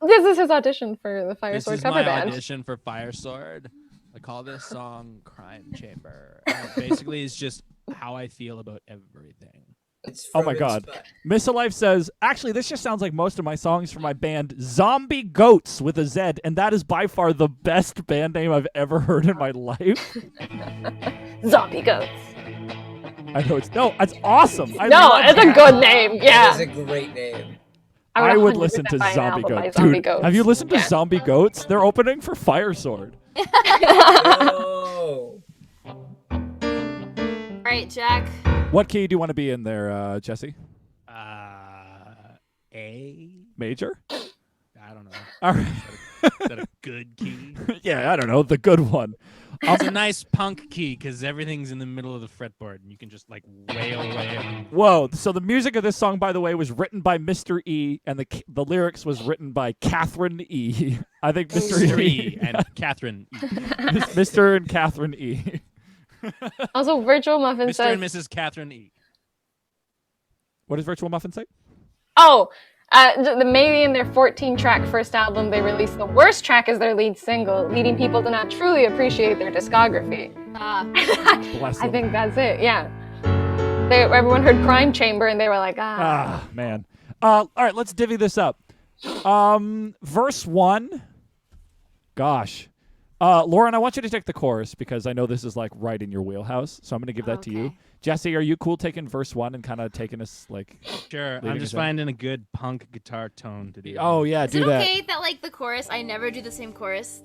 This is his audition for the Fire Sword cover This is my band. audition for Fire Sword. I call this song Crime Chamber. And it basically is just how I feel about everything. It's Oh from my God. Inspire. Miss Alive says, actually, this just sounds like most of my songs from my band Zombie Goats with a Z, and that is by far the best band name I've ever heard in my life. Zombie Goats. I know it's awesome. I No, love it's it. a good name. That Yeah. is a great name. I would 100% listen to buy an Zombie album by Goats. Zombie Dude, Goats. have you listened to Yeah. Zombie Goats? They're opening for Fire Sword. Oh. All right, Jack. What key do you want to be in there, Jesse? A? Major? I don't know. All right. Is that a good key? Yeah, I don't know. The good one. It's a nice punk key because everything's in the middle of the fretboard and you can just like wail away. Whoa. So the music of this song, by the way, was written by Mr. E, and the lyrics was written by Catherine E. I think Mr. E and Catherine. Mr. and Catherine E. Also, Virtual Muffin Mr. says, and Mrs. Catherine E. What does Virtual Muffin say? oh, maybe in their 14-track first album, they released the worst track as their lead single, leading people to not truly appreciate their discography. Bless I them. think that's it, yeah. Everyone heard Crime Chamber, and they were like, Ah, man. All right, let's divvy this up. Verse 1. Gosh. Lauren, I want you to take the chorus because I know this is like right in your wheelhouse. So I'm going to give that to you. Okay. Jesse, are you cool taking verse 1 and kind of taking us like... Sure, Leading I'm just us in. finding a good punk guitar tone to do. Oh, yeah, Is do it that. okay that like the chorus? I never do the same chorus.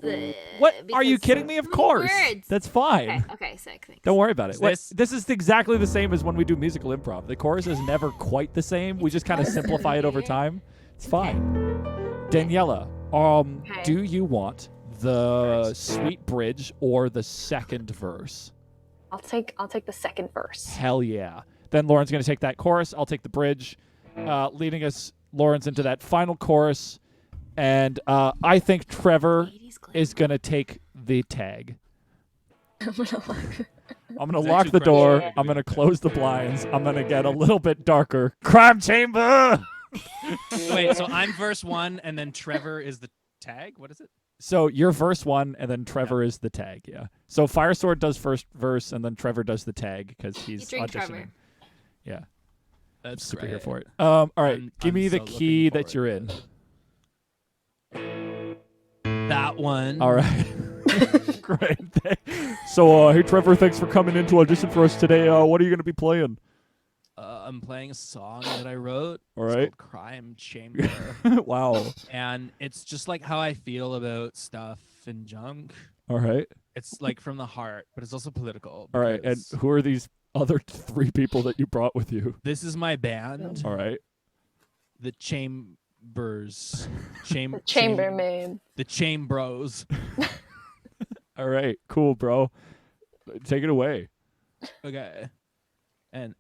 What? Are you because kidding me? Of too many course. words. That's fine. Okay, sick. Thanks. Don't worry about it. Is What- this- this is exactly the same as when we do musical improv. The chorus is never quite the same. We just kind of simplify it over time. It's fine. Daniela, Okay. do you want the sweet bridge or the second verse? I'll take the second verse. Hell yeah. Then Lauren's going to take that chorus. I'll take the bridge, leading us, Lauren's, into that final chorus. And I think Trevor 80s clip. is going to take the tag. I'm going to Is that lock too the door. fresh? I'm going to close the blinds. I'm going to get a little bit darker. Crime chamber! Wait, so I'm verse 1 and then Trevor is the tag? What is it? So you're verse 1, and then Trevor is the tag, yeah. So Fire Sword does first verse, and then Trevor does the tag because he's drink auditioning. Trevor. Yeah, That's super great. here for it. All right, I'm- give me I'm the so key looking that you're in. That one. All right. Great. So, hey, Trevor, thanks for coming in to audition for us today. What are you going to be playing? I'm playing a song that I wrote. All It's right. called Crime Chamber. Wow. And it's just like how I feel about stuff and junk. All right. It's like from the heart, but it's also political. All right. And because who are these other 3 people that you brought with you? this is my band, All right. the Chambers. Chambermaid. The Chambros. All right. Cool, bro. Take it away. Okay. And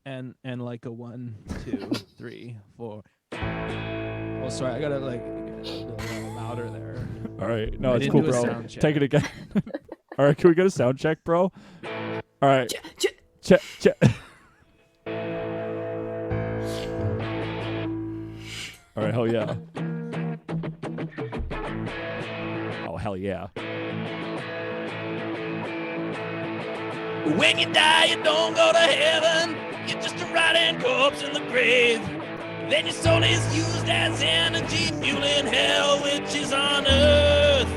like a 1, 2, 3, 4. Oh, sorry, I gotta like get a little louder there. All right. No, I it's didn't cool, do a bro. sound check. Take it again. All right. Can we get a sound check, bro? All right. Check. All right. Hell yeah. Oh, hell yeah. When you die, you don't go to heaven. You're just a rotting corpse in the grave. Then your soul is used as energy, fueling hell, which is on earth.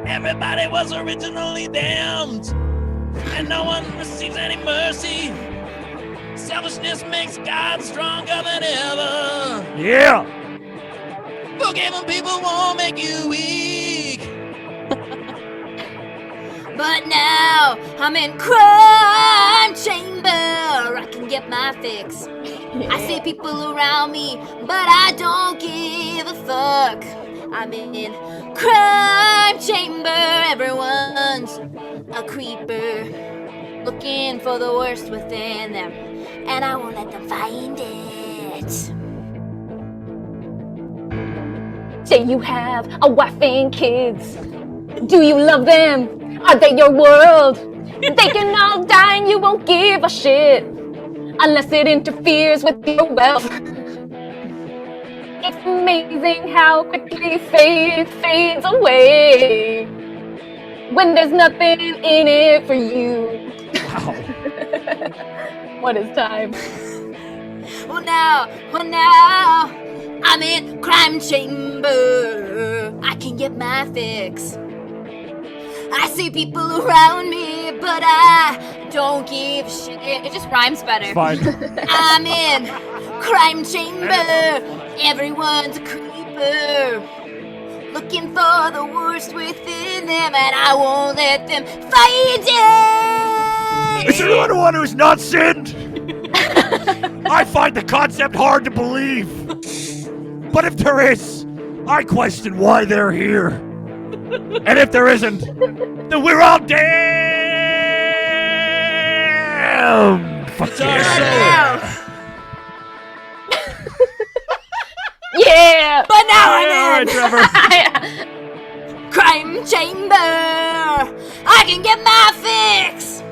Everybody was originally damned, and no one receives any mercy. selfishness makes God stronger than ever. Yeah. Forgiving people won't make you weak. But now I'm in crime chamber. I can get my fix. I see people around me, but I don't give a fuck. I'm in crime chamber. Everyone's a creeper, looking for the worst within them, and I won't let them find it. Say you have a wife and kids. Do you love them? Are they your world? They can all die and you won't give a shit unless it interferes with your wealth. It's amazing how quickly faith fades away when there's nothing in it for you. Wow. What is time? Well now, I'm in crime chamber. I can get my fix. I see people around me, but I don't give a shit. It just rhymes better. Fine. I'm in crime chamber. Everyone's a creeper, looking for the worst within them, and I won't let them find it. Is there anyone who's not sinned? I find the concept hard to believe. But if there is, I question why they're here. And if there isn't, then we're all damned. Fuck yeah. Yeah! But now All I'm right, in Trevor. crime chamber. I can get my fix.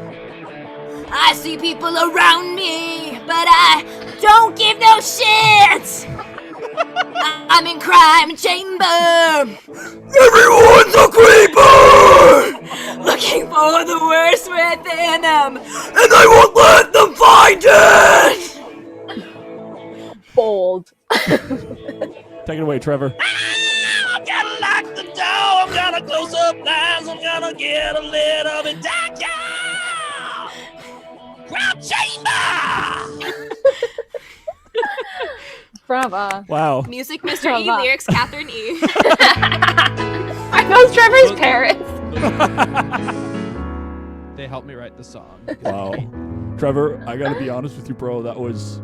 I see people around me, but I don't give no shit. I'm in crime chamber. Everyone's a creeper, looking for the worst within them, and I won't let them find it. Bold. Take it away, Trevor. I'm gonna lock the door. I'm gonna close up blinds. I'm gonna get a little bit darker. Crowd chamber. Brava. Wow. Music, Mr. E. Lyrics, Catherine E. Are those Trevor's parents? They helped me write the song. Wow. Trevor, I gotta be honest with you, bro. That was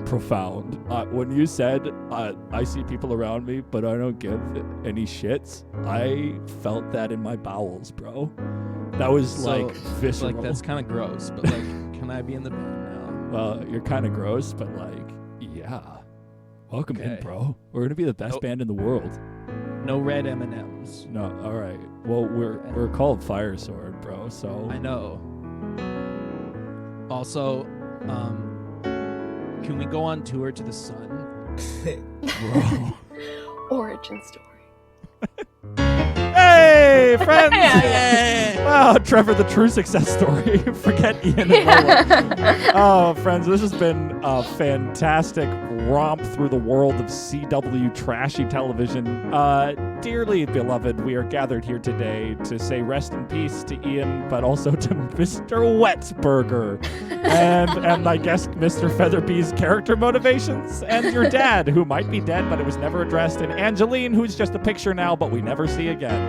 profound. When you said, I see people around me, but I don't give any shits, I felt that in my bowels, bro. That was like visceral. Like, that's kind of gross, but like, can I be in the band now? Well, you're kind of gross, but like, yeah. Welcome in, Okay. bro. We're gonna be the best band in the world. No red M&Ms. No, all right. Well, we're called Fire Sword, bro. So I know. Also, can we go on tour to the sun? bro. Origin story. Hey, friends! Yeah, Wow, Trevor, the true success story. Forget Ian and Lola. Oh, friends, this has been a fantastic romp through the world of CW trashy television. Dearly beloved, we are gathered here today to say rest in peace to Ian, but also to Mr. Wetzberger and I guess Mr. Featherby's character motivations, and your dad, who might be dead, but it was never addressed, and Angeline, who's just a picture now, but we never see again.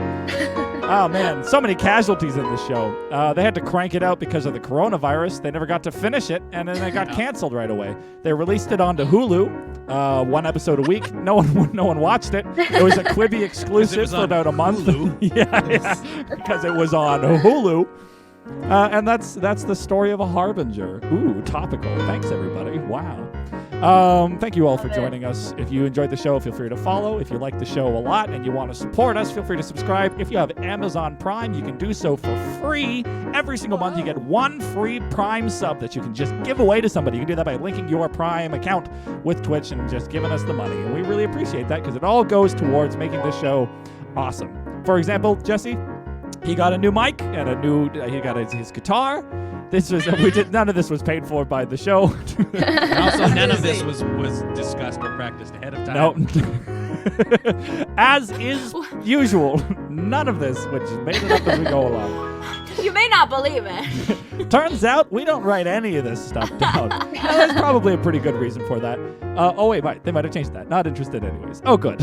Oh man, so many casualties in this show. They had to crank it out because of the coronavirus. They never got to finish it, and then it got canceled right away. They released it onto Hulu, one episode a week. No one watched it. It was a Quibi exclusive for about a month. yeah, because it was on Hulu. And that's the story of a Harbinger. Ooh, topical. Thanks everybody. Wow. Thank you all for joining us. If you enjoyed the show, feel free to follow. If you like the show a lot and you want to support us, feel free to subscribe. If you have Amazon Prime, you can do so for free. Every single month you get one free Prime sub that you can just give away to somebody. You can do that by linking your Prime account with Twitch and just giving us the money. And we really appreciate that because it all goes towards making this show awesome. For example, Jesse, he got a new mic and he got his guitar. None of this was paid for by the show. And also, none of this was discussed or practiced ahead of time. No. As is usual, none of this, which made it up as we go along. You may not believe it. Turns out we don't write any of this stuff down. There's probably a pretty good reason for that. Oh, wait, they might have changed that. Not interested anyways. Oh, good.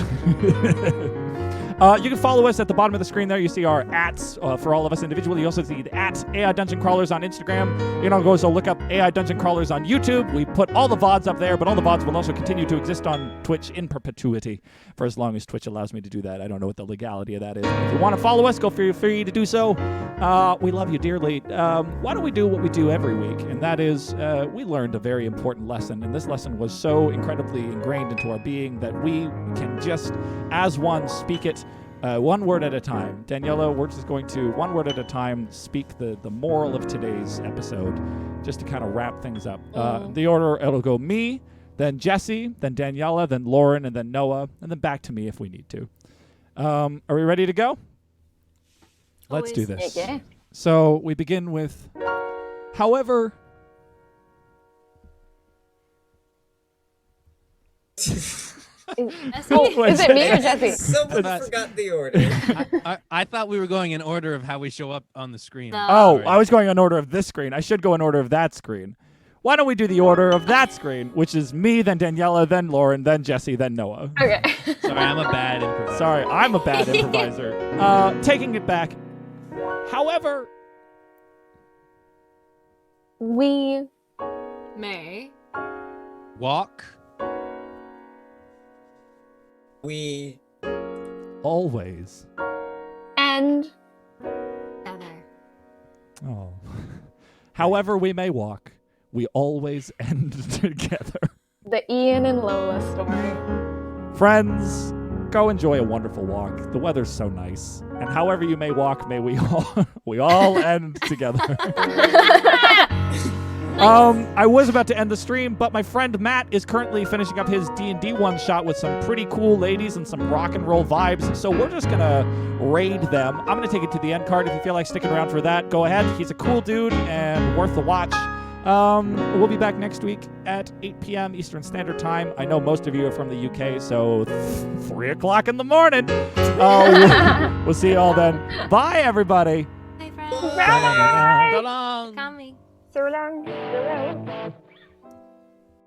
You can follow us at the bottom of the screen there. You see our ats for all of us individually. You also see the at AI Dungeon Crawlers on Instagram. You know, go so look up AI Dungeon Crawlers on YouTube. We put all the VODs up there, but all the VODs will also continue to exist on Twitch in perpetuity for as long as Twitch allows me to do that. I don't know what the legality of that is. But if you want to follow us, feel free to do so. We love you dearly. Why don't we do what we do every week? And that is, we learned a very important lesson. And this lesson was so incredibly ingrained into our being that we can just, as one, speak it one word at a time. Daniela, we're just going to, one word at a time, speak the moral of today's episode, just to kind of wrap things up. The order, it'll go me, then Jesse, then Daniela, then Lauren, and then Noah, and then back to me if we need to. Are we ready to go? Let's do this. Yeah. So we begin with, however... Is it me or Jesse? Someone forgot the order. I thought we were going in order of how we show up on the screen. No. Oh, Sorry. I was going in order of this screen. I should go in order of that screen. Why don't we do the order of that screen, which is me, then Daniela, then Lauren, then Jesse, then Noah. Okay. Sorry, I'm a bad improviser. Sorry, I'm a bad improviser. Taking it back. However, We May. Walk. We always. and Together. Oh. However we may walk, we always end together. the Ian and Lola story. Friends, go enjoy a wonderful walk. The weather's so nice. And however you may walk, may we all end together. I was about to end the stream, but my friend Matt is currently finishing up his D&D one-shot with some pretty cool ladies and some rock and roll vibes, so we're just going to raid them. I'm going to take it to the end card. If you feel like sticking around for that, go ahead. He's a cool dude and worth the watch. We'll be back next week at 8 p.m. Eastern Standard Time. I know most of you are from the UK, so 3 o'clock in the morning. We'll see you all then. Bye, everybody. Hi, friends. Bye. So long. Camille. So long.